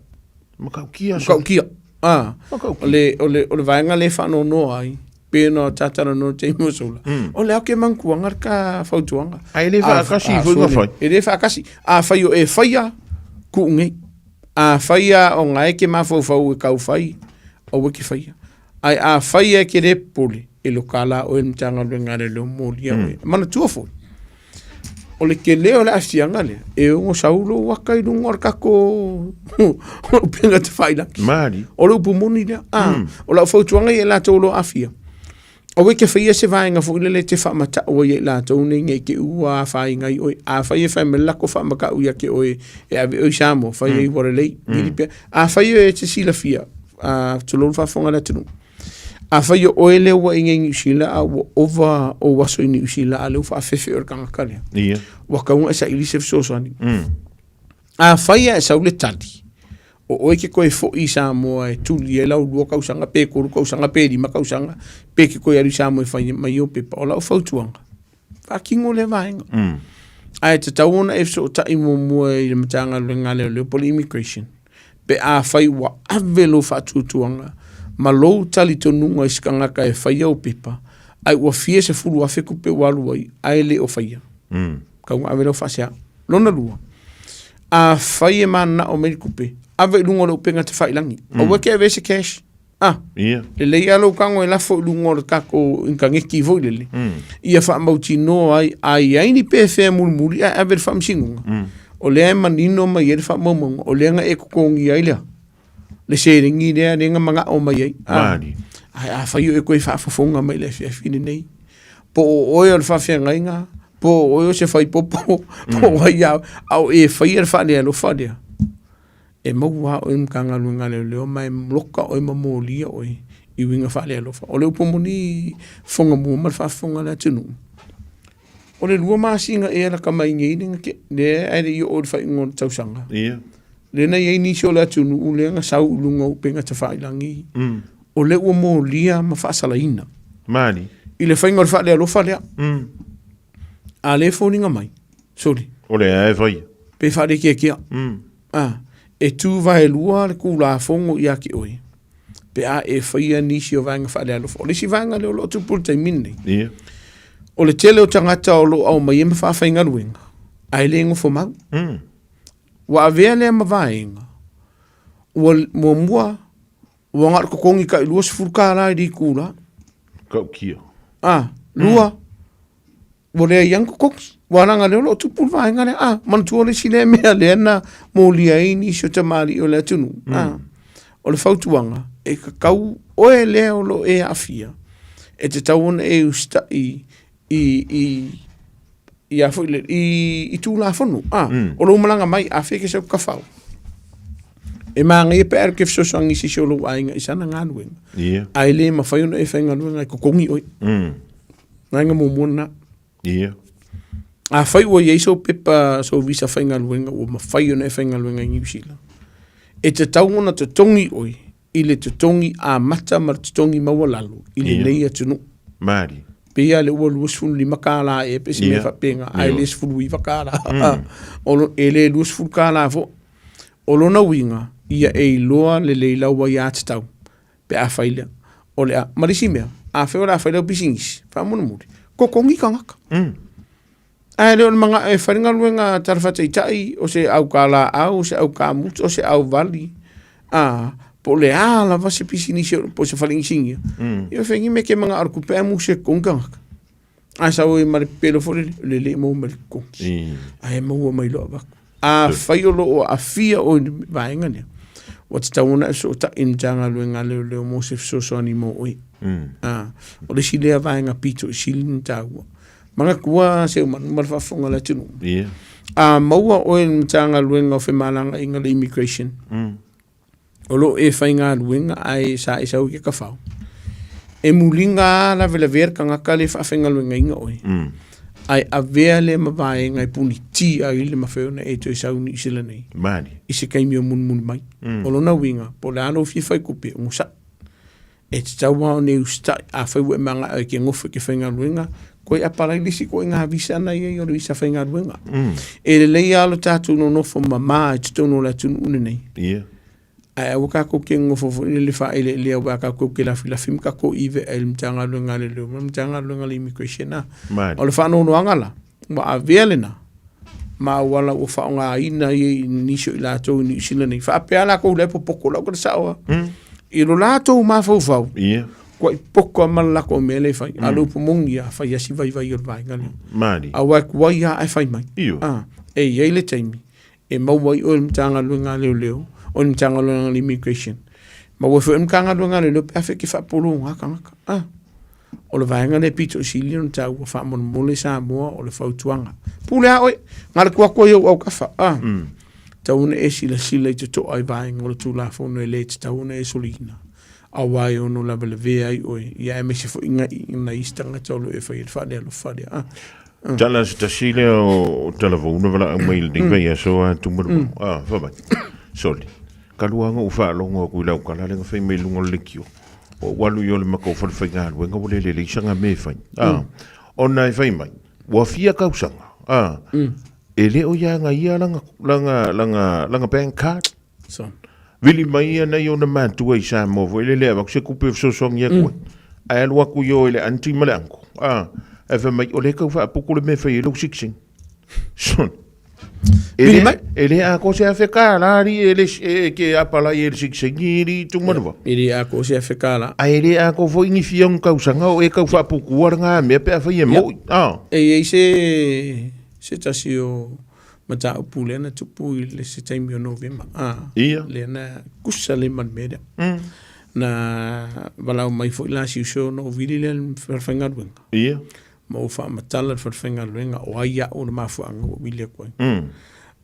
Makaukia. Makaukia. O le vaenga le whano noa ai. Pēno tatara no te imusola. O le ake mangkuanga ka whautuanga. Ai le whaakasi i whainga whai. E le whaakasi. A whai o e whaia ku unge. A whaia o ngā eke mawhau e kau whai. O wiki whaia. Ai a whaia ke re pole. E lo kala o e mtanga le ngare leo moria. Mana tuafo. O le ke leo le asianga le, e o saulo waka i rungo kako o penga te whaila. Mari. O le upumoni lea. O la whautuanga i e la tōlo afia. O weke whaia se vaenga fo ile le te whamata o i e la tōne ngai ke ua a whainga i oi. A whaia whai me lako whamaka uia ke oi e ave oi Samoa, whaia i warelei. A whaia e te sila fia, tulolu whafonga la tunu. A whai o ele wa inga New Zealand a ova o waso i New Zealand a leu whaafefe o kangakarea. Ia. Wakaunga e sa ilisef sosani. A whai e sa ule tali. O oe ke koe fo i Samoa e tuli e lau lua kausanga pe koru kausanga pe rima kausanga pe ke koe ari Samoa e whai mai o pepa o lau whautuanga. Whakingo le vaenga. A e te tauona e so ta imo mua i le matanga luenga leo poli immigration. Pe a whai wa avelo whatutuanga. Ma lou tali tonunga iskanga ka e whaia o pepa, ai ua fie se furu a wheku pe walu ai, ai le o whaia. Kaunga awe lau whasea. Lona lua. A whaia mana o meri kupe, awe lungo le upenga te whailangi. O weke e vese cash. Le lei alo kango e lafo lungo le kako inka ngeki voi lele. Ia wha mauti no ai aini pe whea mulmuri, ai awe wha msingunga. O lea manino mai e wha maumonga, o lea nga e kukongi ai lea. Le seringi lea nenga manga o mai ai. Mari. Ai a whaio e koe whaafafonga mai le whiawhine nei. Po o oe al whawhianga inga. Po o oe o se whai popo. Po wai au e whaia whanea lo whanea. E maua o mkanga luenga leo mai mloka o mamolia o i winga whanea lo whanea. O leo pomoni whonga mua mar whafonga la tunu. O le lua maasinga e ala kamai ngei ninga ke. Le aere i o whai ngon tausanga. Ia. Lena i ni so la tunu u le nga sau lunga u penga te whailangi. O le ua mo lia ma whaasalaina. Mani. I le whainga o whaelea lo whaelea. A le whoninga mai. Sorry. O le ae whai. Pe whaere kia kia. E tū vai lua le kūla whongo i ake oi. Pe a e whaia nisi o vanga whaelea lo whaelea. O le si vanga leo lo tupul tai minne. Ia. O le tele o tangata o lo au mai e ma whaafhainga ruenga. Ai le ngo whamau. Wa avea lea mavaenga. Ua mua. Ua ngar kokongi ka ilua se furka la i di kula. Kau kia. Lua. Ua lea iang kokongi. Ua nanga leo lo tupul vaenga lea. Mantua le sile mea lea na molia ini sio tamari o lea tunu. O le fautuanga. E kakau oe lea o lo e afia. E te tauona e usta i tū la whanu. O lo malanga mai a wheke sau kawhau. E maanga e pēr ke whsosangi si sio lo ainga i sana ngā nuenga. Ai le ma whaiona e whainga nuenga i kokongi oi. Ngāinga mōmona. Ia. A whai ua iei so pepa so visa whainga luenga o ma whai ona e whainga luenga i New Zealand. E te taungona te tongi oi, i le te tongi a mata ma te tongi maua lalo, i le nei atunu. Mari. Pea le ua luas fulu lima kāla e pesi me whapenga, ai le sfulu i wakāla. E le luas fulu kāla fo. O lona winga, ia e loa le leilaua i ate tau, pe a whailea. O le a, marisi mea, a whewara a whailea bisingis, whamona muri. Ko kongi ka ngaka. Ai leo mga e wharinga luenga tarwhata i tai, o se au kāla au, se au kāmut, o se au vali. Po le ala vase pisinisi, po se whalingi singia. Ia whengi me ke mga arku pēa mu se konga ngaka. Ai sa oi mare pelo fore, le le mo mare kongi. Ai maua mai loa waku. A whaiolo o a fia o vaenga nea. O te tauna e so ta intanga luenga leo mo se fsosoani mo oi. O le silea vaenga pito, silin tāua. Mga kua se umar whafonga la tunu. A maua o e mtanga luenga o whemalanga inga le immigration. O lo e whainga luenga ai sa e sau ke ka whao. E mulinga la vela verka ngaka le whawhenga luenga inga oi. Ai a vea le mawai ngai puni ti a ile mawheona e toi sau ni isila nei. Mani. I se kaimi o mun mai. O lo na winga, po le ano fi whai kupe o musa. E te tau wao ne usta a whaiwe manga e ke ngofu ke whainga luenga, koe a parailisi koe ngā visa na i o le visa whainga luenga. E le lei alo tātou no nofo mamā e te tono la tunu une nei. Ia. Ai au ka ko ke ngofo le le fa ile le au ka ko ke la film ka ko ive el mtanga luenga le le mtanga luenga le immigration na. O le fa no no angala. Ma avelena. Ma wala o fa nga ina i ni so la to ni sila ni fa pe ala ko le poko la ko sa wa. I lo la to ma fo fa. Ia. Ko poko mal la ko mele fa. Alu pumongi ya fa ya si vai vai vai ngali. Mari. Awa ko ya ai fa mai. Io. E ye le taimi. E mau wai o mtanga luenga le leo. O ni tanga longa l'immigration. Ma wafo mkanga longa le lo pe ki fa polo ngaka ngaka. O le vaenga le pito sili on tau wa fa mon mole Samoa o le fautuanga. Pule a oi, ngale kua kua yo au kafa. Tau ne e sila i te to ai vaenga o le tula fono e le te tau ne e solina. A wai ono la vele vea i oi. Ia e mese fo inga ina istanga tolo e fa i whare alo whare. Tala se tasile o telefona wala ang mail ding vea so a tumuru. Whabai. Soli. Kaluanga u whaalonga ku lau kalalenga whai me lunga lekio. O walu yo le mako whai ngāru, wenga wale le sanga me whai. O nai whai mai, wa fia kausanga. E leo ia nga ia langa bank card. Vili mai ia nei o na mātua i Samoa, vo ele lea wakse kupe wsosong ia koe. Ai alua ku yo ele anti male anko. E whai mai o le kau wha apuku le me whai e lau siksing. Son. Ele a ko se afeka la ri ele ke apala ele siksengiri tu marwa. Ele a ko se afeka la. Ele a ko foi ni fiong kausanga o e ka fa puku nga me pe fa ye mo. E se tasio mata upule na tupu le se taimi o november. Le na kusa le man media. Na balau mai foi la si so no vili le ferfenga wenga. Ia. Mo fa matala ferfenga wenga o ia o na mafu anga vili ko.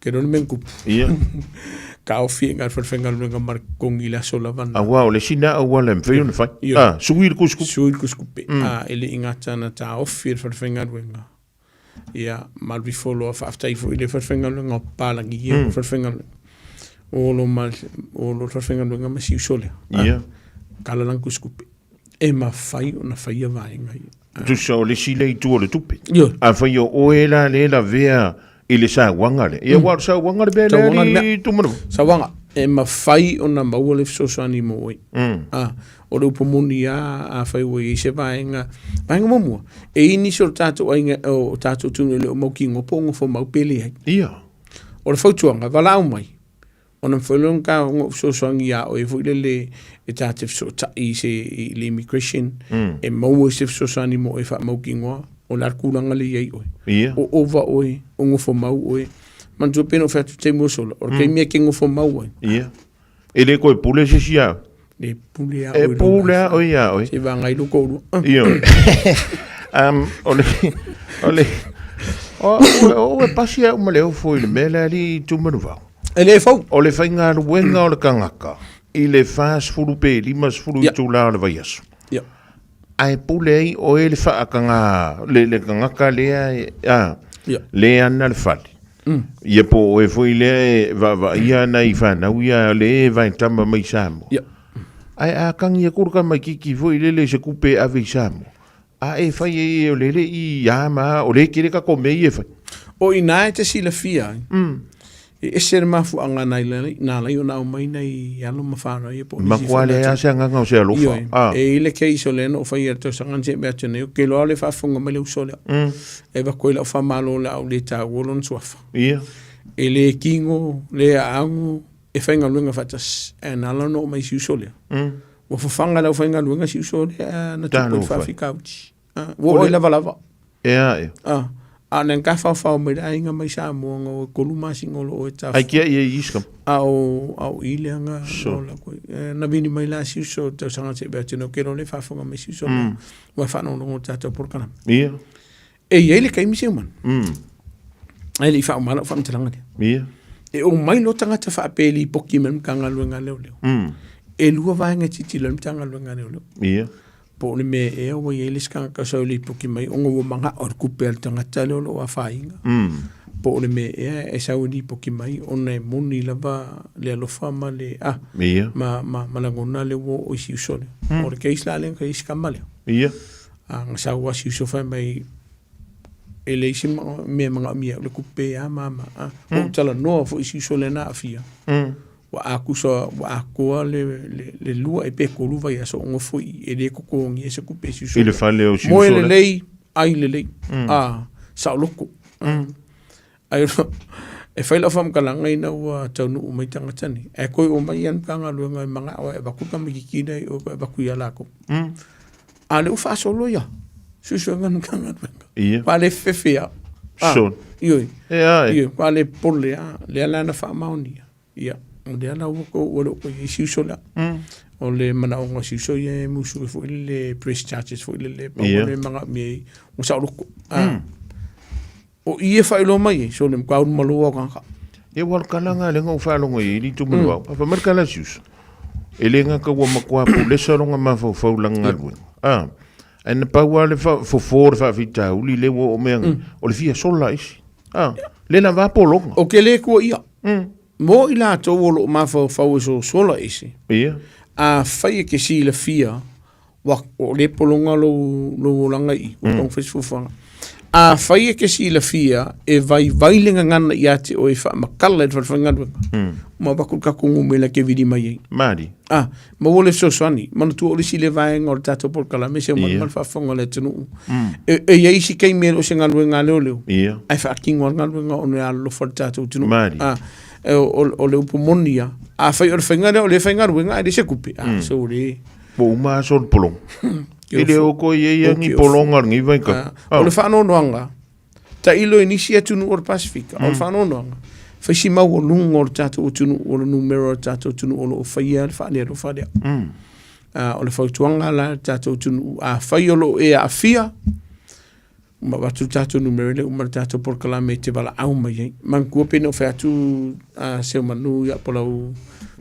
Ke no men kup. Ia. Ka o fienga ferfenga wenga mar kongi la sola van. Wow, le sina o wala mfeyo na fa. Suil kusku. Suil kusku. Ele ingata na ta o ferfenga wenga. Ia, mal vi follow af after ifo ile ferfenga wenga pala ngi ferfenga. O lo ferfenga wenga ma si sole. Ia. Kala lang kusku. E ma fai una fai vai ngai. Tu so le sile tu le tupe. A fa yo o ela le la vea ile sa wangale. Ia wa sa wangale be le tu mo. Sa wanga e ma fai ona mau le so ani mo oi. O le pomoni a fai wo i se vaenga mo. E ini so tato ainga o tato tu le mo kingo pongo fo mau pele ai. Ia. O le fautuanga vala mai. Ona folong ka ngo so ia o e fuile le e tatif so ta i se le immigration e mo se so ani mo e fa mo kingo o la kulanga le ai o o ova o o ngo fo mau o man jo peno fa te mo solo o ke mi kingo fo mau o ia ele ko pule se sia le pule o e pule o ia o se va ngai lu ko ia ole o e pasia o male o fo ile mele ali tu manuva ele fo o le fainga no wenga o le kangaka i le fast food pe limas food tu la le vaias ai pule o ele fa kanga le kanga ka le le ana le fali ia po e foi le va ia na I fa na ia le va tamba mai samo ai a kanga ia kurka mai ki foi le se kupe ave samo a e fai e o lele I ama o le kire ka kome I e fai o ina te sila fia e ser mafu anga na la yo na mai nei alo mafano e po ma kwale ya se anga o se alofa e ile ke iso le no fai to sangan se be tene ke lo le fa funga mele usole e ba ko le fa malo la o le ta wolon sofa ia e le kingo le angu e fai ngalunga fatas e na la no mai usole wo fa fanga la fai ngalunga si usole na to fa fi couch wo le lava anen ka fa me ainga mai sa mo ngo koluma singolo o ta ai kia ia iskam au ile anga la ko na bini mai la si so te sanga se be tino ke le fa fonga mai si so wa fa no ngo ta por kana ia e ele kai mi se man ele fa mala fa mtlanga ia e o mai lo tanga ta fa peli poki men kanga lo nga le e lua va nga titi lo tanga lo nga le ia po le me e o ele ska ka so le poki mai ngo manga or kupel tanga talo lo wa fa inga po le me e sa udi poki mai ona moni lava le lo fama le ma la ngona le wo o si so o ke isla le ke iska male ia ang sa wa si so fa mai ele si me manga mi le kupe mama o tala no fo si so le na afia wa aku so wa aku le lua e pe ko luva ya so ngo foi e le ko ko ngi se kupe si so ile fa le o si so mo le lei ai le lei sa loko ai e fai la fam kala ngai na wa tonu o mai tanga tani e ko o mai an kanga lu ngai manga o e ba ku ka mi ki dai o ba ku ya la ko ale o fa so lo ya su so ngan kanga ia pa le fefia so io ia pa le polle le la na fa mauni ia o le ana o ko si so la o le mana o ngo si so ye musu fo le press charges fo le manga mi o sa lo o ie fa ilo mai so le ka un malo ka e wal kalanga le ngo fa lo ngi li tu mo pa merka la sus ele nga ka wa makwa po le so nga ma fo langa lu en pa wa le fa fa vita u li le wo o me o le fia sola is le na va po lo o ke le ko ia mo ila to wo ma fo so sola is ia a fai ke si le fia wa o le polonga lo langa I o tong fes fufanga a fai ke si le fia e vai lenga ngana ia te o e fa makala e whanga ma bakul ka kungu me la ke vidi mai mari ma wole so swani man tu o le si le vai ngor tato por kala me se man fa fonga le tunu e ye si kai me o se ngalo ngalo le ai fa king ngor ngalo ngalo lo for tato tunu mari o le upumonia a fai o le whainga o le whainga ruenga e se kupe so le po uma sol polong ele o ko ye ngi polonga ngi vai ka o le whano noanga ta ilo inisia tunu or Pacifica o le whano noanga fai si mau o lunga o le tato o tunu o le numero o tato o tunu o lo whaia le whanea lo whanea o le whautuanga la tato o tunu a whai o lo e a fia ma watu tato numero le umar tato por kalame te bala au mai man kua pena o whai atu se manu ya polau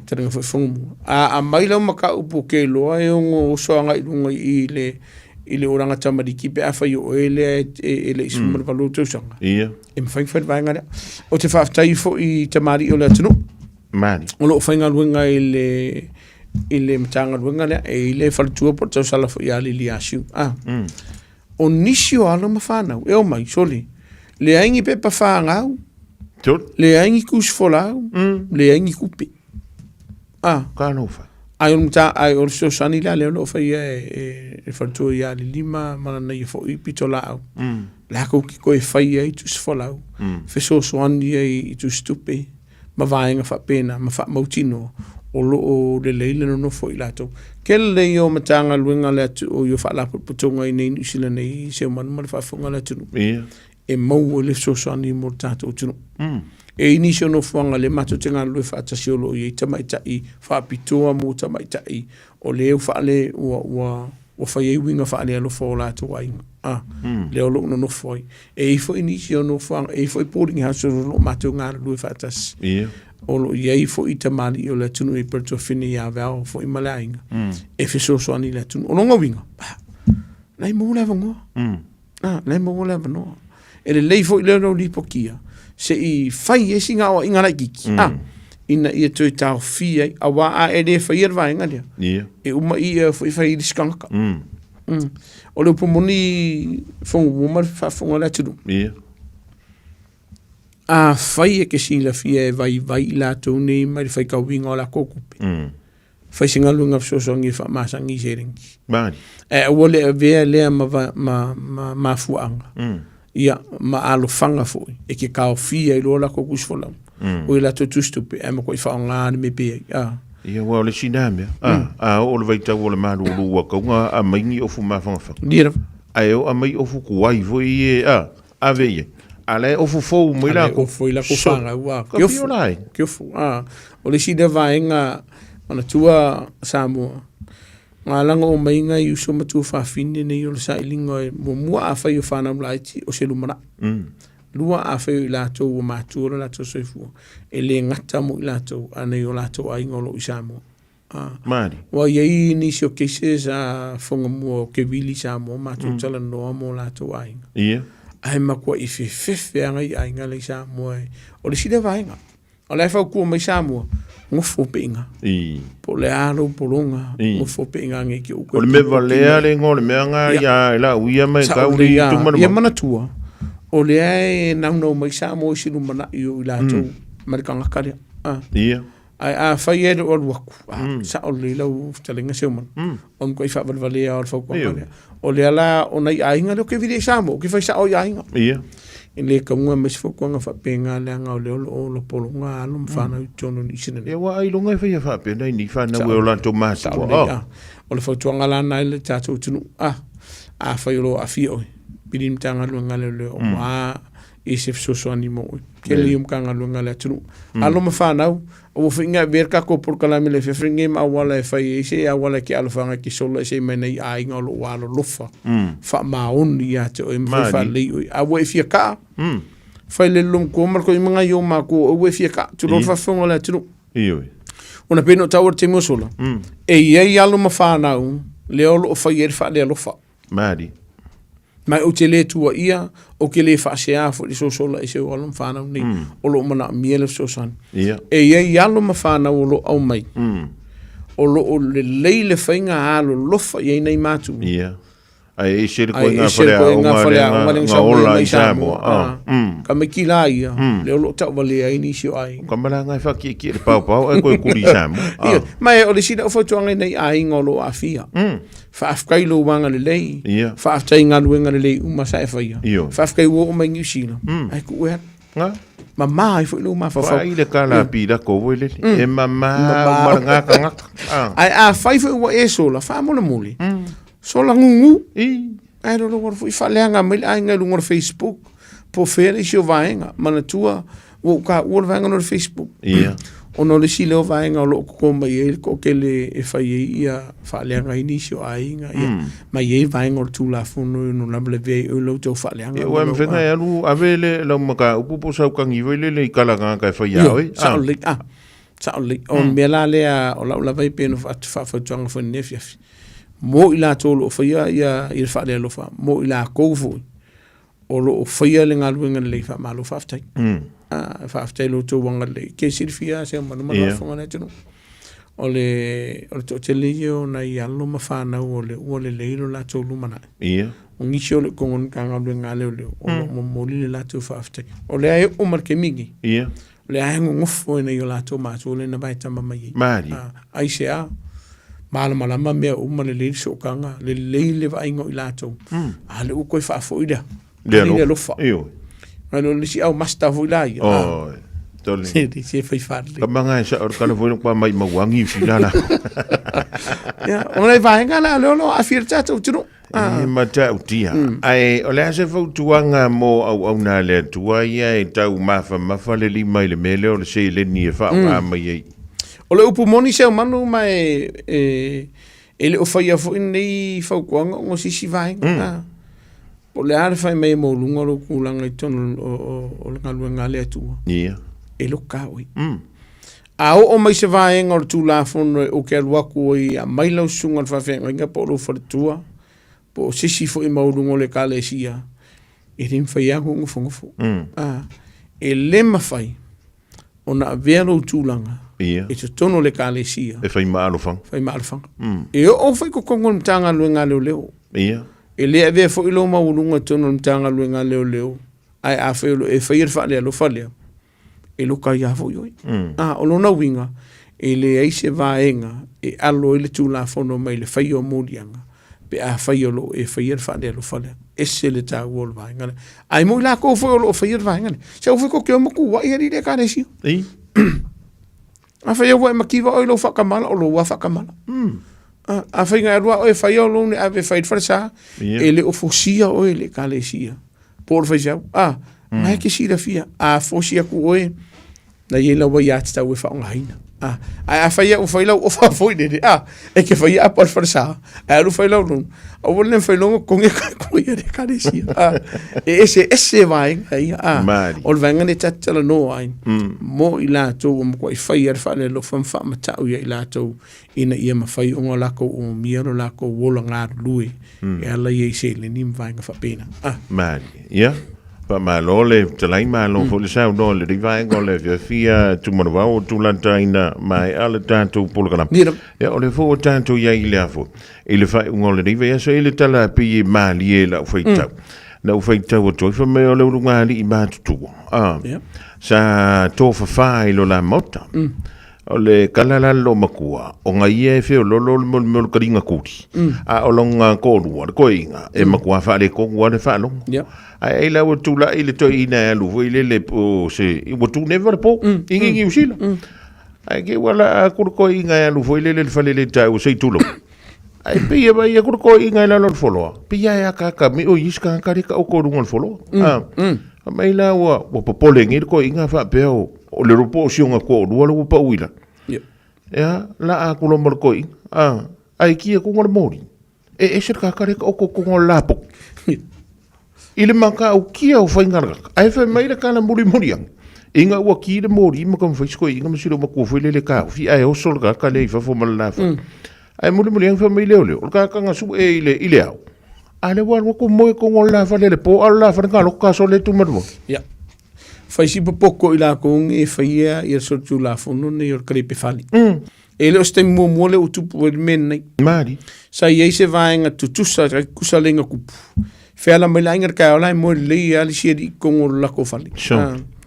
tanga foi fongu a mai la maka upo ke loa e ngo soanga ilunga I le oranga tamari ki pe afa yo ele isumar valu to sanga ia e mfai vai ngara o te fa tai fo I tamari o le tunu mani o lo fainga luenga ile mtanga luenga le ile faltua por to sala fo ya li asu o nisio alo mafana e o mai soli le aingi pe pa fanga le aingi kus fola le aingi kupe ka no fa ai ai o so sani la le no fa e faltua ya li lima mana nei fo I pitola la ko ki ko e fa ai tu fola fe so swani ai tu stupe ma vainga fa pena ma fa mautino o lo le leile no fo I lato ke le yo matanga luenga le o yo fa la putonga I nei sila nei se man ma fa fonga le tunu e mau le so ani mo tato tunu e inisio no fonga le mato tenga lu fa tasi o lo ye tamai tai fa pitoa mo tamai tai o le fa le o fa ye winga fa le lo fo la to wai le o lo no foi e fo inisio no fonga e fo boarding house lo mato nga lu fa tas o lo ye fo itamali o le tunu I perto fini ya va fo I malainga e fe so ani le tunu o no winga Nei mo le vango. Nei mo le vango. E le lei fo le no li pokia. Se I fai e singa o inga la kiki. Ina ia tui tau fia a wa a e le fai erwa inga lea. E uma ia fo I fai I skanka. O le upomoni fongu umar fa fonga la tunu. A fai e ke sila fia e vai la tau nei mai fai ka winga o la kokupe. Fai singa lunga fsosongi fa masangi serengi. E wole e vea lea ma fuanga. Ia ma alo fanga foi. E ke kao fia I lola kokus folau. O I la tustupe e ma koi whaongani me pia. Ia wa le sinamea. O le vaitau o le malu ua kaunga a maingi ofu mawhangawhanga. Dira. Ai o a mai ofu kuai foi e a veie. Ale ofu fou mai la ko foi la ko fanga ua. Kiofu. O le sida vaenga ona tua Samoa. Ngā langa o mainga I uso matua whawhine nei o le sailinga e mua a whai o whanau laiti o se lumana. Lua a whai o lātou o mātua lātou soifua. E le ngata mo I lātou anei o lātou a ingolo I Samoa. Māri. Wa iei nisi o cases a Fofogamua o ke wili Samoa mātou tala noa mo lātou a inga. Ia. Ai makua I whewhewhe anga I a inga le Samoa e. O le sida vaenga. O le whau kua mai Samoa. Ngofo pe inga. Po le aro polonga. Ngofo pe inga nge ki uko. O le mewa lea le ngō le meanga ia la uia mai kauri tumana. Ia mana tua. O le ai naunau mai Samoa I silu mana I o I lātou marikanga karea. Ia. Ai a whai ere o aluaku. Sa o le lau talenga seuman. On koe whavalvalea o le whaukwanga. O le ala o nei ainga leo ke vide Samoa. O ke whai sa o I ainga. Ia. E le kaunga mai se whakuanga whapenga le anga o le olo polonga alo mwhana I tono ni sinane. E wa ai longa whai a whapena ni whana ue o lanto māsi. O le whautuanga lana I le tātou tunu. A whai olo a fia oi. Piri mtanga luenga leo o maa I se fsosoani mo oi. Ke le umkanga luenga leo tunu. Alo mwhanau. O whinga verka ko por kalame le whewhinge ma wala e whai e se a wala ki alawhanga ki sola e se mena I a inga o lo wala lofa. Wha maoni ia te oi mwhai wha lei oi. A wai fia kaa. Whai le lum ko marko I mga iau mā ko o wai fia kaa. Turo whawhonga lea tunu. Ioi. Ona peno tau te mo sola. E iei alo ma whanau le olo o whai eri wha le alofa. Māri. Mai o te le tua ia o ke le whaasea fo I so sola I se o alo mwhanau nei. O lo mana miele so san. Ia. E iei alo ma whanau o lo au mai. O lo o le leile whainga alo lofa iei nei mātu. Ia. Ai e sere koe ngā whare a ngā ola I Samoa. Ka me ki la ia. Le o lo tau wale ai ni si o ai. Ka mara ngai whaki e ki e pau e koe kuri Samoa. Mai o le sida o whautuanga nei a inga o lo a fia. Whaafkai lo wanga le lei. Whaaftai ngā luenga le lei umasa e whaia. Whaafkai wo o mai New Zealand. Ai ku ea. Ma mai fo lo ma fa. Ai le kala pida ko wele. E mama maranga kanga. Ai a fai fo wa e sola fa mo le muli. Sola ngungu. Ai ro lo fo fa leanga mai ai nga lo Facebook. Po fere si o vaenga. Mana tua wo ka wo vaenga no Facebook. Ono le sile o vaenga o lo ko mai e ko ke le e fai ia fa leanga inisio ai nga ia. Mai e vaenga o tu la fono no la bleve o lo to fa leanga. E wa mfenga ya lu avele lo maka upupo sa ukangi vele le kala nga fai ya oi. Sauli on mela le o la vai pe no fa tuanga fo nefia. Mo ila tolo fa ia fa le lo fa mo ila ko fu o lo fa ia le ngaluenga le fa malo fa ftai fa ftai lo to wanga le ke sirfia se mano mano fa ngana tino o le to te le yo na ia lo ma fa na o le lo la to lu mana o ngisio le kon ka ngaluenga le o mo le la to fa ftai o le ai o marke mingi le ai ngofo na yo la to ma to le na vai tama mai ai se a malama mea uma le leile so kanga le leile va ingo ilato ale u koi fa fo ida le lo fa ano le si au masta vo ilai tole se fai farle kamanga sa or kana vo kwa mai mawangi filana ya ona va inga la lo a firta to tino mata utia ai ole se fo tuanga mo au na le tua ia e tau mafa le lima le mele o le se le ni fa mai o le upu moni se manu mai ele o fai fo nei fau kuanga o sisi vai o le ar fai mai mo lunga lo kulanga I tono o le ngaluenga le atua e lo kawi a o mai se vai ngor tu la fono o ke alua ko I a mai lo sunga fa fe nga po lo for tua po sisi fo I maulungo le kalesia e rin fai ango ngofongofo e le mawhai o na vero tūlanga e te tono le kalesia e fai maalofanga e o fai ko kongo mtanga luenga leo e le ave fo ilo maulunga tono mtanga luenga leo ai a fai e fai fale lo fale e lo ka ia fo yoi o lo na winga e le aise vaenga e alo ele tūla fono mai le fai o modianga pe a fai o lo e fai fale lo fale ese le ta wol vaenga ai mo la ko fo lo fai vaenga se o fai ko ke mo ku wa ia de kalesia a fai o makiva o lo whakamala o lo wa whakamala a fai ngai rua o e fai o lo ne ave fai farsa e le o fosia o le kalesia por fai jau mai ke sira fia a fosia ku oe na ye la wa ya tsa we fa ngaina a fai o fai o fa foi de e ke fai a por farsa a lo fai lo o volen fai lo con e ko ye de kalesia e ese vai o venga ne tsa la no ai mo ila to mo ko fai fa le lo fa mata o ye ila to ina ia ma fai o la ko o miero la ko wola nga lui e ala ye se le nim vai nga fa pena mari pa malole talai malo fo le sau no le vai ngole fia tu mo va o tu lantaina mai ala tanto polgana ya o le fo tanto ya ile afo ile fa ngole riva so ile tala pi mali la feita na feita o to fa me o le ngani I ma tu sa to fa lo la mota o le kalala lo makua o ngai e fe lo mo karinga kuti o longa ko ruar ko inga e makua fa le ko wa le fa lo ai la o tula ile to ina lu vo ile le po se I wo tu never po ingi usila ai ke wala ko ko inga lu vo ile le fa le ta o se tulo ai pia ba ia ko inga la lo folo pia ya ka mi o iska ka ka o ko ngol folo mai la o popole ngir ko inga fa pe o le rupo sionga ko lo pa uila ya la a ko lo ko ai ki ko ngol mori e ser ka o ko ngol lapo ile maka o kia o whaingaraka. Ai whai mai kana muri muriang. Inga ua ki le mori ima kam whaisko inga masiro mako whaile le kao. Fi ai osol ka le ifa fo malalafa. Ai muri muriang whai mai leo leo. Ka nga su e ile au. Ale wan wako moe ko ngol lafa le po al lafa nga lo ka so le tu marmo. Ya. Whai si popoko ila kong e whaia I so tu la fono ne yor krepe fali. E leo ste mo mole o tupu e men nei. Mari. Sa iei se vaenga tutusa kusa lenga kupu. Fela mai lainga ka ola mo le ali siri kongo la ko fali.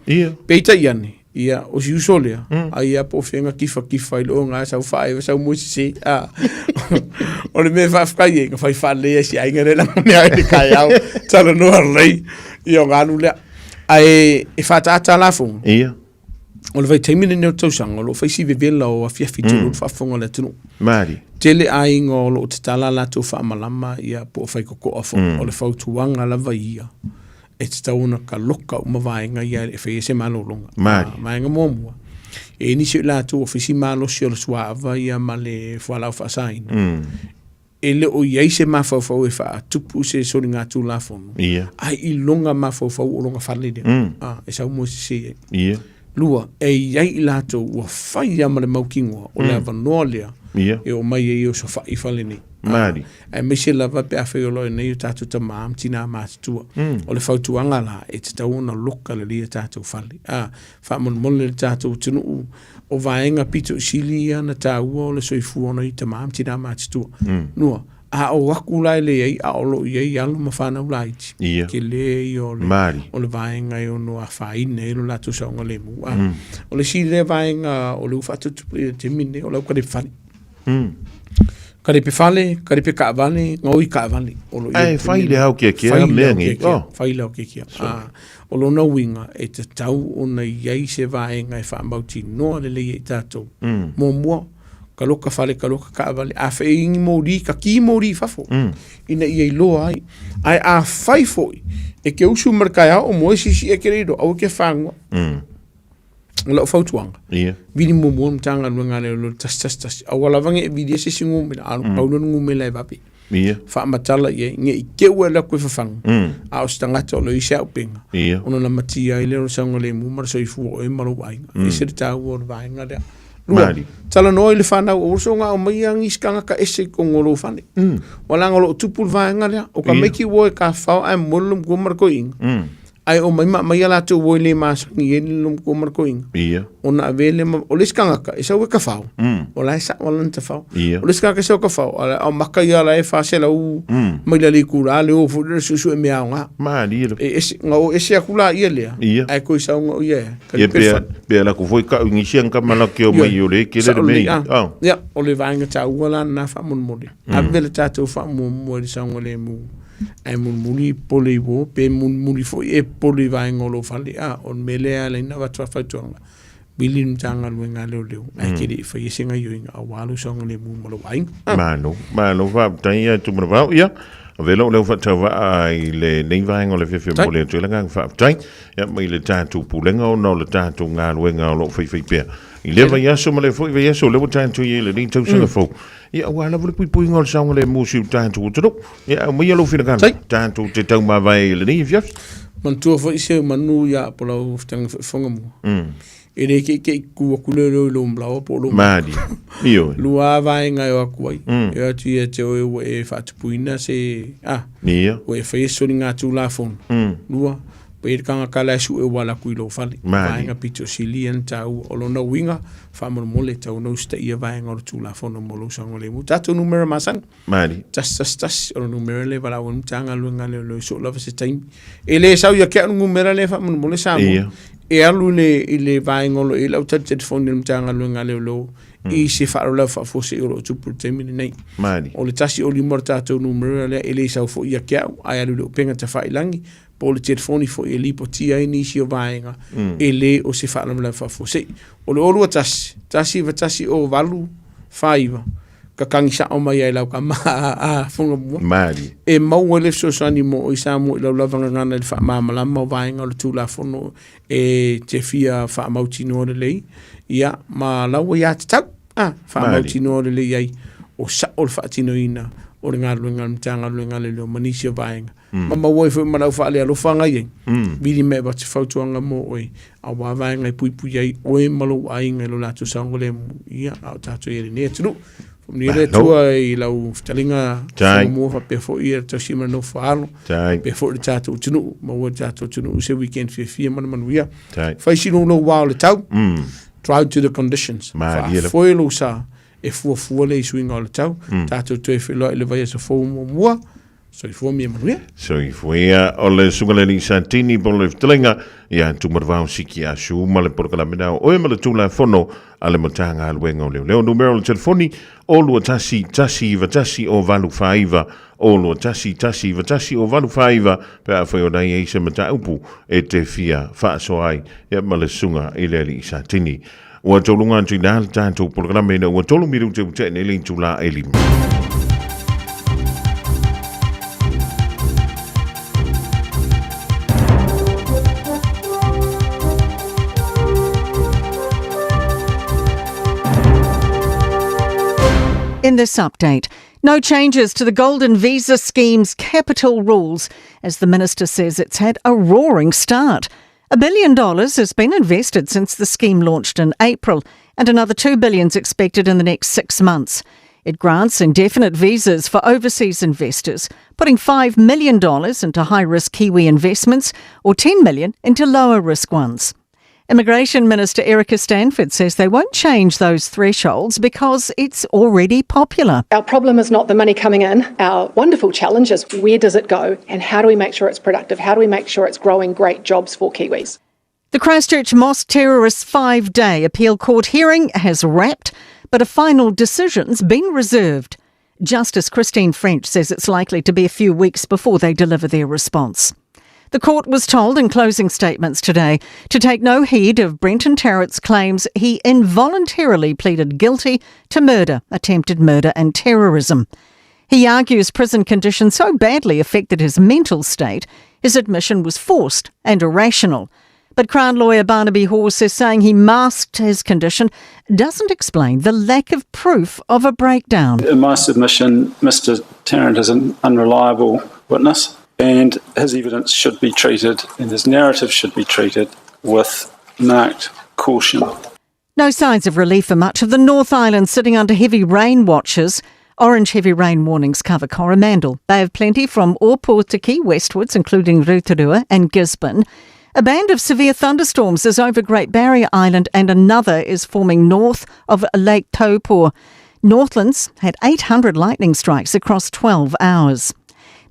Ia. Peita iane. Ia o si usolea. Ia po fenga kifa ilo nga sa fai sa mo si o le me fa fai nga fai fale si ainga re la me ai ka ya. Talo no rei. Ia nganu le ai e fa ta la fo. Ia. O le vai taimine neo tausanga, o lo whaisi vevela o a fiafitu o whafonga le tunu. Mari. Tele ainga o lo te tala la tō whaamalama ia po whaikoko afo, o le whautuanga lava ia. E te tauna ka loka o mawaenga ia e whai se malolonga. Mari. Maenga mōmua. E nisi la tō o whaisi malo si o le suava ia ma le whalau whaasaina. E le o iei se mawhauwhau e wha tupu se sori ngā tū la fono. Ia. Ai I longa mawhauwhau o longa whalede. E sau mo se Ia. Lua, e iai lato ua whai ama le maukingoa o le avanoa lea e o mai e o so whai whale nei. Mari. E me se lava pe a whai o loi nei o tātou ta maam tina mātutua. O le whautuanga la e te tauna loka le lia tātou whale. Whamon mole le tātou tunu o vaenga pito silia na tāua o le soifuona I ta maam tina mātutua. Nua, a o waku lai le ei a o lo iei alu ma whanau laiti. Ia. Ke le I o le. Mari. O le vaenga I o no a whaine e lo lato saunga le mu. O le si le vaenga o le ufatutupu I te mine o lau karepe whale. Karepe whale, karepe kaavale, ngoi kaavale. Ai, whaile hau kia mea ngi. Whaile hau kia. O lo na winga e te tau o na iei se vaenga e whaamauti noa le le I tātou. Mō mua. Ka loka whale, ka loka kaavale, a whai ingi mōri, ka ki mōri whafo. Ina I ei loa ai. Ai a whai foi, e ke usu markai au, o moe sisi e ke reido, au ke whangua. O lau whautuanga. Ia. Vini mōmua mtanga luenga leo lo tas. Au alawange e vidi e sisi ngumela, alu paunan ngumela e wapi. Ia. Whaamatala I nge I keua la koe whawhanga. A o stangata o lo I sea upenga. Ia. Ono na matia I leo saunga le mumara so I fuo e maro wainga. E sere tāua o vainga lea. Mali. Tala no le whanau o so ngā o mai angi skanga ka ese ko ngolo whane. Wala ngolo tupul vaenga lea, o ka meki woe ka whao ai molum ko marko inga. Ai o mai ala tu woe le masangi e lum ko marko inga. Ia. O na avele o le skanga ka, isa ue ka whao. O la isa wala nta whao. O le skanga ka isa o ka whao, o maka ia la e whaasela u mai la li kura, le o fuere susu e mea o ngā. Mali ilo. Ngā o ese a kula ia lea. Ia. Ai ko isa o ngā o ia. Ia pea la ku foi ka ungi siang ka malaki o mai o le ke le mei. Ia, o le vaenga ta uala na wha mun mori. Avele tātou wha mun mori sa ngole mu. Ai mun muri pole wo, pe mun muri foi e pole vaenga o lo whale. On melea le na watwa whautuanga. Bili mtanga luenga leo leo. Ai kere i whai esenga yoinga a walu sa ngole mu malo vaenga. Mano, whaptai ia tu mara vau, ia. Velo leo whatau ai le nei vaenga o le whewhi mole tu ilanga whaptai. Ia mai le tātou pulenga o no le tātou ngā luenga o lo whai pia. I lewa yaso ma le foi ve yaso lewa tātou i le nei tau sanga fau. Ia wala vole pui ngol saunga le mūsiu tātou utaro. Ia au mai alo whina kana. Tātou te tau ma vai le nei fiaf. Mantua fo ise manu ia polau whtanga Fofogamua. E re ke kua kulero i lo mblau po lo. Mādi. Io. Lua vai ngai o akuai. E atu ia te oe o e whatupuina se... Nia. O e whaesori ngā tū la fon. Lua. Pēr kanga kala su e wala kui lo whale. Vaenga pito silian tau o lona winga. Whamar mole tau no sta ia vaenga o tū la fon o molo sanga le mu. Tato numera masang. Mādi. Tas o numera le wala o mtanga luenga le lo so lava se taimi. E le sau ia kia numera le whamar mole samu. E alu le vaenga lo e lau tati telefoni le mtanga luenga le lo. I se whaaro lau whafose o lo tupur taimini nei. Mādi. O le tasi o limor tato numera le e le sau fo ia kia ai alu le upenga ta whailangi. Po le telefoni fo e lipo tia e nisi o vaenga. E le o se whaala mla whafose. O le orua tasi o valu whaiva. Ka kangi sa o mai ai lau ka maa Fofogamua. Mādi. E mau e le sosani mo o isa mo i lau lavanga ngana le wha maamalama o vaenga o le tūla fono e te fia wha mautino o le lei. Ia, ma lau e ati tau. Wha mautino o le lei ai. O sa o le wha atino ina. O le ngā luenga mtanga luenga le leo manisi o vaenga. Ma wai fwe marau wha alea lofa ngai. Biri me ba te whautuanga mo oi. A wā vaenga i pui ai oe malo ai ngai lo lātu sangole mu. Ia, au tātou ere nea tunu. Ni re tua i lau talinga Fofogamua fa pe fo i ta sima no faalo. Pe fo le tātou tunu. Ma ua tātou tunu use weekend fia manuia. Fai sino no wā le tau. Drive to the conditions. Fa foi lo sa. E fua le swing all tau tato te filo le vai so Fofogamua so I fua mi manuia so I fua o le sungaleni santini po le tlinga ia tu marvau siki a su ma le porkala mena o e ma le tula fono ale matanga alwenga o leo numero le telefoni o lua tasi o valu faiva o lua tasi o valu faiva pe a foi o dai e se mata upu e te fia fa so ai ia ma le sunga I le santini Ua tolunga antu I nāle tātou programa ina ua tolu miru te ute ne lein tula e lima. In this update, no changes to the Golden Visa Scheme's capital rules as the Minister says it's had a roaring start. $1 billion has been invested since the scheme launched in April, and another $2 billion is expected in the next 6 months. It grants indefinite visas for overseas investors, putting $5 million into high-risk Kiwi investments or $10 million into lower-risk ones. Immigration Minister Erica Stanford says they won't change those thresholds because it's already popular. Our problem is not the money coming in. Our wonderful challenge is where does it go and how do we make sure it's productive? How do we make sure it's growing great jobs for Kiwis? The Christchurch mosque terrorists' 5-day appeal court hearing has wrapped, but a final decision's been reserved. Justice Christine French says it's likely to be a few weeks before they deliver their response. The court was told in closing statements today to take no heed of Brenton Tarrett's claims he involuntarily pleaded guilty to murder, attempted murder and terrorism. He argues prison conditions so badly affected his mental state, his admission was forced and irrational. But Crown lawyer Barnaby Hall says saying he masked his condition doesn't explain the lack of proof of a breakdown. In my submission, Mr. Tarrant is an unreliable witness, and his evidence should be treated, and his narrative should be treated with marked caution. No signs of relief for much of the North Island sitting under heavy rain watches. Orange heavy rain warnings cover Coromandel, Bay of Plenty from Opotiki westwards, including Rotorua and Gisborne. A band of severe thunderstorms is over Great Barrier Island and another is forming north of Lake Taupo. Northlands had 800 lightning strikes across 12 hours.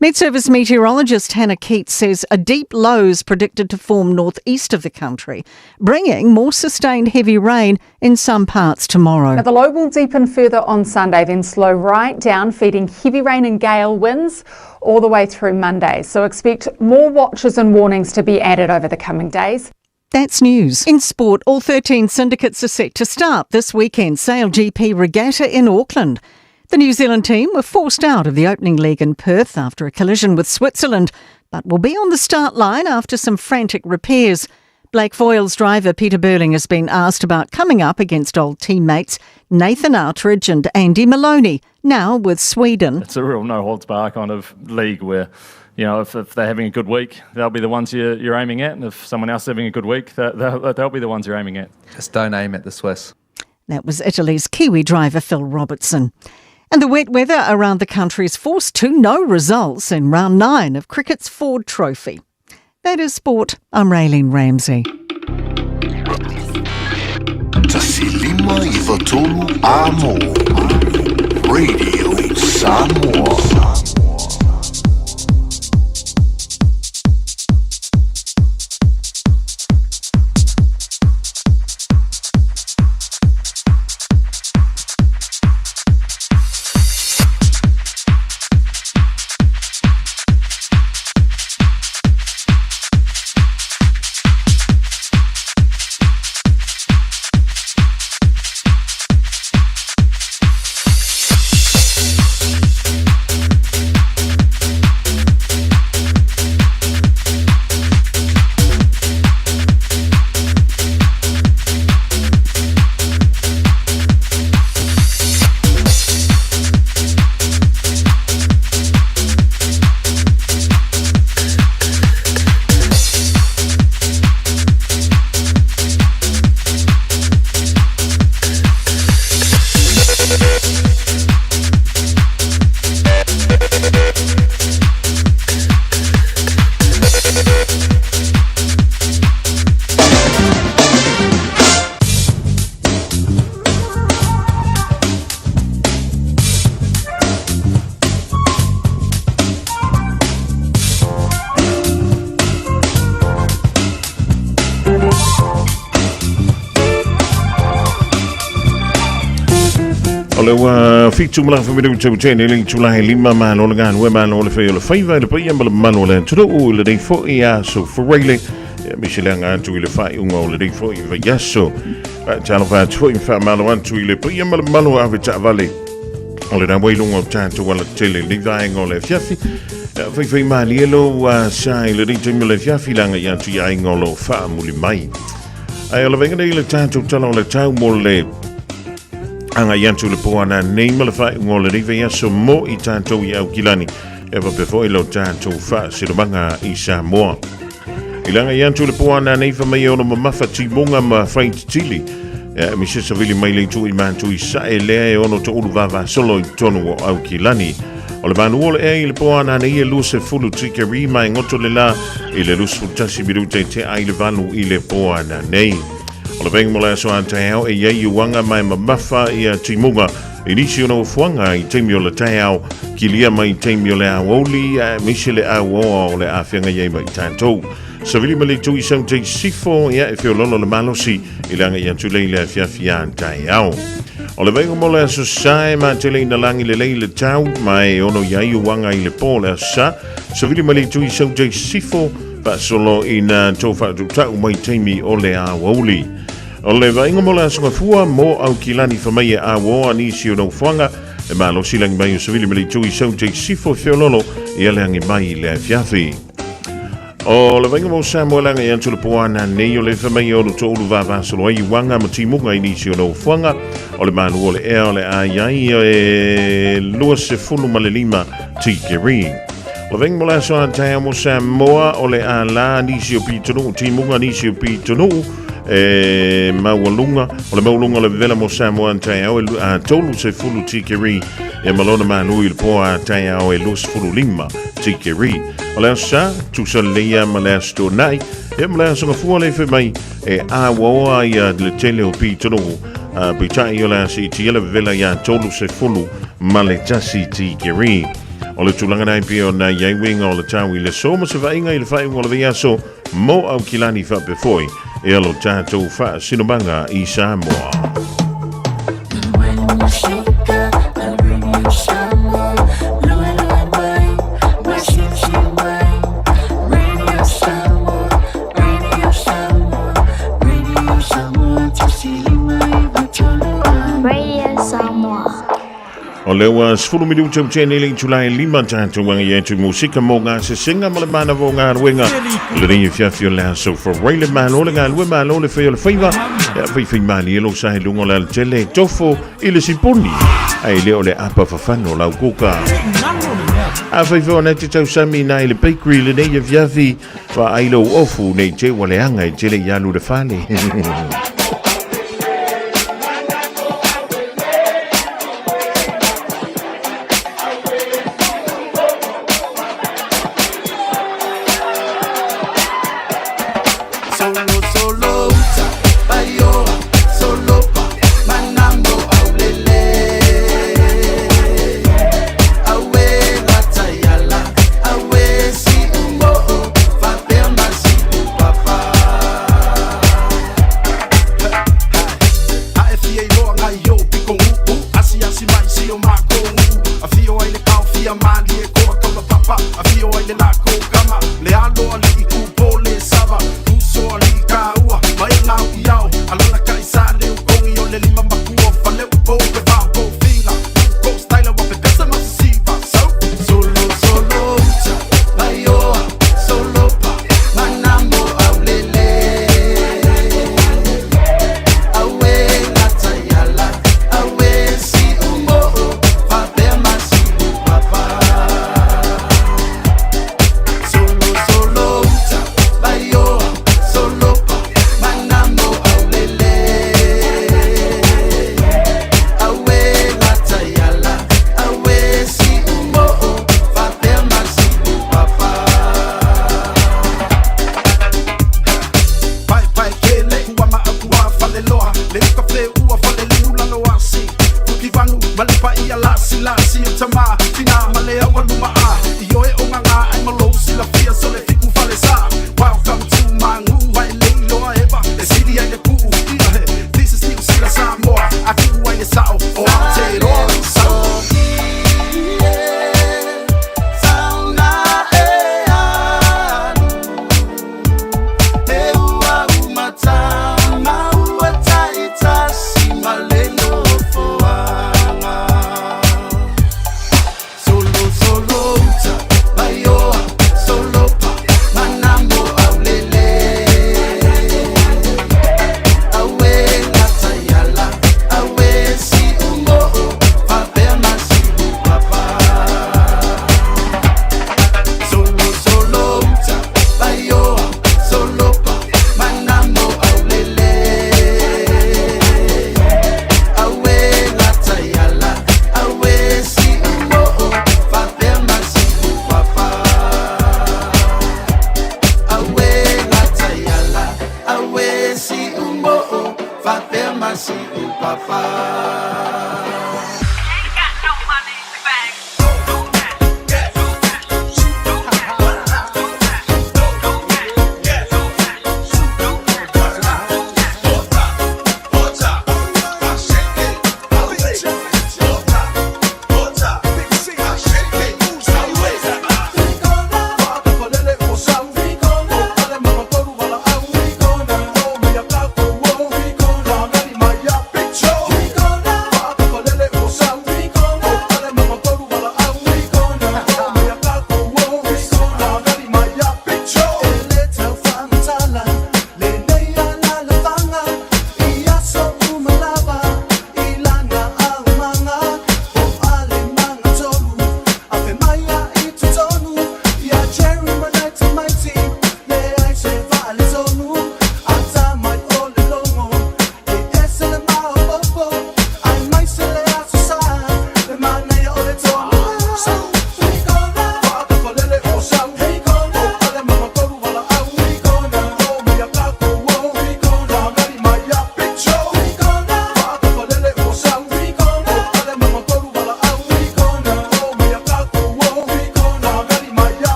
Met Service meteorologist Hannah Keats says a deep low is predicted to form northeast of the country, bringing more sustained heavy rain in some parts tomorrow. Now, the low will deepen further on Sunday, then slow right down, feeding heavy rain and gale winds all the way through Monday. So expect more watches and warnings to be added over the coming days. That's news. In sport, all 13 syndicates are set to start this weekend's Sail GP Regatta in Auckland. The New Zealand team were forced out of the opening leg in Perth after a collision with Switzerland, but will be on the start line after some frantic repairs. Blake Foyle's driver Peter Burling has been asked about coming up against old teammates Nathan Outridge and Andy Maloney, now with Sweden. It's a real no-holds-bar kind of league where, you know, if they're having a good week, they'll be the ones you're aiming at, and if someone else is having a good week, they'll be the ones you're aiming at. Just don't aim at the Swiss. That was Italy's Kiwi driver Phil Robertson. And the wet weather around the country has forced to no results in round 9 of cricket's Ford Trophy. That is sport. I'm Raylene Ramsey. Tasilima Ivatolu Amo Radio Samoa. Fitu mala fa midu tu tene le tula he lima man ola gan we man ola fe ola faiva le pia mbala man ola tudo o le dei fo ia so for really Michelanga tu le fai unga ola dei fo i yaso talo fa tu in fa malo an tu le pia mbala malo ave ta vale ola da we lungo tanto wala tele le vai ngole fiafi fai mali elo sai le dei teme le fiafi langa ya tu ia ngolo fa muli mai ai ola venga le tanto talo le tau mo le anga yantu le poana nei mala fai ngole rive yaso mo I tanto I au kilani eva before ilo tanto fa silomanga I Samoa ilanga yantu le poana nei fa mai ono mamafa timonga ma fai tili mi se savili mai le tu I mantu I sa ele ono to ulu vava solo I tonu o au kilani o le manu ole e le poana nei e luse fulu tikeri mai ngoto le la I le lusu tasi birute te ai le vanu I le poana nei o le venga mola so antao e ye yuanga mai mamafa I timunga inisi ono fuanga I teimi o le tau kilia mai teimi o le Aoauli misile awo o le afenga ye mai tanto savili mali tu I sang te sifo ia e fiololo le malosi ilanga ia tu leile fiafia antao o le venga mola so sai ma te leina langi le leile tau mai ono ia yuanga I le pola sa savili mali tu I sang te sifo fa solo ina tofa tu tau mai teimi o le Aoauli o le vainga mola songa fua mo au kilani famai a wo anisi o no fanga e malo silang mai o savili mali tu I sau te sifo fiololo I ale angi mai le fiafi o le vainga mo Samoa langa I antu le poana nei o le famai o no to ulu vava solo ai wanga ma timunga inisi o no fanga o le manu o le ea o le aiai e lua se fulu ma le lima tikeri o le vainga mola songa taia mo Samoa o le ala nisi o pitonu timunga nisi o pitonu Maualunga, o le maulunga le vela mo Samoa tai au a tolu se fulu tikeri e malona manu il po a tai au e lus fulu lima tikeri. O le sa tu sa leia ma le sto nai e ma le so fu le fe mai e a wa ia le tele o pi tono pitai o le si ti le vela ia tolu se fulu ma le tasi tikeri. O le tulanga nai pio na iai winga o le tawi le soma se vainga i le whai o le via so mo au kilani wha pefoi e alo tātou wha sinomanga i Samoa. Radio Samoa. O lewa sfulu minuta mtene le Julai 5 tātou wanga yetu musika mo ngā se singa ma le mana vo ngā ruenga. Le ringi fiafio le aso for reile malo le ngā lue malo le feo le whaiva. E awhaiwhai mali e lo sahe lungo le tele tofo i le siponi. Ai leo le apa whawhano lau kuka. A whaiwhao na te tau sami na i le bakery le nei e fiafi. Wa ailo ofu nei te wale anga i tele yalu le whale.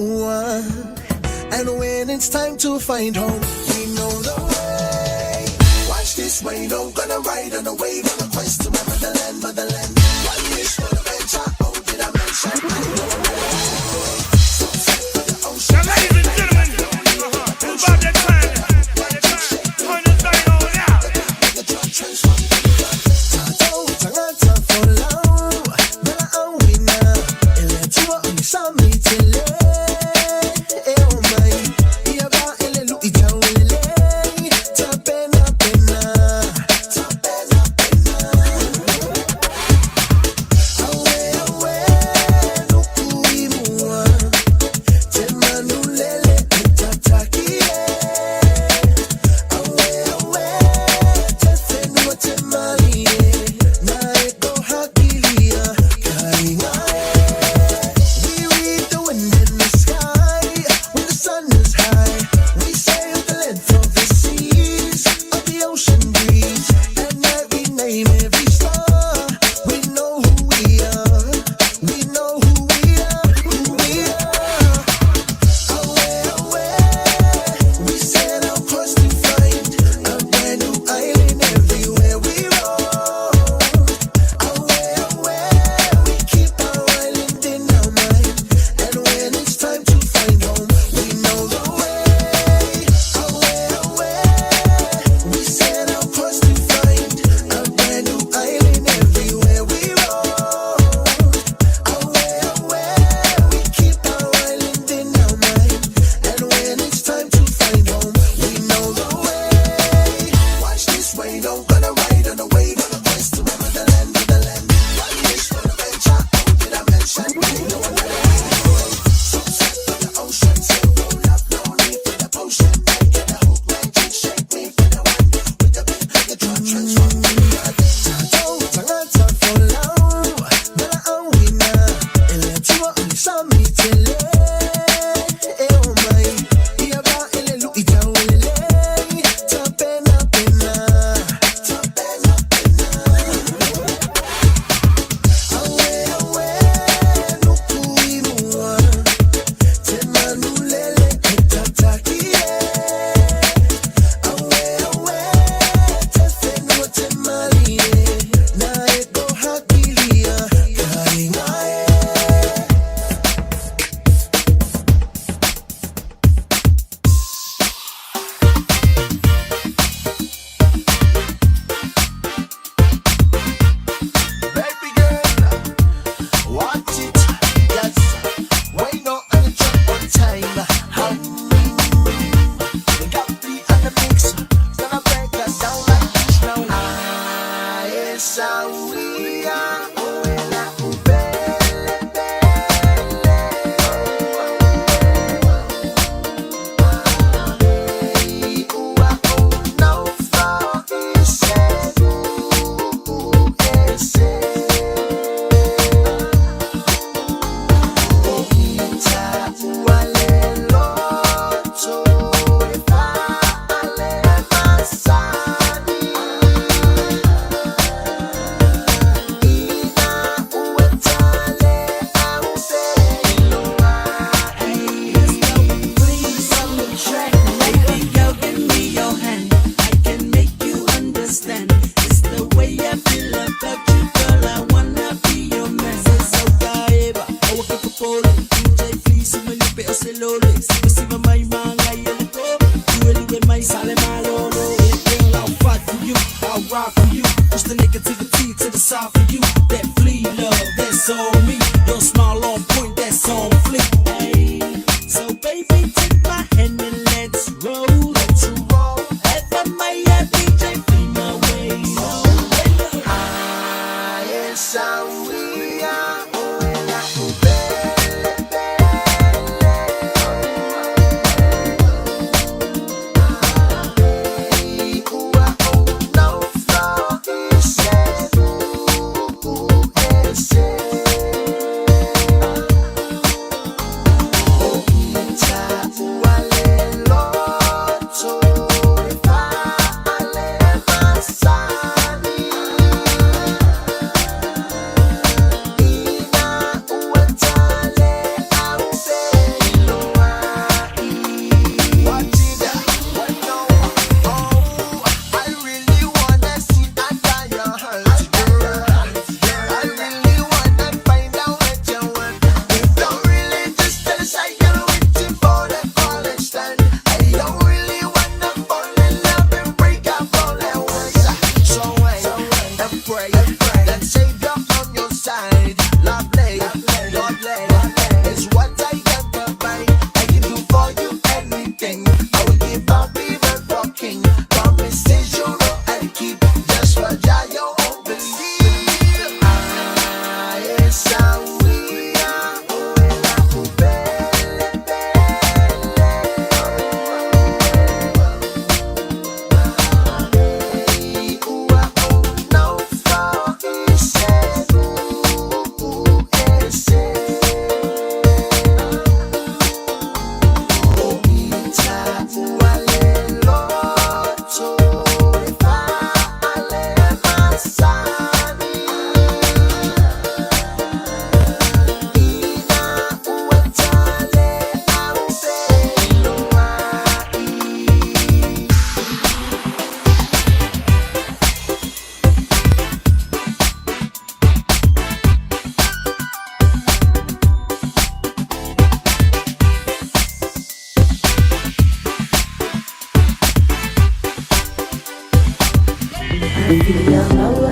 more. And when it's time to find home, we know the way. Watch this rain, I'm gonna ride on a wave on a quest to my motherland, motherland. One wish for the venture, oh, did I mention? I know I'm ready. Sunset for the ocean. Now, ladies and gentlemen, who's about that time? Turn this thing on now.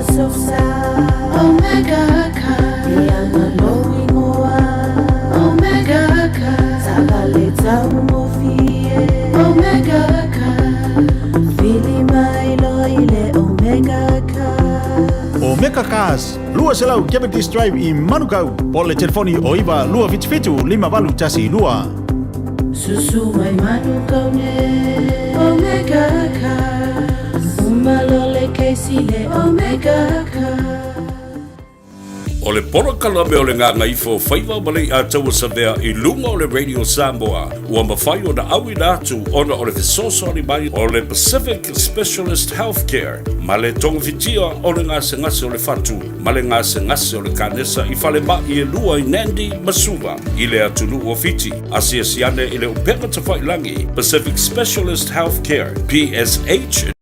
sosa Omega ka Ianga knowing oa Omega ka Sabale tau mofie Omega ka Fili mai loile Omega ka O Meka Cars, lua selau Cavendish Drive i Manukau. Pole telefoni o iwa lua fitu 5 tasi lua. Susu mai Manukau ne Omega ka Umalole keisile Omega ka O le porokala me o le ngā ngaifo whaiwa malei a taua sa vea i lunga o le Radio Samoa. Ua mawhai o na awi nātu ona o le fesosori mai o le Pacific Specialist Healthcare. Ma le tonga fitia o le ngase ngase o le fatu. Ma le ngase ngase o le kanesa i fale ma i e lua i Nandi Masuva. I le atunu o fiti. Asia siane i le upeka tawhai langi. Pacific Specialist Healthcare. PSH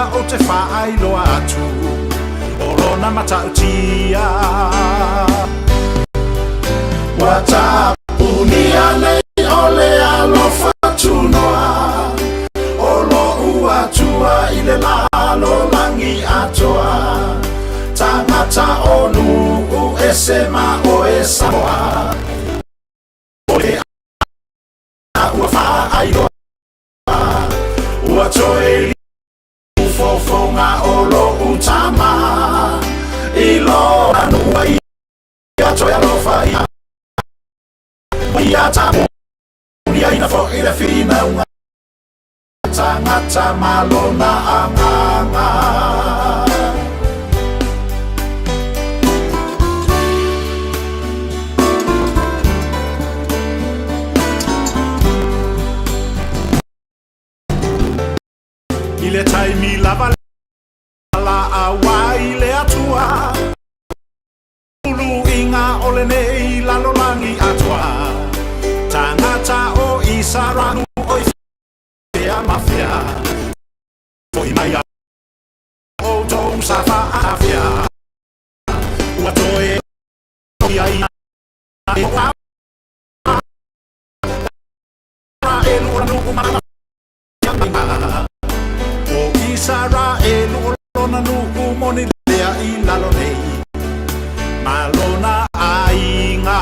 ia o te whaailoa atu o lona matautia. Ua tapunia nei ole alofa tunoa o lo ua tua i le lalo langi atoa. Tangata onu u esema o e Samoa o le a ua whaailoa ua toe li fofonga o lo utama i lo anua i atoe alofa i atamu i aina fo i le whina unga tangata malona anganga. Le taimi lava la awai le atua ulu inga ole nei lalolangi atua tangata o isaranu o ia mafia foi mai o tom safa afia watoe ia ina Sara e luna nu moni lea I lalo nei malona ainga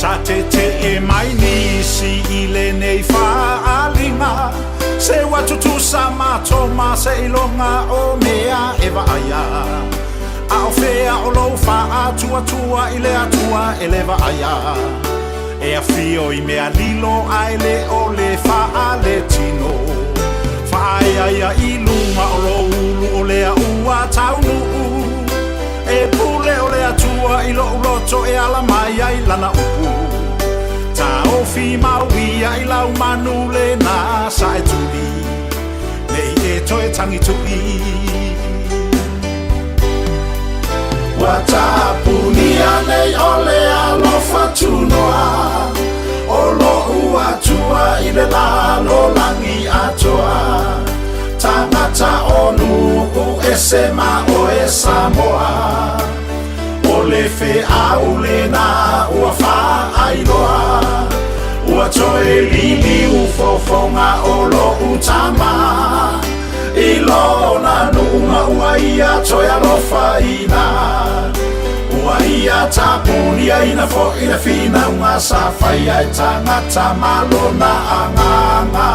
tate te e mai nisi I le nei whaalinga se watutu sama toma se ilonga o mea eva aya a o fea o lo wha atua tua I le atua e leva aya e a fio I mea lilo ai le o le wha le tino whaia I lunga o lo ulu o lea ua taunu e pule o lea tua I lo uloto e ala mai ai lana upu ta o fi mawia I lau manu le na sa e tuli nei e toe tangi tui Watapunia nei ole alofa tunoa o lo ua tua I le lalo langi atoa tangata onu u esema o e Samoa o le fe aule na ua whaailoa ua toe lili u fofonga o lo utama I lona numa ua ia toe alofa ina ua ia tapunia ina fo ina fina unga sa whaia e tangata malona anganga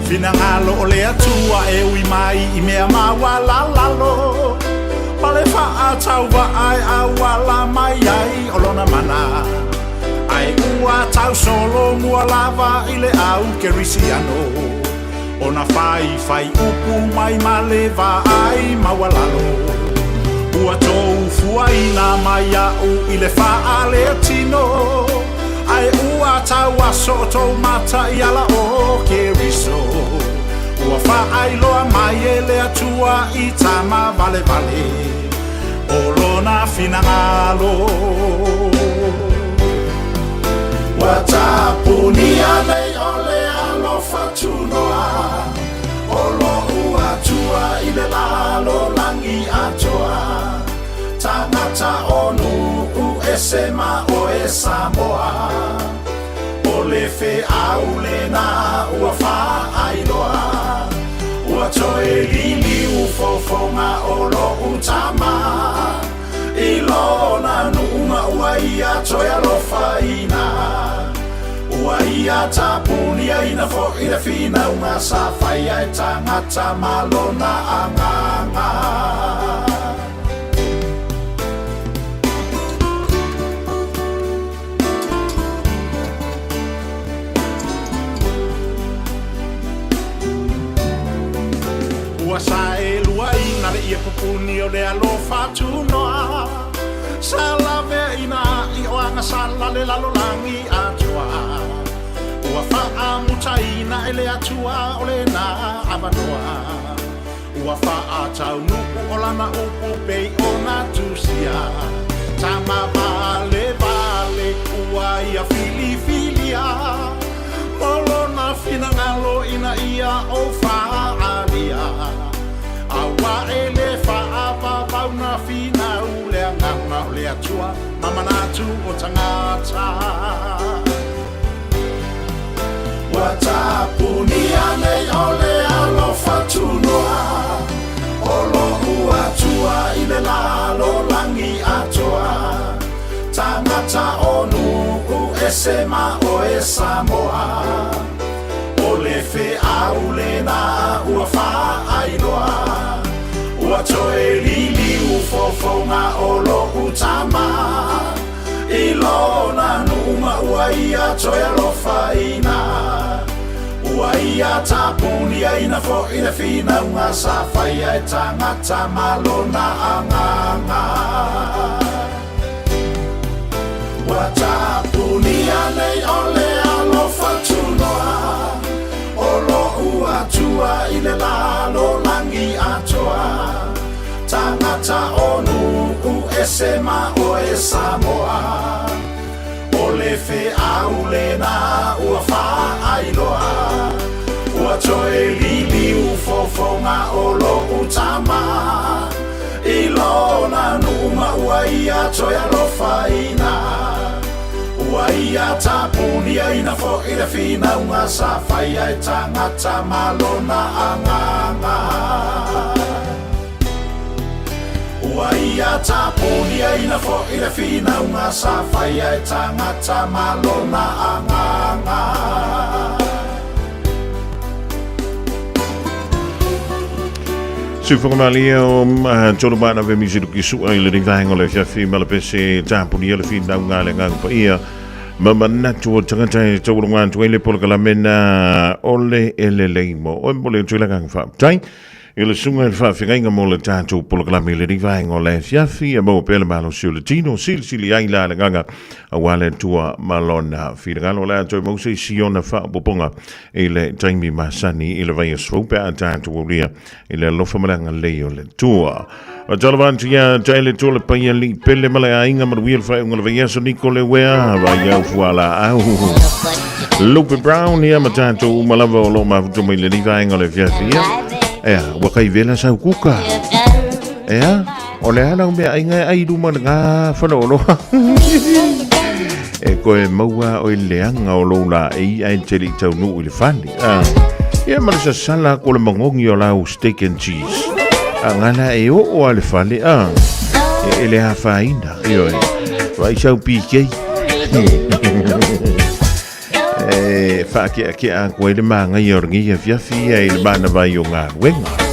Finangalo o le atua e ui mai I mea mawala lalo Pale wha tau wa ai awala mai ai o lona mana Ai ua tau solo mua lava I le au ke risiano Ona whai upu mai malewa ai mawalalo Ua tou fuaina mai au I le wha le tino Ai ua tau aso tau mata I ala o ke riso Ua whaailoa mai e le atua I tama vale vale O lona finangalo Ua tapunia nei ole alofa tunoa O lo ua tua I le lalo langi atoa Tangata onu u esema o e Samoa O le fe aule na ua whaailoa Ua toe lili u fofonga o lo utama I lona numa ua ia toe alofa ina Ua ia tapunia ina fo ina fina unga sa whaia e tangata malona anganga Ua sa e lua ina le ia pupuni o le alofa tunoa Sa lave ina I oanga sala le lalolangi atua Ua wha muta ina e le atua o le na avanoa ua faa tau nuku o lana upu pei o na tusia tama vale vale ua ia fili filia polo na fina ngalo ina ia o faa aria awa ele faa pau na fina ulea nganga ulea tua mama natu o tangata Watapunia nei ole alo fatunua Olo uatua ile lalo langi atoa Tangata onu u esema o e Samoa Ole fe aulena ua faa ailoa Ua toe lili ufofonga olo utama Ilona numa ua ia toia lofaina Ua ia tapunia ina fo ina fina unga safaya e tangata malona anganga Ua tapunia nei ole alo fatunoa Olo ua tua ile lalo langi atoa Tangata onu u esema o e Samoa Ole fe aulena ua faa ailoa Ua toe lili ufofonga olo utama Ilona numa ua ia toia lofaina Ua ia tapunia ina fo ina fina unga safaya e tangata malona anganga Ua ia tapunia ina fo ina fina unga safaya e tangata malona anganga Fofogamua o tolu bana ve misiru ki su ai le ringahenga le fiafi malapese tapunia le fina unga le ngang pa ia mama natu o tangata e tolu ngan tu ele polkalamena ole ele leimo o mbole tuila ngang fa tai Ile sunga il fa finga mo le tanto polklami le rivaingo le fiafi e mo pele malo sul tino sili ai la nganga awale tua malona firgalo la to mo se siona fa poponga ile taimi masani ile vai swope tanto wolia ile lo famalanga le le tua a jalavanti ya tele tole payali pele mala inga mo wil fa ngol vai so nicole wea vai ya fuala au Lupe Brown ya matanto malava lo ma to le rivaingo le fiafi wakai vela sa kuka. Ole ana me ainga ai du man nga fano. E koe maua o leanga o lola ai teli tau nu ile fani. Ia marisa sala ko le mangongi o lau steak and cheese. Ngana e o ale fale ele ha faina. Io vai sau PK. Fa ke a koe le manga i orngi e fiafi e il bana vai o ngā wenga.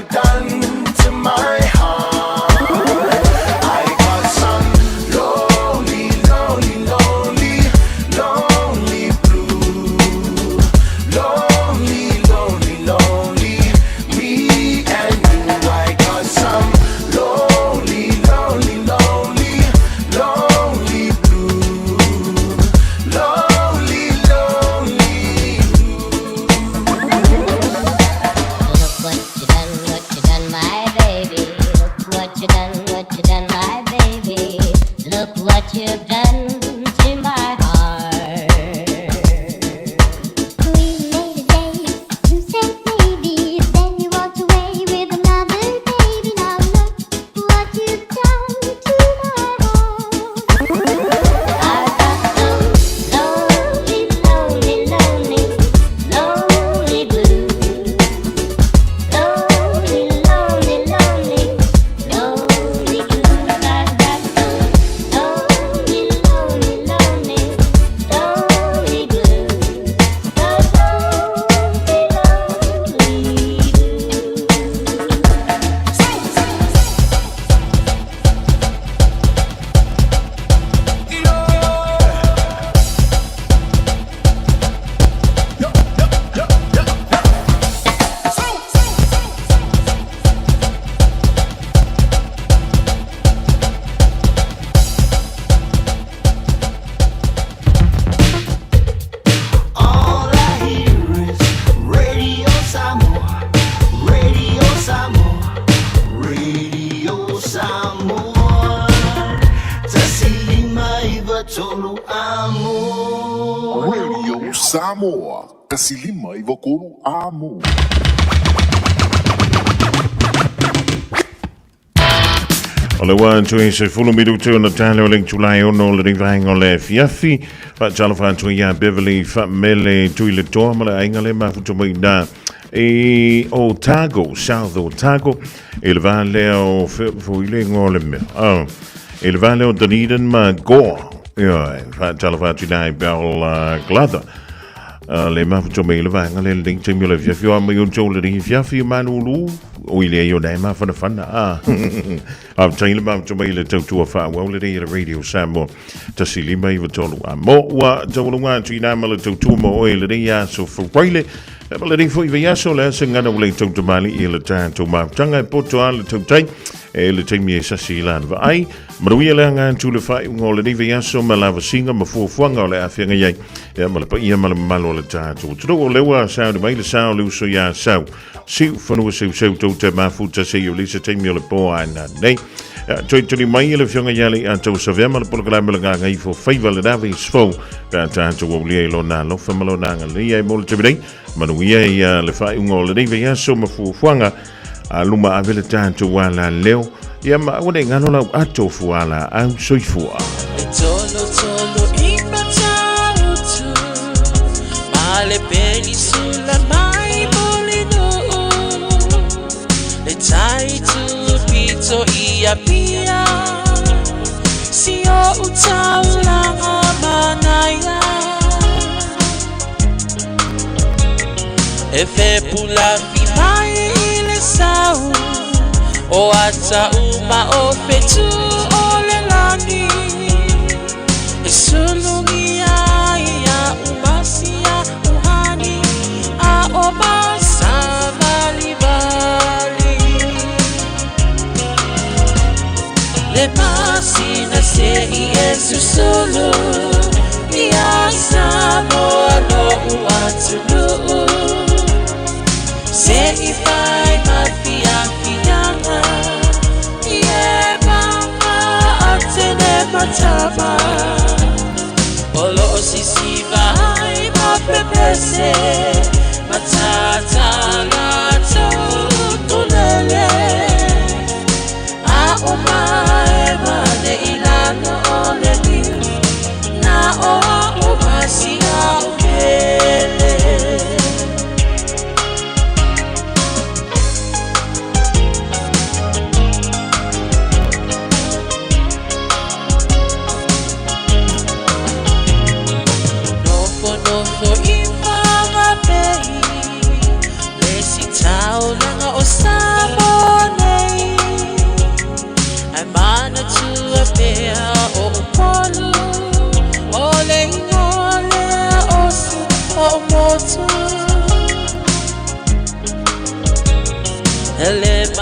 you've done to my heart. I got some lonely, lonely, lonely, lonely blue. Lonely, lonely, lonely, me and you. I got some lonely, lonely, lonely, lonely blue. Lonely, lonely Look what you've done to my heart. We made a date, you said maybe, then you walked away with another baby. Now look what you've done to my heart. I've got some lonely, lonely, lonely, lonely blues. Lonely, lonely, lonely, lonely blues. I've got some lonely, lonely, lonely, lonely blues. The All I hear is Radio Samoa, Radio Samoa, Radio Samoa. Tasilima iwa tolu amo. Radio Samoa, kasilima ivokolu amo. Ole wan tu se fulu midu tu na tale o link tulai ono le ring o le fiafi fa jalo fa tu ya Beverly fa mele tu le to mala ainga le ma futu mai na e Otago South Otago il vale o fu ile ngole me il vale o Dunedin ma go fa jalo fa tu dai bel glada le ma futu mai le va ngale link tu mi le fiafi o mai un tu le fiafi manulu o ile yo dai ma fa na fana I'm telling about to mail it to a far well at Radio Samoa to see Lima even told mo wa don't want to enamel to two more oil so for Riley ability for Yaso lesson and away to Mali ilatan to my tongue I put to all to take a little me Sasilan I Maria Langan to the fight all the Yaso Malava singer before Fwanga laughing a yay Yamal Malolata to do lewa sound by the sound Luso ya so see for no so to my foot to say you listen to me boy and day Tuli mai le fionga yali anto savema le programa le nga ngai fo faiva le davi sfo ka tanto wo le lo na lo famalo na ngali ai mol tebei manu ye le fai un le dive ya so mafu fuanga aluma avele tanto wala leo ya ma wone ngalo la ato fuala au soifua Tolo tolo impata utu male peli sulla mai molino le tai tu pito ia pia si o utaula manaya efe pula fi mai le sau o ata uma o fetu o le lani Sulumia ya umasia uhani a obasa vali vali le masina sei esu solo ya Samoa no uatulu sei fai mafia fianga ye mama atene matama Olo sisi vai ma pepese matata la tulele a omae mane ilano ole ni na o basi a ukele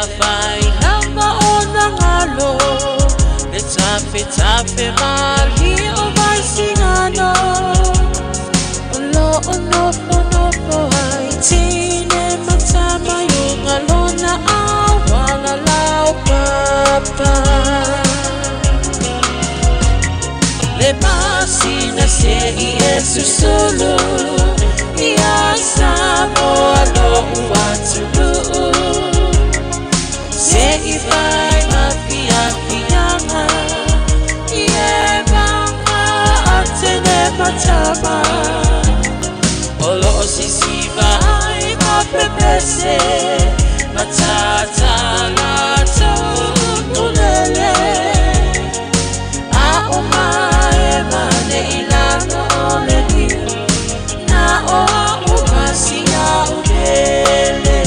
mawhai langa o na ngalo le tape mali o mai singano Olo onofo ai tine matama yung alona awala lau papa Le masina se I esu solo Ia Samoa lo uatulu Se I vai mafia Ie banga atene matama Olo sisiva ai mapepese Matata la tunulele Aomae mane ilano ole dio Na o umasi ya ubele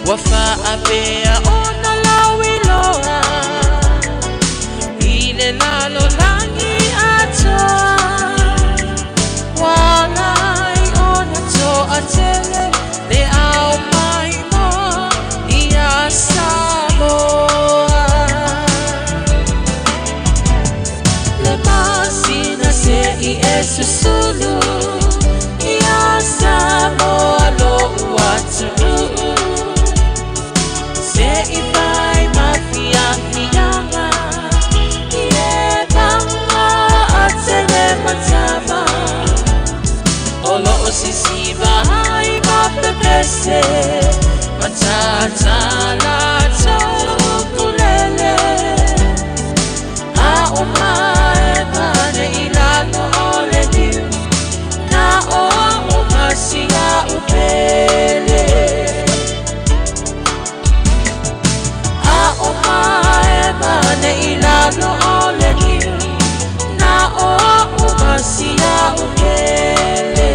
Wafa apea ona lawiloa Ile lalo langi atoa Walai ona to atele Le au mai mo Ia Samoa Le masina se I esu sulu Ia Samoa lo uatulu Se I vai mafia Ie banga atele matama Olo o sisiva ai mapepese Matata la tukulele Aomae mane ilano ole diu Na o umasi ya upele Aomae mane ilano ole diu Na o umasi ya upele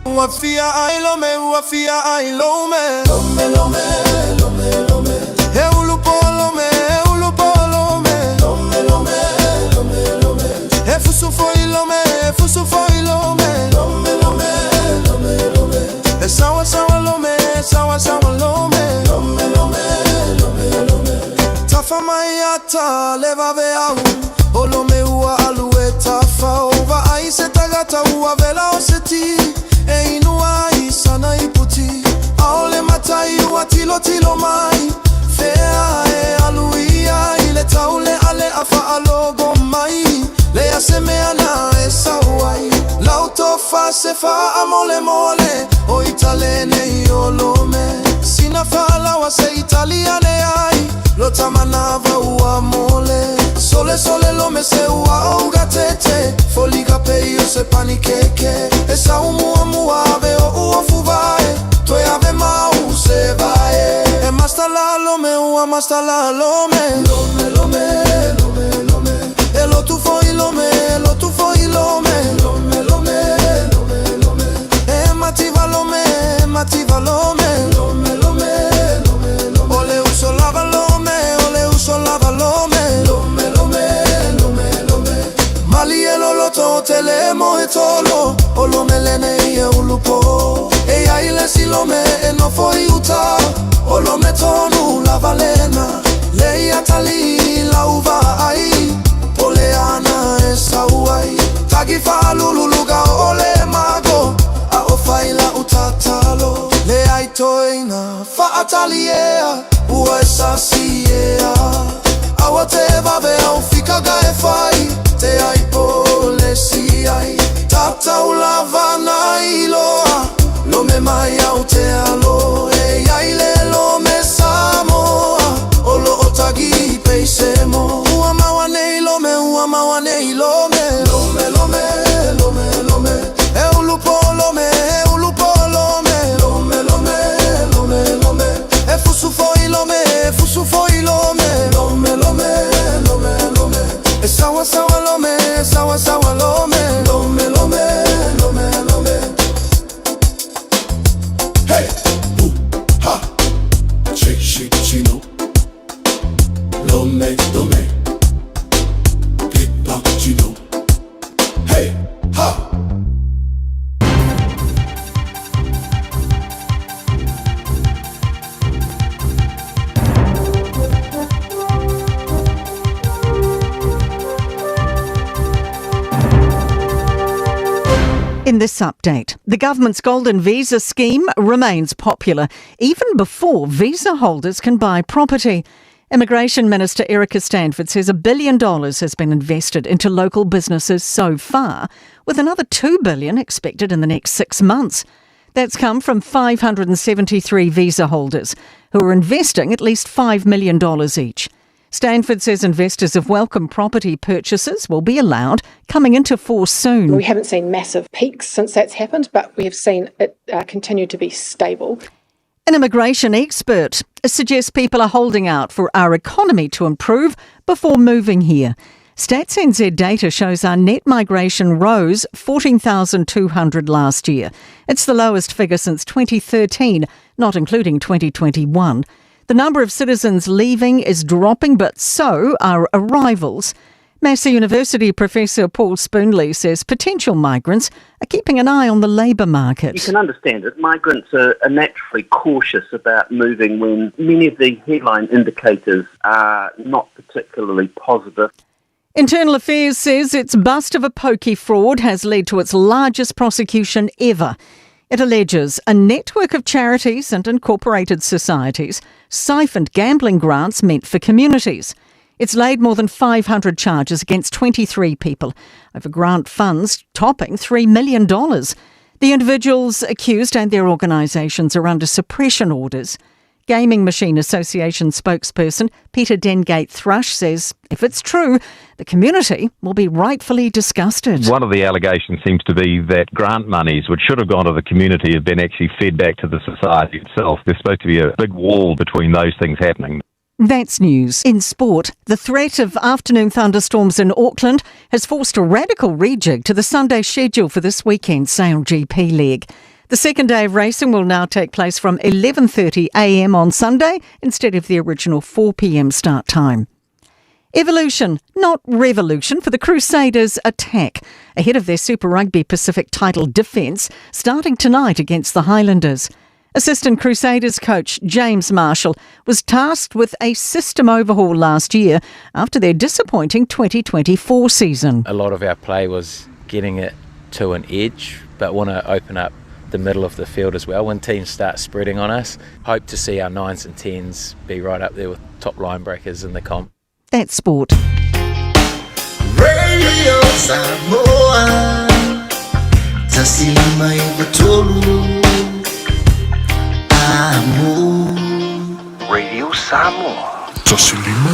Wafia ai lome, wafia ai lome Lome, lome, lome, lome Eulupo lome, eulupo lome Lome, lome, lome, lome Efusu foi lome, efusu foi lome Lome, lome, lome, lome Sawa, sawa lome, sawa, sawa lome Lome, lome, lome, lome Tafa maiata, leva veau Olome ua alue tafa Ova aise tagata ua vela oseti E inua sana iputi Aole matai ua tilo mai Fea e aluia Ile taule ale afa alogo mai Lea semeana e sawai Lautofa sefa amole mole O italene iolome Sina fala wa se italiane ai Lota manava ua mole Sole sole lome se ua auga tete Foliga peio se panikeke Esa umua ave o uofu vae Toi ave mau se vae E masta la lome ua masta la lome Lome lome lome lome E lo tu foi lome Lome lome lome lome E mativa lome Lome lome lome lome Ole uso lava lene e ulupo e aile silome e no foi uta o lo metonu la valena lei atali la uva ai oleana e sauai tagi fa lululuga ole mago a o faila utatalo le ai toina fa atalia ua sasia awa te vave au fika gae fai te ai pole si ai tata ulava na iloa lo me mai au te alo e ai le lo me Samoa o lo otagi peisemo ua mawa nei lo me ua mawa nei lo me lo me lo me lo me lo me e ulupo lo me e ulupo lo me lo me lo me lo me lo me e fusu foi lo me e fusu foi lo me lo me lo me lo me lo me e sawa sawa lo me sawa sawa lo me lo me lo me lo me lo me hey ha shake shake chino lo me pipa chino hey ha. In this update, the government's Golden Visa scheme remains popular even before visa holders can buy property. Immigration Minister Erica Stanford says $1 billion has been invested into local businesses so far, with another $2 billion expected in the next 6 months. That's come from 573 visa holders who are investing at least $5 million each. Stanford says investors of welcome property purchases will be allowed coming into force soon. We haven't seen massive peaks since that's happened, but we have seen it continue to be stable. An immigration expert suggests people are holding out for our economy to improve before moving here. Stats NZ data shows our net migration rose 14,200 last year. It's the lowest figure since 2013, not including 2021. The number of citizens leaving is dropping, but so are arrivals. Massey University Professor Paul Spoonley says potential migrants are keeping an eye on the labour market. You can understand that migrants are naturally cautious about moving when many of the headline indicators are not particularly positive. Internal Affairs says its bust of a pokey fraud has led to its largest prosecution ever. It alleges a network of charities and incorporated societies siphoned gambling grants meant for communities. It's laid more than 500 charges against 23 people over grant funds topping $3 million. The individuals accused and their organisations are under suppression orders. Gaming Machine Association spokesperson Peter Dengate Thrush says if it's true, the community will be rightfully disgusted. One of the allegations seems to be that grant monies, which should have gone to the community, have been actually fed back to the society itself. There's supposed to be a big wall between those things happening. That's news. In sport, the threat of afternoon thunderstorms in Auckland has forced a radical rejig to the Sunday schedule for this weekend's SailGP leg. The second day of racing will now take place from 11:30am on Sunday instead of the original 4pm start time. Evolution, not revolution, for the Crusaders' attack ahead of their Super Rugby Pacific title defence starting tonight against the Highlanders. Assistant Crusaders coach James Marshall was tasked with a system overhaul last year after their disappointing 2024 season. A lot of our play was getting it to an edge, but want to open up the middle of the field as well when teams start spreading on us. Hope to see our 9s and 10s be right up there with top line breakers in the comp. That's sport. Radio Samoa Tasilima Ivatolu Amo Radio Samoa Tasilima